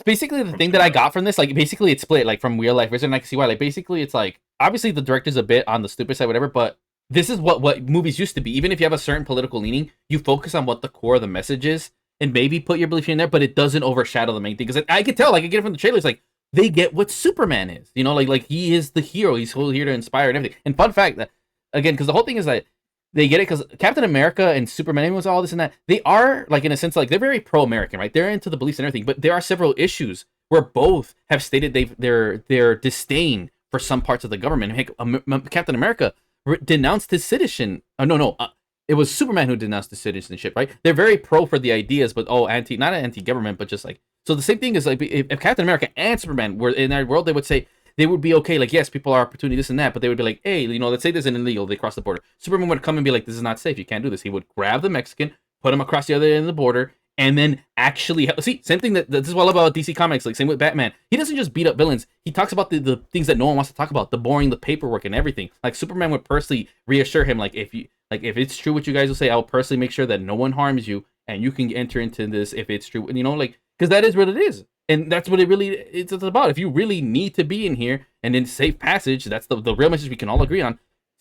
Speaker 1: Basically, the thing that I got from this, like, basically it's split, like, from Real Life Wizard, and I can see why. Like, basically, it's like, obviously the director's a bit on the stupid side, whatever, but this is what movies used to be. Even if you have a certain political leaning, you focus on what the core of the message is, and maybe put your belief in there, but it doesn't overshadow the main thing. Because I could tell, like, I get it from the trailers, like, they get what Superman is, like he is the hero. He's here to inspire and everything. And fun fact, that again, because the whole thing is that they get it because Captain America and Superman was all this and that. They are, like, in a sense, like, they're very pro-American, right? They're into the beliefs and everything. But there are several issues where both have stated their disdain for some parts of the government. Heck, Captain America denounced his citizen. It was Superman who denounced the citizenship, right? They're very pro for the ideas, but not anti-government, but just like. So the same thing is, like, if Captain America and Superman were in our world, they would say they would be okay. Like, yes, people are opportunity, this and that, but they would be like, hey, let's say this is illegal. They cross the border. Superman would come and be like, this is not safe. You can't do this. He would grab the Mexican, put him across the other end of the border, and then actually see, same thing this is what I love about DC Comics. Like, same with Batman. He doesn't just beat up villains. He talks about the things that no one wants to talk about, the boring, the paperwork, and everything. Like, Superman would personally reassure him, like, if it's true what you guys will say, I will personally make sure that no one harms you, and you can enter into this if it's true. And like, because that is what it is. And that's what it's about. If you really need to be in here and in safe passage, that's the real message we can all agree on.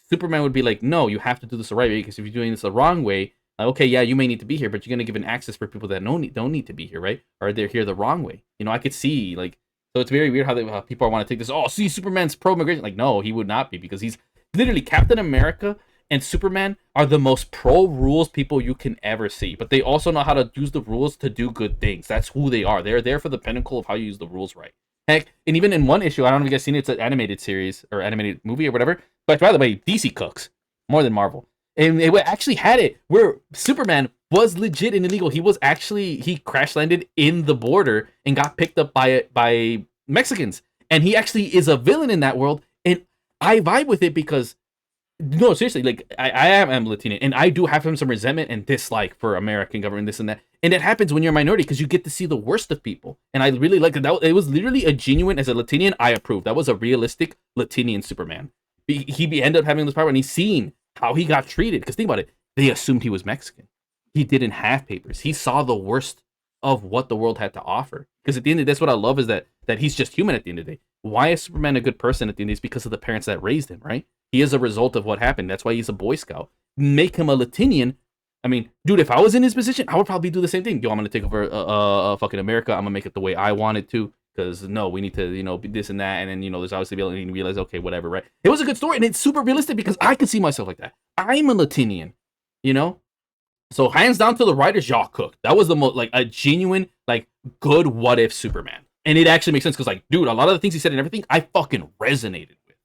Speaker 1: Superman would be like, no, you have to do this the right way, because if you're doing this the wrong way, okay, yeah, you may need to be here, but you're going to give an access for people that don't need to be here, right? Or they're here the wrong way. I could see, like, so it's very weird how people want to take this, oh, see, Superman's pro-immigration. Like, no, he would not be, because he's literally Captain America and Superman are the most pro-rules people you can ever see. But they also know how to use the rules to do good things. That's who they are. They're there for the pinnacle of how you use the rules right. Heck, and even in one issue, I don't know if you guys seen it, it's an animated series or animated movie or whatever. But by the way, DC cooks more than Marvel. And they actually had it where Superman was legit and illegal. He crash landed in the border and got picked up by Mexicans. And he actually is a villain in that world. And I vibe with it because, no, seriously, like, I am Latino, and I do have some resentment and dislike for American government, this and that. And it happens when you're a minority, because you get to see the worst of people. And I really like it. It was literally a genuine, as a Latinian, I approve. That was a realistic Latinian Superman. He ended up having this power, and he's seen how he got treated. Because think about it, they assumed he was Mexican. He didn't have papers. He saw the worst of what the world had to offer. Because at the end of the day, that's what I love, is that he's just human at the end of the day. Why is Superman a good person at the end of the day? It's because of the parents that raised him, right? He is a result of what happened. That's why he's a Boy Scout. Make him a Latinian. I mean, dude, if I was in his position, I would probably do the same thing. Yo, I'm going to take over fucking America. I'm going to make it the way I want it to. Because, no, we need to, be this and that. And then, there's obviously ability to realize, okay, whatever, right? It was a good story. And it's super realistic because I can see myself like that. I'm a Latinian, So hands down to the writers, y'all cooked. That was the most, like, a genuine, like, good what if Superman. And it actually makes sense because, like, dude, a lot of the things he said and everything, I fucking resonated with.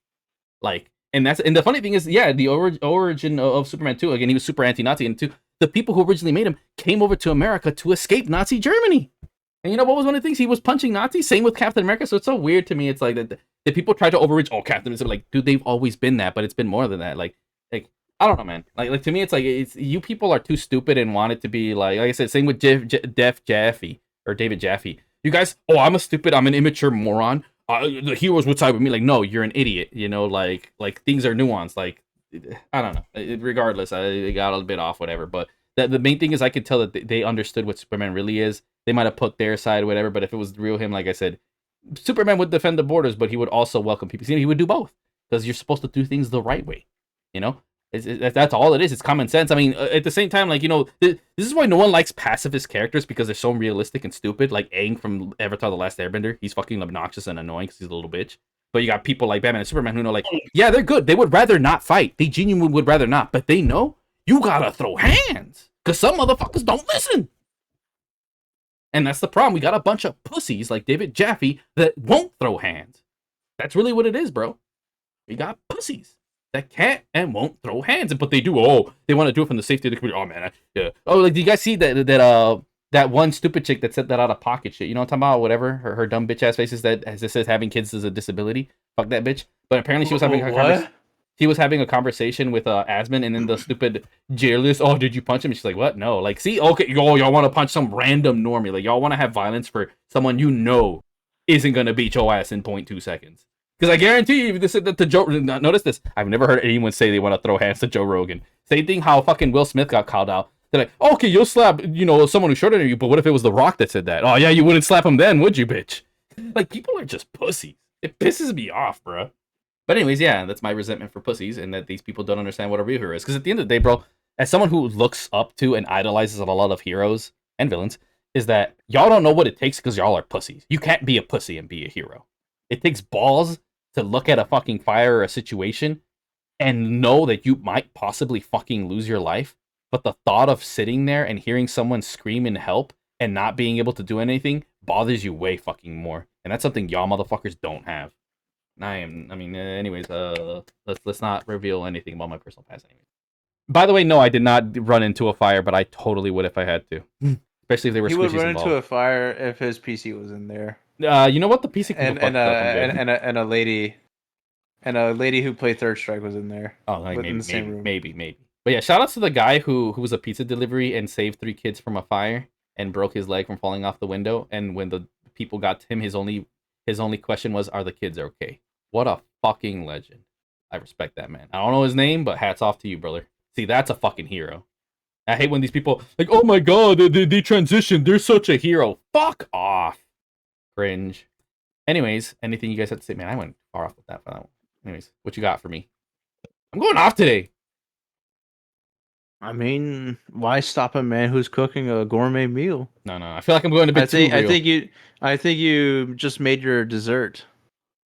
Speaker 1: Like, and the funny thing is, yeah, the origin of Superman 2, again, he was super anti-Nazi, and the people who originally made him came over to America to escape Nazi Germany. And what was one of the things? He was punching Nazis, same with Captain America, so it's so weird to me. It's like that people try to overreach, Captain America, like, dude, they've always been that, but it's been more than that. Like I don't know, man. Like to me, it's like, you people are too stupid and want it to be like I said, same with David Jaffe. You guys, I'm an immature moron. the heroes would side with me. Like, no, you're an idiot. You know, like things are nuanced. Like, I don't know. Regardless, I got a bit off, whatever. But the main thing is I could tell that they understood what Superman really is. They might have put their side, whatever. But if it was the real him, like I said, Superman would defend the borders, but he would also welcome people. He would do both because you're supposed to do things the right way. You know, that's all it is. It's common sense. I mean, at the same time, like, you know, this is why no one likes pacifist characters because they're so realistic and stupid. Like Aang from Avatar: The Last Airbender, he's fucking obnoxious and annoying because he's a little bitch. But you got people like Batman and Superman who know, like, yeah, they're good. They would rather not fight. They genuinely would rather not. But they know you gotta throw hands because some motherfuckers don't listen. And that's the problem. We got a bunch of pussies like David Jaffe that won't throw hands. That's really what it is, bro. We got pussies that can't and won't throw hands, but they do. Oh, they want to do it from the safety of the community. Oh man, yeah. Oh, like, do you guys see that one stupid chick that said that out of pocket shit? You know what I'm talking about? Whatever. Her dumb bitch ass faces that, as it says, having kids is a disability. Fuck that bitch. But apparently she was having a conversation with Asmon, and then the stupid jailers. Oh, did you punch him? And she's like, what? No. Like, see, okay, y'all want to punch some random normie. Like, y'all want to have violence for someone you know isn't gonna beat your ass in 0.2 seconds. Because I guarantee you, this is the Joe. Notice this. I've never heard anyone say they want to throw hands to Joe Rogan. Same thing. How fucking Will Smith got called out. They're like, okay, you'll slap, you know, someone who's shorter than you. But what if it was The Rock that said that? Oh yeah, you wouldn't slap him then, would you, bitch? Like, people are just pussies. It pisses me off, bro. But anyways, yeah, that's my resentment for pussies, and that these people don't understand what a real hero is. Because at the end of the day, bro, as someone who looks up to and idolizes a lot of heroes and villains, is that y'all don't know what it takes because y'all are pussies. You can't be a pussy and be a hero. It takes balls to look at a fucking fire or a situation and know that you might possibly fucking lose your life, but the thought of sitting there and hearing someone scream and help and not being able to do anything bothers you way fucking more. And that's something y'all motherfuckers don't have. Anyways, let's not reveal anything about my personal past anyways. By the way, no, I did not run into a fire, but I totally would if I had to. Especially if they were squishies involved.
Speaker 2: He would run into a fire if his PC was in there.
Speaker 1: You know what? The PC can
Speaker 2: and a lady who played Third Strike was in there.
Speaker 1: Oh, like maybe. But yeah, shout out to the guy who was a pizza delivery and saved 3 kids from a fire and broke his leg from falling off the window. And when the people got to him, his only question was, "Are the kids okay?" What a fucking legend! I respect that man. I don't know his name, but hats off to you, brother. See, that's a fucking hero. I hate when these people like, "Oh my god, they transitioned. They're such a hero." Fuck off. Cringe. Anyways, anything you guys have to say? Man, I went far off with that for that one. Anyways, what you got for me? I'm going off today.
Speaker 2: I mean, why stop a man who's cooking a gourmet meal?
Speaker 1: No. I feel like I'm going a bit too real.
Speaker 2: I think you just made your dessert.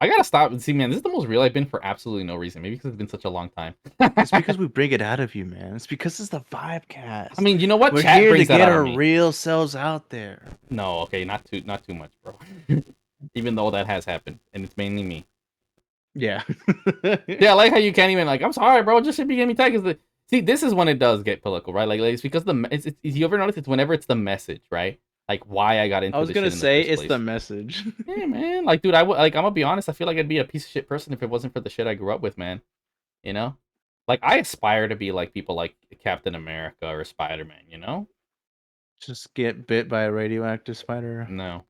Speaker 1: I gotta stop and see, man. This is the most real I've been for absolutely no reason. Maybe because it's been such a long time.
Speaker 2: It's because we bring it out of you, man. It's because it's the Vibecast.
Speaker 1: I mean, you know what?
Speaker 2: We're
Speaker 1: Chat
Speaker 2: here
Speaker 1: brings
Speaker 2: to get
Speaker 1: that out
Speaker 2: our
Speaker 1: of me.
Speaker 2: real selves out there.
Speaker 1: No, okay, not too much, bro. Even though that has happened, and it's mainly me.
Speaker 2: Yeah.
Speaker 1: Yeah, I like how you can't even like. I'm sorry, bro. Just be me tag. See, this is when it does get political, right? Like it's because it's you ever notice it's whenever it's the message, right? Like why I got into.
Speaker 2: I was gonna say it's the message.
Speaker 1: Yeah, man. Like, dude, I'm gonna be honest. I feel like I'd be a piece of shit person if it wasn't for the shit I grew up with, man. You know, like I aspire to be like people like Captain America or Spider-Man. You know,
Speaker 2: just get bit by a radioactive spider.
Speaker 1: No.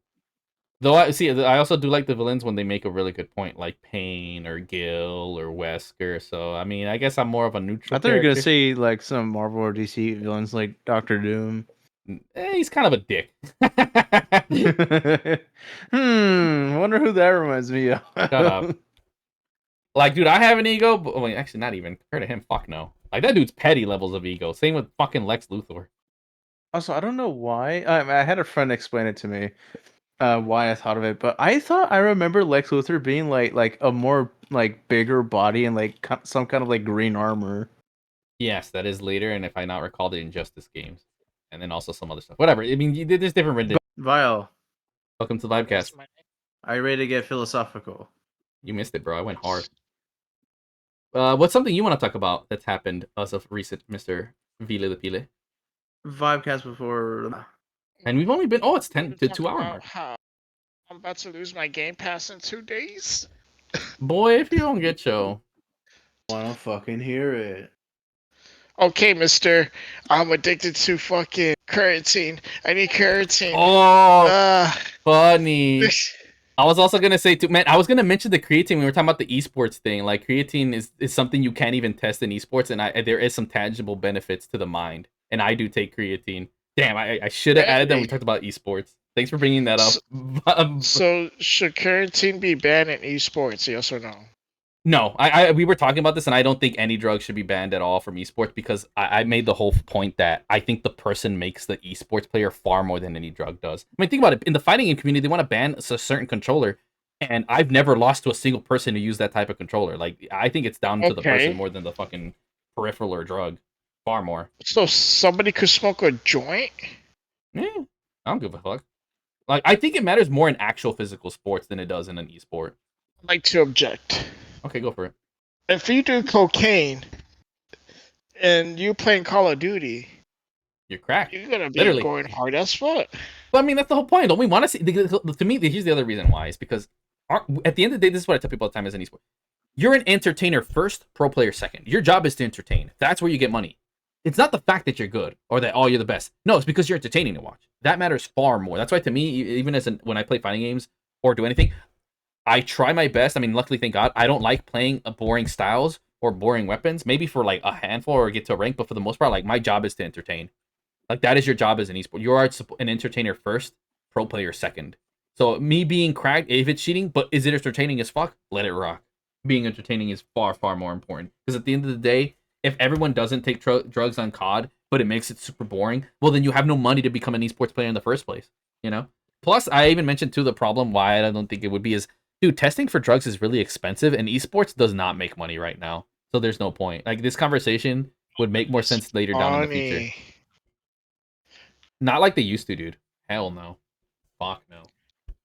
Speaker 1: Though I also do like the villains when they make a really good point, like Pain or Gil or Wesker. So I mean, I guess I'm more of a neutral.
Speaker 2: I thought you were gonna say like some Marvel or DC villains like Doctor Doom.
Speaker 1: He's kind of a dick.
Speaker 2: Wonder who that reminds me of.
Speaker 1: Shut up. Like, dude, I have an ego, but actually, not even compared to him. Fuck no. Like that dude's petty levels of ego. Same with fucking Lex Luthor.
Speaker 2: Also, I don't know why. I had a friend explain it to me. Why I thought of it, but I remember Lex Luthor being like a more like bigger body and like some kind of like green armor.
Speaker 1: Yes, that is later, and if I not recall, the Injustice games, and then also some other stuff. Whatever. I mean, there's different renditions.
Speaker 2: Vile.
Speaker 1: Welcome to the Vibecast.
Speaker 2: Are you ready to get philosophical?
Speaker 1: You missed it, bro. I went hard. What's something you want to talk about that's happened as of recent, Mr. Vile de Pile?
Speaker 2: Vibecast before.
Speaker 1: And we've only been, it's 10 to 2 hours.
Speaker 4: I'm about to lose my Game Pass in 2 days.
Speaker 1: Boy, if you don't get yo.
Speaker 2: I don't fucking hear it.
Speaker 4: Okay, mister. I'm addicted to fucking creatine. I need creatine.
Speaker 1: Oh, funny. I was also gonna say too, man. I was gonna mention the creatine when we were talking about the esports thing. Like creatine is something you can't even test in esports, and there is some tangible benefits to the mind. And I do take creatine. Damn, I should have added that when we
Speaker 4: Hey,
Speaker 1: talked about esports. Thanks for bringing that up.
Speaker 4: so, so should carotene be banned in esports? Yes or no?
Speaker 1: No, we were talking about this, and I don't think any drug should be banned at all from esports because I made the whole point that I think the person makes the esports player far more than any drug does. I mean, think about it. In the fighting game community, they want to ban a certain controller, and I've never lost to a single person who used that type of controller. Like, I think it's down to the person
Speaker 4: Okay.
Speaker 1: more than the fucking peripheral or drug. Far more.
Speaker 4: So somebody could smoke a joint?
Speaker 1: Yeah, I don't give a fuck. Like, I think it matters more in actual physical sports than it does in an esport.
Speaker 4: I'd like to object.
Speaker 1: Okay, go for it.
Speaker 4: If you do cocaine and you playing Call of Duty,
Speaker 1: You're cracked.
Speaker 4: you're gonna be
Speaker 1: Literally.
Speaker 4: going hard as fuck.
Speaker 1: Well, I mean, that's the whole point. Don't we want to see? To me, here's the other reason why is because at the end of the day, this is what I tell people all the time as an esport. You're an entertainer first, pro player second. Your job is to entertain. That's where you get money. It's not the fact that you're good or that you're the best. No, it's because you're entertaining to watch. That matters far more. That's why to me, even when I play fighting games or do anything, I try my best. I mean, luckily, thank God, I don't like playing boring styles or boring weapons. Maybe for like a handful or get to a rank, but for the most part, like my job is to entertain. Like that is your job as an esport. You are an entertainer first, pro player second. So me being cracked, if it's cheating, but is it entertaining as fuck? Let it rock. Being entertaining is far, far more important. Because at the end of the day, if everyone doesn't take drugs on COD, but it makes it super boring, well, then you have no money to become an esports player in the first place. You know. Plus, I even mentioned too the problem why I don't think it would be is, dude, testing for drugs is really expensive, and esports does not make money right now. So there's no point. Like this conversation would make more sense later down in the future.
Speaker 4: Funny.
Speaker 1: Not like they used to, dude. Hell no. Fuck no.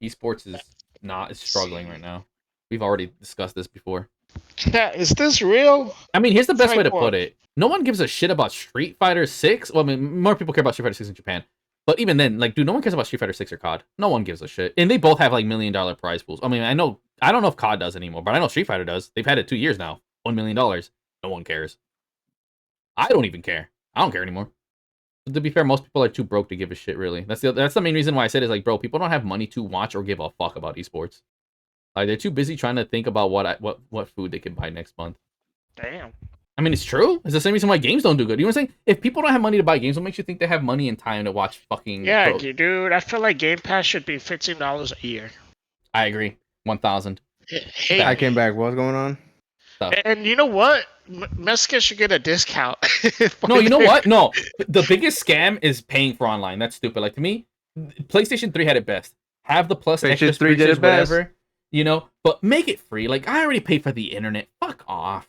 Speaker 1: Esports is struggling right now. We've already discussed this before.
Speaker 4: Chat, is this real?
Speaker 1: I mean, here's the best way to
Speaker 4: Type
Speaker 1: put
Speaker 4: one.
Speaker 1: it. No one gives a shit about Street Fighter 6. Well, I mean, more people care about Street Fighter 6 in Japan. But even then, like, dude, no one cares about Street Fighter 6 or COD. No one gives a shit. And they both have, like, $1 million prize pools. I mean, I don't know if COD does anymore, but I know Street Fighter does. They've had it 2 years now. $1 million. No one cares. I don't even care. I don't care anymore. But to be fair, most people are too broke to give a shit, really. That's the main reason why I said is, like, bro, people don't have money to watch or give a fuck about esports. Like, they're too busy trying to think about what food they can buy next month.
Speaker 4: Damn.
Speaker 1: I mean, it's true. It's the same reason why games don't do good. You know what I'm saying? If people don't have money to buy games, what makes you think they have money and time to watch fucking...
Speaker 4: Yeah, dude. I feel like Game Pass should be $15 a year.
Speaker 1: I agree. 1,000.
Speaker 4: Hey,
Speaker 2: I came back. What's going on?
Speaker 4: and you know what? Mexico should get a discount.
Speaker 1: No, you know what? No. The biggest scam is paying for online. That's stupid. Like, to me, PlayStation 3 had it best. Have the plus extra
Speaker 2: PlayStation 3 did
Speaker 1: features,
Speaker 2: it best.
Speaker 1: whatever. You know? But make it free. Like, I already paid for the internet. Fuck off.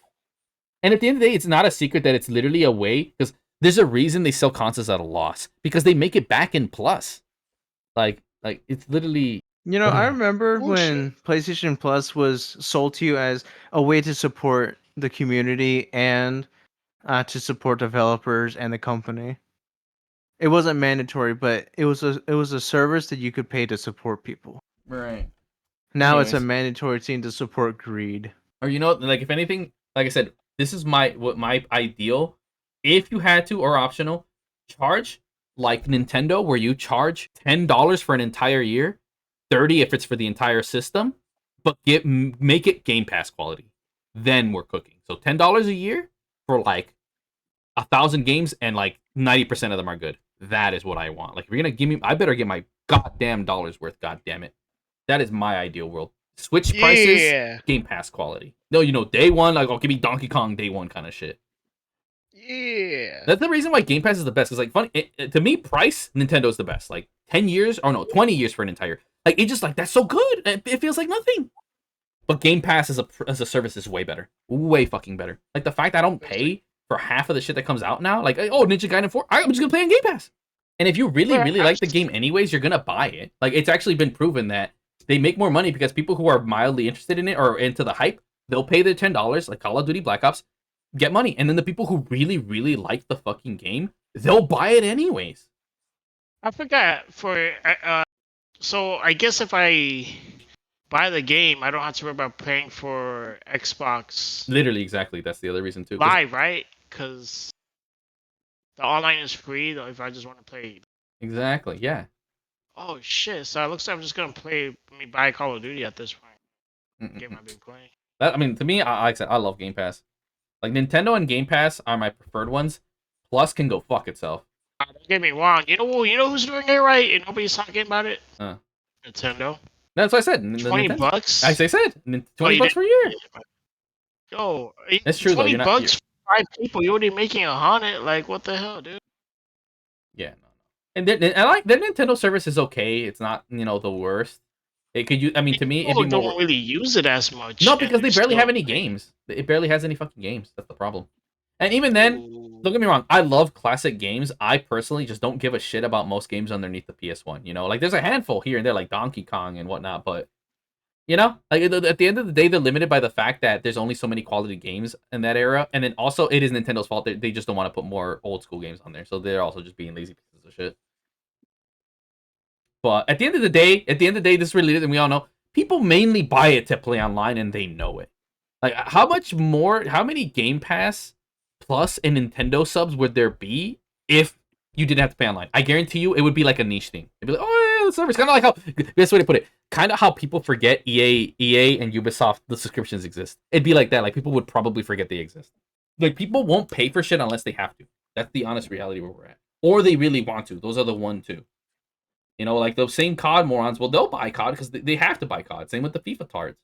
Speaker 1: And at the end of the day, it's not a secret that it's literally a way, because there's a reason they sell consoles at a loss, because they make it back in plus. Like it's literally...
Speaker 2: You know, I remember when PlayStation Plus was sold to you as a way to support the community and to support developers and the company. It wasn't mandatory, but it was a service that you could pay to support people.
Speaker 1: Right.
Speaker 2: Now it's a
Speaker 1: Anyways.
Speaker 2: mandatory thing to support greed.
Speaker 1: Or, you know, like, if anything, like I said, this is my ideal. If you had to, or optional, charge like Nintendo, where you charge $10 for an entire year, $30 if it's for the entire system, but make it Game Pass quality. Then we're cooking. So $10 a year for like 1,000 games, and like 90% of them are good. That is what I want. Like, if you're gonna give me, I better get my goddamn dollars worth. God damn it, that is my ideal world. Switch prices, Game Pass quality. No, you know, day one, like, oh, give me Donkey Kong day one kind of shit.
Speaker 4: Yeah.
Speaker 1: That's the reason why Game Pass is the best. Because, like, funny, to me, price, Nintendo's the best. Like, 10 years, or no, 20 years for an entire. Like, it just, like, that's so good. It feels like nothing. But Game Pass as a service is way better. Way fucking better. Like, the fact that I don't pay for half of the shit that comes out now. Like, oh, Ninja Gaiden 4, I'm just gonna play on Game Pass. And if you really, really like the game anyways, you're gonna buy it. Like, it's actually been proven that they make more money because people who are mildly interested in it or into the hype, they'll pay their $10, like Call of Duty Black Ops, get money. And then the people who really, really like the fucking game, they'll buy it anyways.
Speaker 4: I forgot so I guess if I buy the game, I don't have to worry about paying for Xbox
Speaker 1: Literally, exactly. That's the other reason too.
Speaker 4: Live, right? Because the online is free, though, if I just want to play.
Speaker 1: Exactly, yeah.
Speaker 4: Oh shit! So it looks like I'm just gonna buy Call of Duty at this point. Game I've been playing.
Speaker 1: I mean, to me, like I said, I love Game Pass. Like Nintendo and Game Pass are my preferred ones. Plus can go fuck itself.
Speaker 4: Don't get me wrong. You know who's doing it right, and nobody's talking about it. Nintendo.
Speaker 1: That's what I said.
Speaker 4: $20.
Speaker 1: I said $20 per year.
Speaker 4: Yo,
Speaker 1: that's true though. You're not.
Speaker 4: 5 people. You're already making 100. Like, what the hell, dude?
Speaker 1: Yeah, no. And I like their Nintendo service is okay. It's not the worst. It could use. I mean, to me, it'd be more.
Speaker 4: Don't really use it as much.
Speaker 1: No, because they barely have any games. It barely has any fucking games. That's the problem. And even then, don't get me wrong. I love classic games. I personally just don't give a shit about most games underneath the PS1. Like there's a handful here and there, like Donkey Kong and whatnot. But like at the end of the day, they're limited by the fact that there's only so many quality games in that era. And then also, it is Nintendo's fault. They just don't want to put more old school games on there. So they're also just being lazy pieces of shit. But at the end of the day, this really is, and we all know, people mainly buy it to play online, and they know it. Like, how many Game Pass Plus and Nintendo subs would there be if you didn't have to pay online? I guarantee you, it would be like a niche thing. It'd be like, oh yeah, the service. Kind of like how, best way to put it, kind of how people forget EA and Ubisoft, the subscriptions exist. It'd be like that. Like, people would probably forget they exist. Like, people won't pay for shit unless they have to. That's the honest reality where we're at. Or they really want to. Those are the 1-2. Like those same COD morons, well, they'll buy COD because they have to buy COD. Same with the FIFA tards,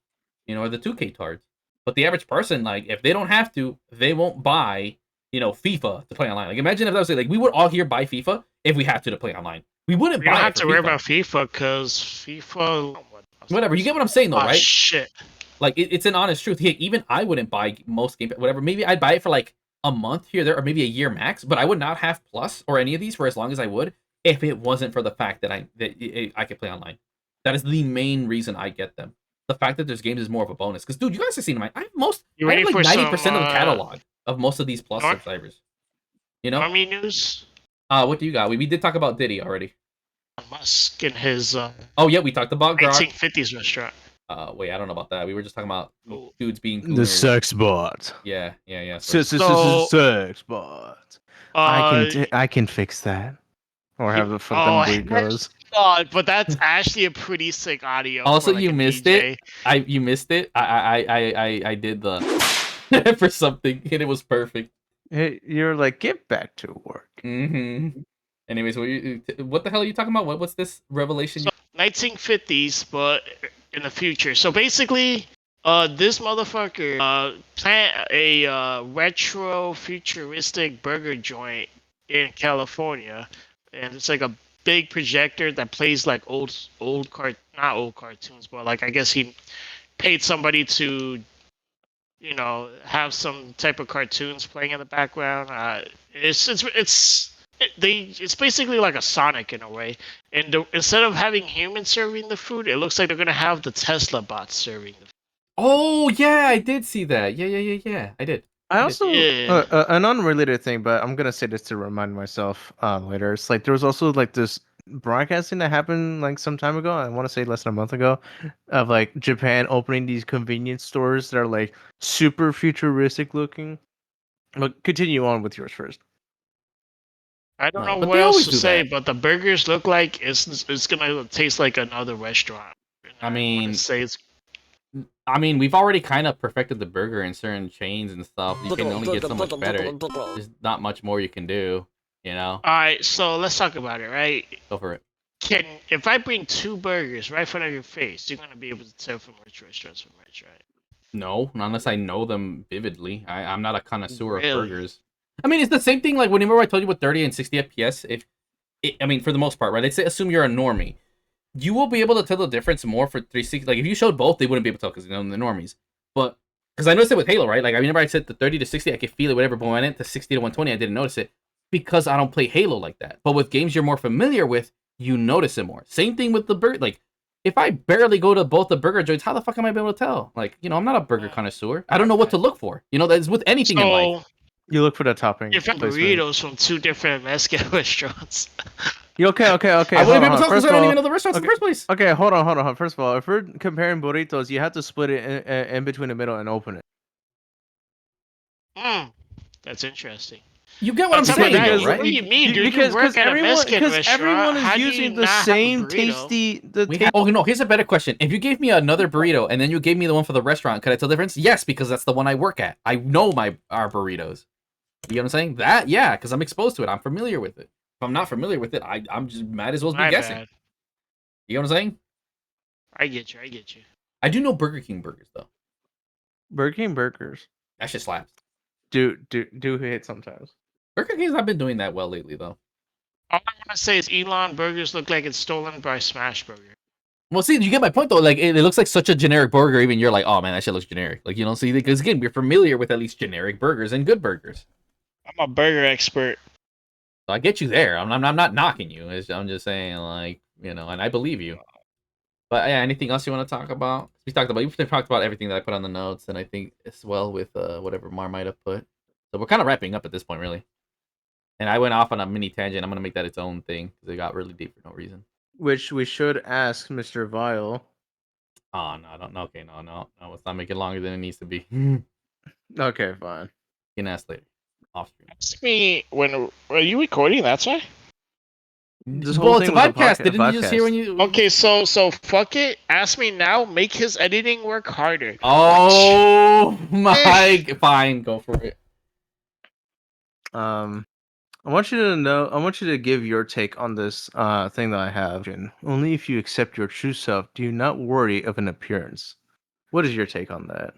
Speaker 1: or the 2K tards. But the average person, like, if they don't have to, they won't buy, FIFA to play online. Like, imagine if I was like, we would all here buy FIFA if we had to play online. We wouldn't buy it.
Speaker 4: You don't have to worry about FIFA because FIFA.
Speaker 1: Whatever. You get what I'm saying, though, right?
Speaker 4: Shit.
Speaker 1: Like, it's an honest truth. Hey, even I wouldn't buy most game, whatever. Maybe I'd buy it for like a month here, there, or maybe a year max. But I would not have Plus or any of these for as long as I would, if it wasn't for the fact that I could play online. That is the main reason I get them. The fact that there's games is more of a bonus. Because, dude, you guys have seen them. I have like 90% of the catalog of most of these Plus subscribers.
Speaker 4: Army news?
Speaker 1: What do you got? We did talk about Diddy already.
Speaker 4: Musk and his...
Speaker 1: oh, yeah, we talked about grok.
Speaker 4: 1950s restaurant.
Speaker 1: Wait, I don't know about that. We were just talking about dudes being cool.
Speaker 2: The sex bot.
Speaker 1: Yeah.
Speaker 2: Sex bot. I can fix that. Or have the fucking weirdos.
Speaker 4: God, but that's actually a pretty sick audio.
Speaker 1: Also, you missed it. You missed it. I did the for something, and it was perfect.
Speaker 2: Hey, you're like, get back to work.
Speaker 1: Mm-hmm. Anyways, what the hell are you talking about? What's this revelation?
Speaker 4: So, 1950s, but in the future. So basically, this motherfucker plant a retro futuristic burger joint in California. And it's like a big projector that plays like not old cartoons, but like I guess he paid somebody to, have some type of cartoons playing in the background. It's basically like a Sonic in a way. And instead of having humans serving the food, it looks like they're gonna have the Tesla bots serving the food.
Speaker 1: Oh yeah, I did see that. Yeah, I did.
Speaker 2: I also an unrelated thing, but I'm gonna say this to remind myself later. It's like there was also like this broadcasting that happened like some time ago. I want to say less than a month ago, of like Japan opening these convenience stores that are like super futuristic looking. But continue on with yours first.
Speaker 4: I don't know what else to say, but the burgers look like it's gonna taste like another restaurant.
Speaker 1: I mean, we've already kind of perfected the burger in certain chains and stuff. You can only get so much better. There's not much more you can do,
Speaker 4: All right, so let's talk about it, right?
Speaker 1: Go for it.
Speaker 4: If I bring 2 burgers right in front of your face, you're gonna be able to tell from which restaurant's from which, right?
Speaker 1: No, not unless I know them vividly. I'm not a connoisseur of burgers. I mean, it's the same thing. Like whenever I told you with 30 and 60 FPS, for the most part, right? Let's say assume you're a normie. You will be able to tell the difference more for 360. Like, if you showed both, they wouldn't be able to tell because they're the normies. But, because I noticed it with Halo, right? Like, whenever I said the 30 to 60, I could feel it, whatever. But when I went to 60 to 120, I didn't notice it because I don't play Halo like that. But with games you're more familiar with, you notice it more. Same thing with the burger. Like, if I barely go to both the burger joints, how the fuck am I able to tell? Like, I'm not a burger connoisseur. I don't know what to look for. That's with anything in life.
Speaker 2: You look for the topping.
Speaker 4: Different burritos from 2 different Mexican restaurants.
Speaker 2: Okay.
Speaker 1: I wouldn't be able to tell because I don't even know the restaurants in the first place.
Speaker 2: Okay, hold on. First of all, if we're comparing burritos, you have to split it in between the middle and open it.
Speaker 4: That's interesting.
Speaker 1: You get what I'm
Speaker 4: On top of
Speaker 1: saying,
Speaker 4: that,
Speaker 1: though,
Speaker 2: because-
Speaker 1: right?
Speaker 4: what do you mean, dude?
Speaker 2: because
Speaker 4: You work at a
Speaker 2: everyone
Speaker 4: Mexican
Speaker 2: because
Speaker 4: restaurant.
Speaker 2: everyone
Speaker 4: How
Speaker 2: is
Speaker 4: do you
Speaker 2: using the
Speaker 4: not have a
Speaker 2: same
Speaker 4: burrito?
Speaker 1: Oh no, here's a better question. If you gave me another burrito and then you gave me the one for the restaurant, could I tell the difference? Yes, because that's the one I work at. I know our burritos. You know what I'm saying? That, yeah, because I'm exposed to it. I'm familiar with it. If I'm not familiar with it, I'm just might as well be
Speaker 4: My
Speaker 1: guessing.
Speaker 4: bad.
Speaker 1: You know what I'm saying?
Speaker 4: I get you. I get you.
Speaker 1: I do know Burger King burgers though.
Speaker 2: Burger King burgers
Speaker 1: That shit slaps.
Speaker 2: do hit sometimes.
Speaker 1: Burger King's not been doing that well lately though.
Speaker 4: All I want to say is Elon Burgers look like it's stolen by Smash Burger.
Speaker 1: Well, see, you get my point though. Like, it looks like such a generic burger. Even you're like, oh man, that shit looks generic. Like, you know, see, because again, we're familiar with at least generic burgers and good burgers.
Speaker 4: I'm a burger expert.
Speaker 1: So I get you there. I'm not knocking you. I'm just saying, like, you know, and I believe you. But yeah, anything else you want to talk about? We've talked about everything that I put on the notes, and I think as well with whatever Mar might have put. So we're kind of wrapping up at this point, really. And I went off on a mini tangent. I'm gonna make that its own thing because it got really deep for no reason.
Speaker 2: Which we should ask Mr. Vile.
Speaker 1: Oh no, I don't know. Okay, no. Let's not make it longer than it needs to be. You
Speaker 2: Okay, fine.
Speaker 1: can ask later, off stream.
Speaker 4: Ask me when are you recording? That's why.
Speaker 2: This
Speaker 1: Well,
Speaker 2: whole
Speaker 1: it's a
Speaker 2: thing was a
Speaker 1: podcast.
Speaker 2: podca-
Speaker 1: Didn't you just hear when you?
Speaker 4: Okay, so fuck it. Ask me now. Make his editing work harder.
Speaker 1: Oh my! Fine, go for it.
Speaker 2: I want you to know. I want you to give your take on this thing that I have. Only if you accept your true self do you not worry of an appearance. What is your take on that?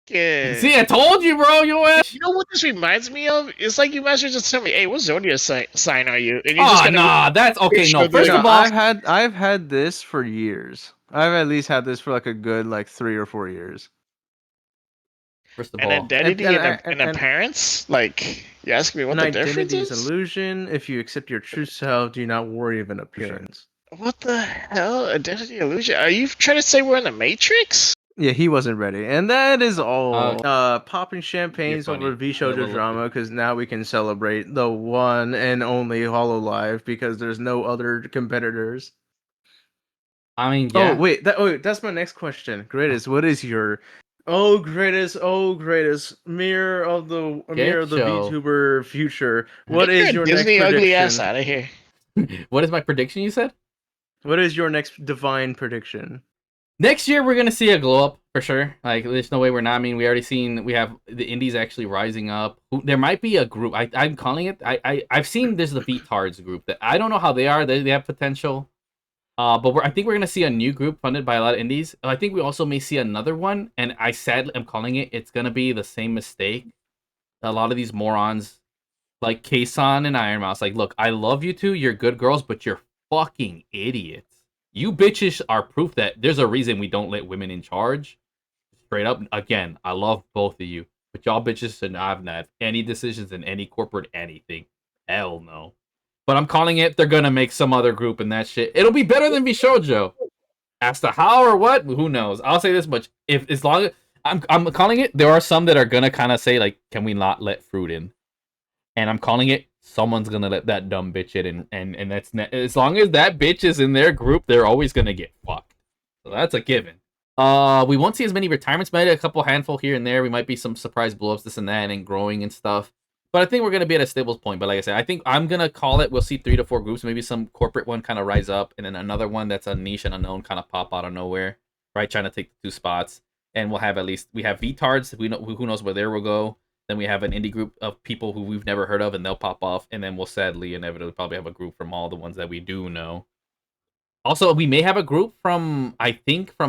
Speaker 4: Yeah.
Speaker 1: See, I told you, bro. You
Speaker 4: know what this reminds me of? It's like you guys are just telling me, "Hey, what zodiac sign are you?" And you're just
Speaker 1: Oh
Speaker 4: gonna
Speaker 1: nah, that's okay. No,
Speaker 4: Sure,
Speaker 1: first
Speaker 2: No,
Speaker 1: of all,
Speaker 2: I've had this for years. I've at least had this for like a good 3 or 4 years.
Speaker 1: first of
Speaker 4: an
Speaker 1: all,
Speaker 4: identity and
Speaker 2: and-
Speaker 4: appearance. Like you asking me what
Speaker 2: An
Speaker 4: the difference
Speaker 2: identity is
Speaker 4: is?
Speaker 2: illusion. If you accept your true self, do you not worry of an appearance.
Speaker 4: What the hell? Identity illusion? Are you trying to say we're in the Matrix?
Speaker 2: Yeah, he wasn't ready, and that is all. Popping champagnes
Speaker 1: You're funny.
Speaker 2: over V
Speaker 1: I
Speaker 2: shojo
Speaker 1: love
Speaker 2: drama because now we can celebrate the one and only Hololive because there's no other competitors.
Speaker 1: I mean, yeah.
Speaker 2: Oh wait, that's my next question. Greatest, what is your greatest mirror of the
Speaker 1: Show.
Speaker 2: VTuber future? What
Speaker 4: Get
Speaker 2: is
Speaker 4: your
Speaker 2: your
Speaker 4: Disney
Speaker 2: next
Speaker 4: ugly ass
Speaker 2: prediction?
Speaker 4: out of here?
Speaker 1: What is my prediction? You said
Speaker 2: What is your next divine prediction?
Speaker 1: next year we're gonna see a glow up for sure. Like, there's no way we're not. I mean, we have the indies actually rising up. There might be a group. I'm calling it. I've seen there's the VTards group that I don't know how they are. They have potential. But I think we're gonna see a new group funded by a lot of indies. I think we also may see another one, and I sadly am calling it. It's gonna be the same mistake. A lot of these morons, like Kason and Iron Mouse, like, look, I love you two. You're good girls, but you're fucking idiots. You bitches are proof that there's a reason we don't let women in charge. Straight up, again, I love both of you, but y'all bitches should not have any decisions in any corporate anything. Hell no. But I'm calling it, they're gonna make some other group and that shit. It'll be better than Bishojo. As to how or what, who knows? I'll say this much: if as long as I'm calling it, there are some that are gonna kind of say like, "Can we not let fruit in?" And I'm calling it, someone's gonna let that dumb bitch in, and that's as long as that bitch is in their group, they're always gonna get fucked. So that's a given. We won't see as many retirements, maybe a couple handful here and there. We might be some surprise blowups, this and that, and growing and stuff. But I think we're going to be at a stable point. But like I said, I think I'm going to call it, we'll see 3 to 4 groups. Maybe some corporate one kind of rise up. And then another one that's a niche and unknown kind of pop out of nowhere. Right? Trying to take the 2 spots. And we'll have we have VTards. We know, who knows where they will go. Then we have an indie group of people who we've never heard of. And they'll pop off. And then we'll sadly, inevitably, probably have a group from all the ones that we do know. Also, we may have a group from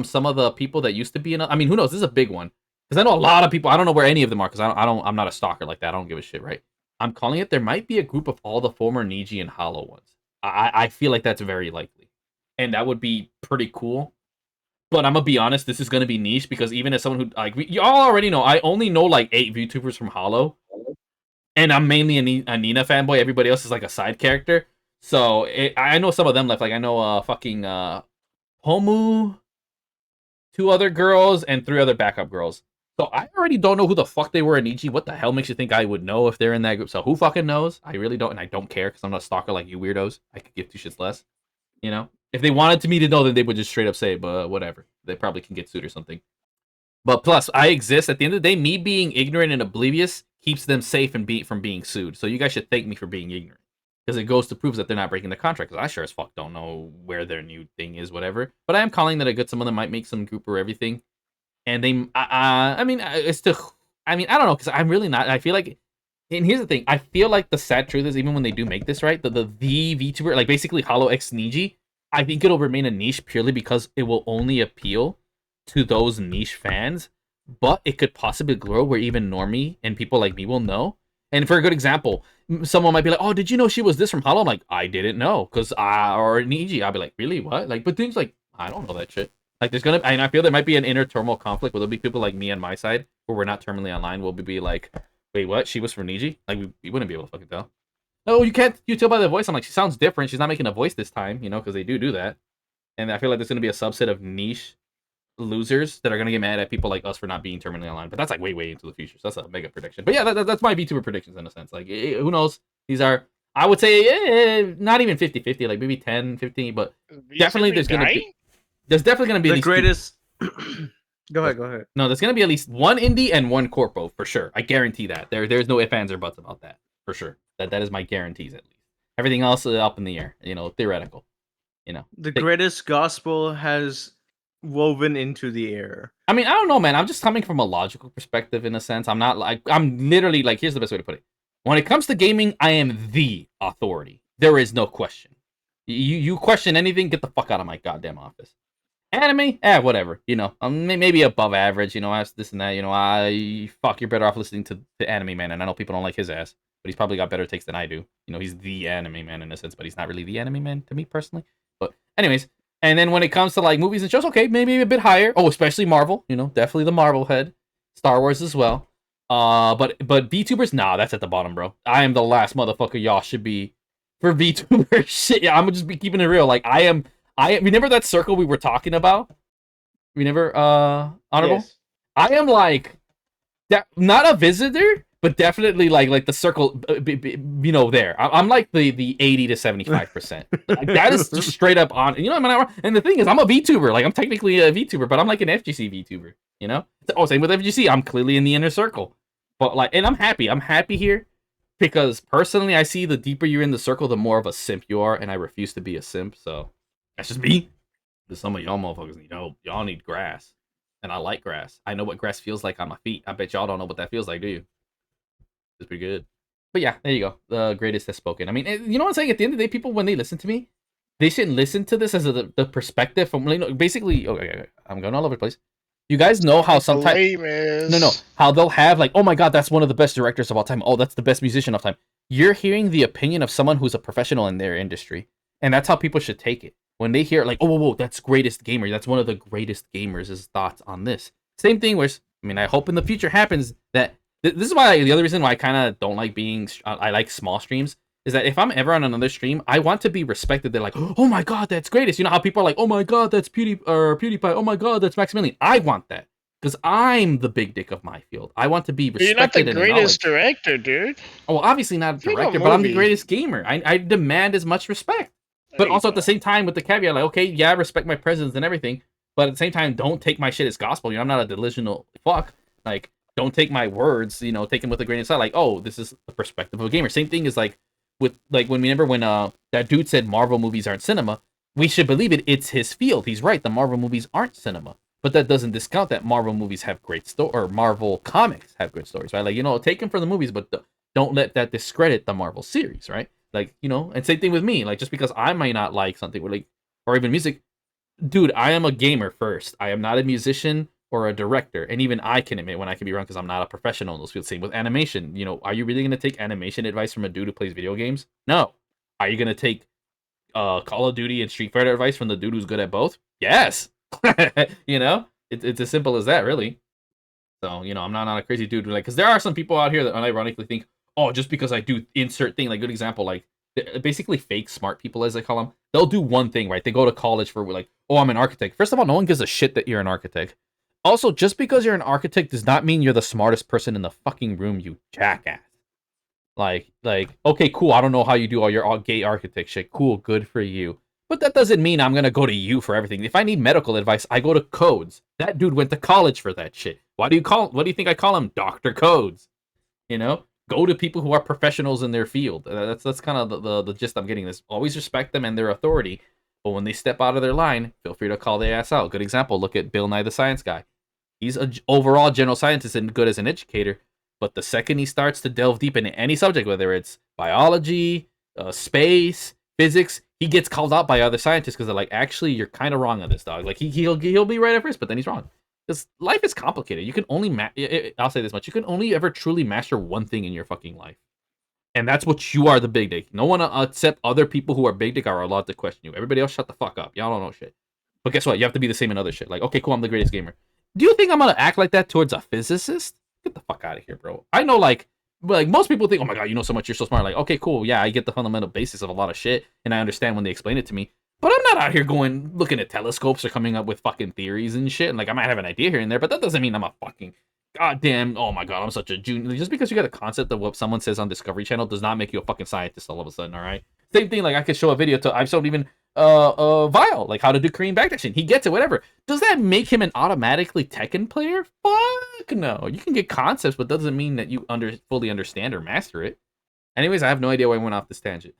Speaker 1: some of the people that used to be in. I mean, who knows? This is a big one. Because I know a lot of people. I don't know where any of them are because I'm not a stalker like that. I don't give a shit, right? I'm calling it. There might be a group of all the former Niji and Hollow ones. I feel like that's very likely, and that would be pretty cool. But I'm gonna be honest. This is gonna be niche because even as someone who y'all already know, I only know like 8 VTubers from Hollow, and I'm mainly a Nina fanboy. Everybody else is like a side character. So I know some of them left. Like I know fucking Homu, 2 other girls, and 3 other backup girls. So I already don't know who the fuck they were in EG. What the hell makes you think I would know if they're in that group? So who fucking knows? I really don't, and I don't care because I'm not a stalker like you weirdos. I could give 2 shits less. You know? If they wanted me to know, then they would just straight up say, but whatever. They probably can get sued or something. But plus, I exist. At the end of the day, me being ignorant and oblivious keeps them safe and from being sued. So you guys should thank me for being ignorant. Because it goes to prove that they're not breaking the contract. Because I sure as fuck don't know where their new thing is, whatever. But I am calling that a good some of them might make some group or everything. And they, I mean, it's to, I mean, I don't know. Because I'm really not, I feel like, and here's the thing. I feel like the sad truth is even when they do make this, right? The VTuber, like basically Hollow X Niji, I think it'll remain a niche purely because it will only appeal to those niche fans, but it could possibly grow where even normie and people like me will know. And for a good example, someone might be like, "Oh, did you know she was this from Hollow?" I'm like, "I didn't know," because or Niji, I'll be like, "Really? What?" Like, but things like I don't know that shit. Like, there's gonna, and I feel there might be an inner turmoil conflict where there'll be people like me on my side where we're not terminally online. We'll be like, "Wait, what? She was from Niji?" Like, we wouldn't be able to fucking tell. Oh, you can't. You tell by the voice. I'm like, she sounds different. She's not making a voice this time, you know, because they do that. And I feel like there's gonna be a subset of niche losers that are gonna get mad at people like us for not being terminally online, but that's like way into the future. So that's a mega prediction. But yeah, that's my VTuber predictions in a sense. Like, who knows? These are, I would say, not even 50-50, like maybe 10-15, but definitely there's definitely gonna be
Speaker 2: the greatest. Go ahead.
Speaker 1: No, there's gonna be at least one indie and one corpo for sure. I guarantee that. There's no ifs, ands, or buts about that for sure. That is my guarantees at least. Everything else is up in the air, you know, theoretical. You know,
Speaker 2: the greatest gospel has woven into the air.
Speaker 1: I mean, I don't know, man. I'm just coming from a logical perspective in a sense. I'm not like, I'm literally like, here's the best way to put it. When it comes to gaming, I am the authority. There is no question. You question anything, get the fuck out of my goddamn office. Anime, whatever. You know, maybe above average. You know, as this and that. You know, you're better off listening to Anime Man, and I know people don't like his ass, but he's probably got better takes than I do. You know, he's the Anime Man in a sense, but he's not really the Anime Man to me personally. But anyways, and then when it comes to like movies and shows, okay, maybe a bit higher. Oh, especially Marvel. You know, definitely the Marvel head. Star Wars as well. But VTubers, nah, that's at the bottom, bro. I am the last motherfucker y'all should be for VTubers. Shit, yeah, I'm gonna just be keeping it real. Like I am. Remember that circle we were talking about? Remember, Honorable? Yes. I am like, not a visitor, but definitely like the circle, you know, there. I'm like the 80 to 75%. Like, that is just straight up on, you know, and the thing is, I'm a VTuber. Like, I'm technically a VTuber, but I'm like an FGC VTuber, you know? Oh, same with FGC. I'm clearly in the inner circle. But like, and I'm happy. I'm happy here because personally, I see the deeper you're in the circle, the more of a simp you are, and I refuse to be a simp, so. That's just me. Some of y'all motherfuckers need help. Y'all need grass. And I like grass. I know what grass feels like on my feet. I bet y'all don't know what that feels like, do you? It's pretty good. But yeah, there you go. The greatest has spoken. I mean, you know what I'm saying? At the end of the day, people, when they listen to me, they shouldn't listen to this as the perspective from, basically, okay, I'm going all over the place. You guys know how sometimes... how they'll have like, oh my god, that's one of the best directors of all time. Oh, that's the best musician of all time. You're hearing the opinion of someone who's a professional in their industry. And that's how people should take it. When they hear like, oh, whoa, that's greatest gamer. That's one of the greatest gamers' thoughts on this. Same thing where, I mean, I hope in the future happens that, this is why, the other reason why I kind of don't like I like small streams, is that if I'm ever on another stream, I want to be respected. They're like, oh my god, that's greatest. You know how people are like, oh my god, that's PewDiePie. Oh my god, that's Maximilian. I want that. Because I'm the big dick of my field. I want to be respected.
Speaker 4: You're not the greatest director, dude.
Speaker 1: Oh, well, obviously not a director, but I'm the greatest gamer. I demand as much respect. But also at the same time, with the caveat, like, okay, yeah, I respect my presence and everything, but at the same time, don't take my shit as gospel. You know, I'm not a delusional fuck. Like, don't take my words, you know, take them with a grain of salt. Like, oh, this is the perspective of a gamer. Same thing is like with like when that dude said Marvel movies aren't cinema, we should believe it. It's his field. He's right. The Marvel movies aren't cinema, but that doesn't discount that Marvel movies have great story, or Marvel comics have good stories, right? Like, you know, take them for the movies, but don't let that discredit the Marvel series, right? Like, you know, and same thing with me. Like, just because I might not like something, or even music, dude, I am a gamer first. I am not a musician or a director, and even I can admit when I can be wrong because I'm not a professional in those fields. Same with animation. You know, are you really going to take animation advice from a dude who plays video games? No. Are you going to take Call of Duty and Street Fighter advice from the dude who's good at both? Yes. You know, it's as simple as that, really. So, you know, I'm not a crazy dude. Like, because there are some people out here that unironically think, oh, just because I do insert thing, like, good example, like, basically fake smart people, as I call them, they'll do one thing, right? They go to college for, like, oh, I'm an architect. First of all, no one gives a shit that you're an architect. Also, just because you're an architect does not mean you're the smartest person in the fucking room, you jackass. Like, okay, cool, I don't know how you do all your gay architect shit. Cool, good for you. But that doesn't mean I'm gonna go to you for everything. If I need medical advice, I go to Codes. That dude went to college for that shit. What do you think I call him? Dr. Codes. You know? Go to people who are professionals in their field. That's kind of the gist I'm getting. This always respect them and their authority, but when they step out of their line, feel free to call their ass out. Good example, look at Bill Nye the Science Guy. He's an overall general scientist and good as an educator, but the second he starts to delve deep into any subject, whether it's biology, space, physics, he gets called out by other scientists because they're like, actually, you're kind of wrong on this, dog. Like he'll be right at first, but then he's wrong. Because life is complicated. You can only I'll say this much: you can only ever truly master one thing in your fucking life, and that's what you are, the big dick. No one except other people who are big dick are allowed to question you. Everybody else, shut the fuck up. Y'all don't know shit. But guess what? You have to be the same in other shit. Like, okay, cool, I'm the greatest gamer. Do you think I'm gonna act like that towards a physicist? Get the fuck out of here, bro. I know, like most people think, oh my god, you know so much, you're so smart. Like, okay, cool, yeah, I get the fundamental basis of a lot of shit, and I understand when they explain it to me. But I'm not out here going looking at telescopes or coming up with fucking theories and shit. And like I might have an idea here and there, but that doesn't mean I'm a fucking goddamn. Oh my god, I'm such a junior. Just because you got a concept of what someone says on Discovery Channel does not make you a fucking scientist all of a sudden. All right. Same thing. Like I could show a video to I've shown even Vile, like how to do Korean backdashing. He gets it, whatever. Does that make him an automatically Tekken player? Fuck no. You can get concepts, but doesn't mean that you fully understand or master it. Anyways, I have no idea why I went off this tangent.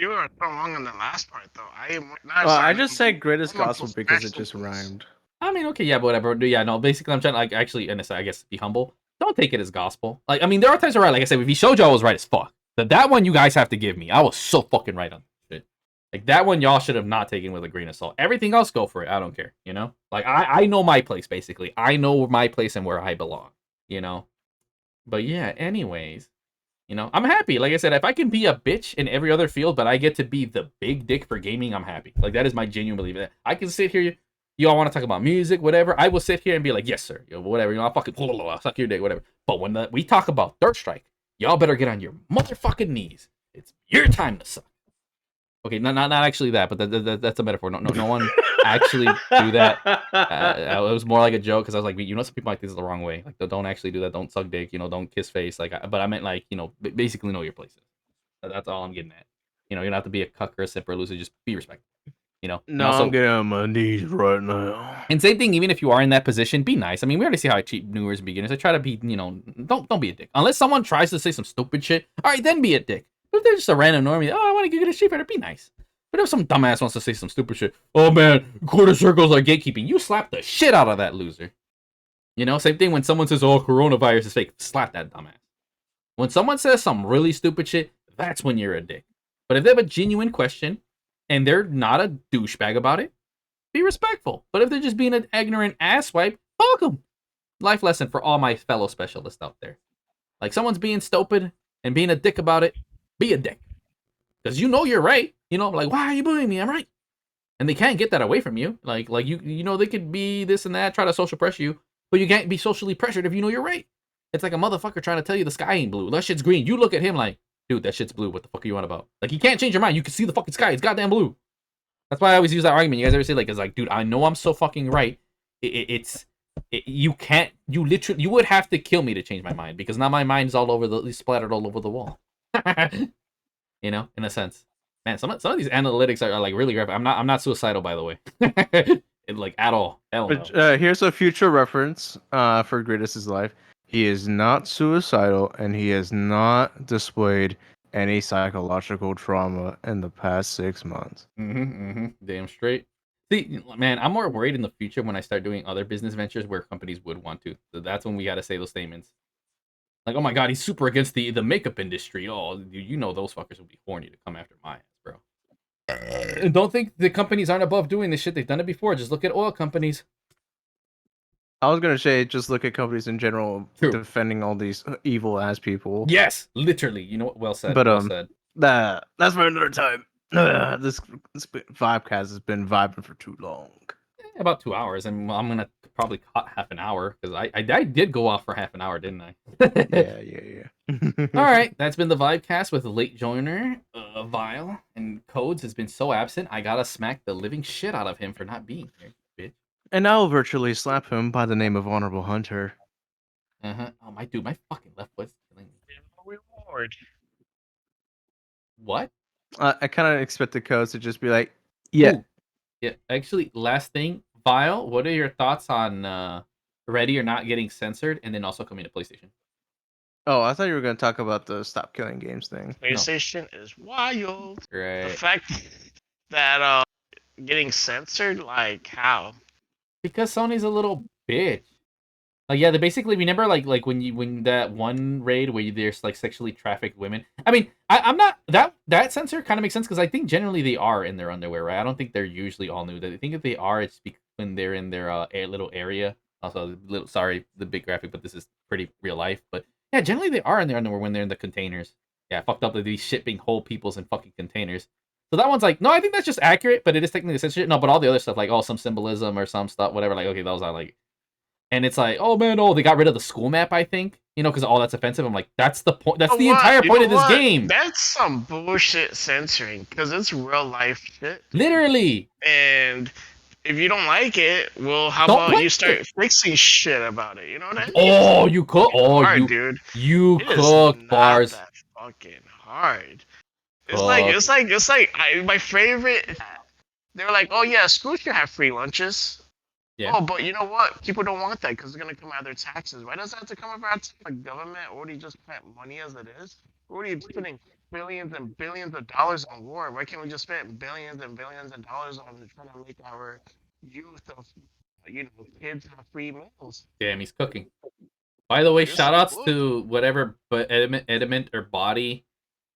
Speaker 4: You were so wrong on the last part, though.
Speaker 2: I just said greatest gospel because it just rhymed.
Speaker 1: I mean, okay, yeah, but whatever. Yeah, no, basically, I'm trying to, like, actually, and I guess, be humble. Don't take it as gospel. Like, I mean, there are times where, like I said, if he showed you, I was right as fuck. That one you guys have to give me. I was so fucking right on shit. Like, that one y'all should have not taken with a grain of salt. Everything else, go for it. I don't care, you know? Like, I know my place, basically. I know my place and where I belong, you know? But yeah, anyways. You know, I'm happy. Like I said, if I can be a bitch in every other field, but I get to be the big dick for gaming, I'm happy. Like, that is my genuine belief. That I can sit here, y'all want to talk about music, whatever. I will sit here and be like, yes, sir. You know, whatever. You know, I'll fucking I'll suck your dick, whatever. But when we talk about Dirt Strike, y'all better get on your motherfucking knees. It's your time to suck. Okay, not actually that, but that's a metaphor. No one actually do that. It was more like a joke because I was like, you know, some people like this the wrong way. Like, don't actually do that. Don't suck dick. You know, don't kiss face. Like, but I meant like, you know, basically know your places. That's all I'm getting at. You know, you don't have to be a cuck or a simp or a loser. Just be respectful. You know.
Speaker 2: No, also, I'm getting on my knees right now.
Speaker 1: And same thing, even if you are in that position, be nice. I mean, we already see how I treat newers and beginners. I try to be, you know, don't be a dick. Unless someone tries to say some stupid shit, all right, then be a dick. But if they're just a random normie, oh, I want to get a sheep, better be nice. But if some dumbass wants to say some stupid shit, oh man, quarter circles are gatekeeping, you slap the shit out of that loser. You know, same thing when someone says, oh, coronavirus is fake, slap that dumbass. When someone says some really stupid shit, that's when you're a dick. But if they have a genuine question and they're not a douchebag about it, be respectful. But if they're just being an ignorant asswipe, fuck them. Life lesson for all my fellow specialists out there. Like, someone's being stupid and being a dick about it, be a dick. Because you know you're right. You know, like, why are you bullying me? I'm right. And they can't get that away from you. Like you know, they could be this and that, try to social pressure you, but you can't be socially pressured if you know you're right. It's like a motherfucker trying to tell you the sky ain't blue. That shit's green. You look at him like, dude, that shit's blue. What the fuck are you on about? Like, you can't change your mind. You can see the fucking sky. It's goddamn blue. That's why I always use that argument. You guys ever say, like, it's like, dude, I know I'm so fucking right. You can't, you would have to kill me to change my mind, because now my mind's splattered all over the wall. You know, in a sense. Man, some of these analytics are like really graphic. I'm not suicidal, by the way. Like, at all. Hell no.
Speaker 2: Here's a future reference for Greatest' life. He is not suicidal, and he has not displayed any psychological trauma in the past 6 months.
Speaker 1: Damn straight. See, man, I'm more worried in the future when I start doing other business ventures where companies would want to. So that's when we got to say those statements. Like, oh my god, he's super against the makeup industry. Oh, you know those fuckers would be horny to come after my ass, bro. And don't think the companies aren't above doing this shit. They've done it before. Just look at oil companies.
Speaker 2: I was gonna say, just look at companies in general defending all these evil ass people.
Speaker 1: Yes, literally. You know what? Well said.
Speaker 2: But
Speaker 1: well said.
Speaker 2: That's for another time. This Vibecast has been vibing for too long.
Speaker 1: About 2 hours, and I'm gonna probably cut half an hour because I did go off for half an hour, didn't I?
Speaker 2: Yeah.
Speaker 1: All right, that's been the Vibecast with late joiner Vile, and Codes has been so absent. I gotta smack the living shit out of him for not being here, bitch.
Speaker 2: And I'll virtually slap him by the name of Honorable Hunter.
Speaker 1: Oh my dude, my fucking left foot's killing me.
Speaker 4: Reward.
Speaker 1: What?
Speaker 2: I kind of expect the codes to just be like, yeah.
Speaker 1: Ooh. Yeah. Actually, last thing, Vile, what are your thoughts on Ready or Not getting censored and then also coming to PlayStation?
Speaker 2: Oh, I thought you were gonna talk about the stop killing games thing.
Speaker 4: PlayStation is wild. The
Speaker 1: Right.
Speaker 4: fact that getting censored, like how?
Speaker 1: Because Sony's a little bitch. Like, yeah, they basically remember like when that one raid where there's like sexually trafficked women. I mean, I'm not that censor kind of makes sense because I think generally they are in their underwear, right? I don't think they're usually all nude. I think if they are, it's when they're in their little area. Also, sorry, the big graphic, but this is pretty real life. But yeah, generally they are in their underwear when they're in the containers. Yeah, fucked up that these shipping whole peoples in fucking containers. So that one's like, no, I think that's just accurate, but it is technically censorship. No, but all the other stuff, like, oh, some symbolism or some stuff, whatever, like, okay, those are like. And it's like, oh man, they got rid of the school map, I think. You know, because all that's offensive. I'm like, that's the point. That's the entire point of this game.
Speaker 4: That's some bullshit censoring, because it's real life shit.
Speaker 1: Literally.
Speaker 4: And if you don't like it, well, how about you start fixing shit about it? You know what I mean?
Speaker 1: Oh, you cook. Oh,
Speaker 4: hard, dude.
Speaker 1: You cook bars.
Speaker 4: That fucking hard. It's like my favorite. They're like, oh yeah, schools should have free lunches. Yeah. Oh, but you know what? People don't want that because it's gonna come out of their taxes. Why does it have to come out of our taxes? The government already just spent money as it is. We're already spending billions and billions of dollars on war. Why can't we just spend billions and billions of dollars on trying to make our youth of, kids have free meals?
Speaker 1: Damn, he's cooking. By the way, shout outs to whatever ediment or body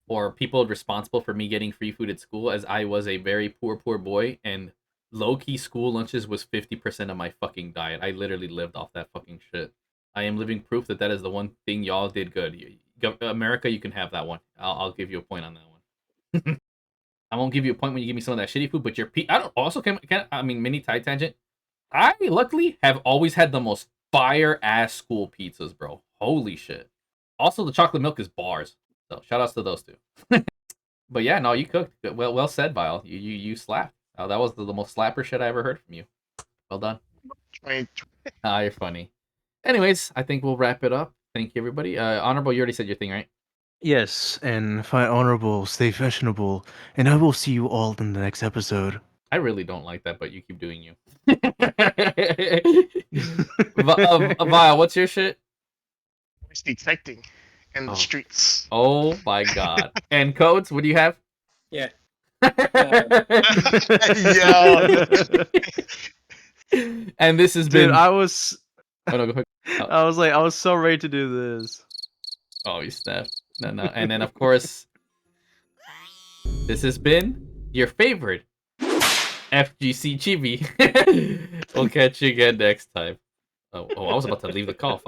Speaker 1: or people responsible for me getting free food at school, as I was a very poor boy, and low-key school lunches was 50% of my fucking diet. I literally lived off that fucking shit. I am living proof that is the one thing y'all did good. America, you can have that one. I'll give you a point on that one. I won't give you a point when you give me some of that shitty food, but I don't also mini tie tangent. I luckily have always had the most fire-ass school pizzas, bro. Holy shit. Also, the chocolate milk is bars. So shout outs to those two. But yeah, no, you cooked. Well said, Vile. You slapped. Oh, that was the most slapper shit I ever heard from you. Well done. You're funny. Anyways, I think we'll wrap it up. Thank you, everybody. Honorable, you already said your thing, right?
Speaker 2: Yes, and find honorable, stay fashionable, and I will see you all in the next episode.
Speaker 1: I really don't like that, but you keep doing you. Vile, what's your shit?
Speaker 4: Voice detecting in the streets.
Speaker 1: Oh my god. And Codes, what do you have?
Speaker 5: Yeah.
Speaker 2: Yo.
Speaker 1: And this has been.
Speaker 2: I was.
Speaker 1: Oh, no, go ahead. Oh.
Speaker 2: I was so ready to do this.
Speaker 1: Oh, you snapped. No. And then, of course, this has been your favorite FGC Chibi. We'll catch you again next time. Oh, I was about to leave the call.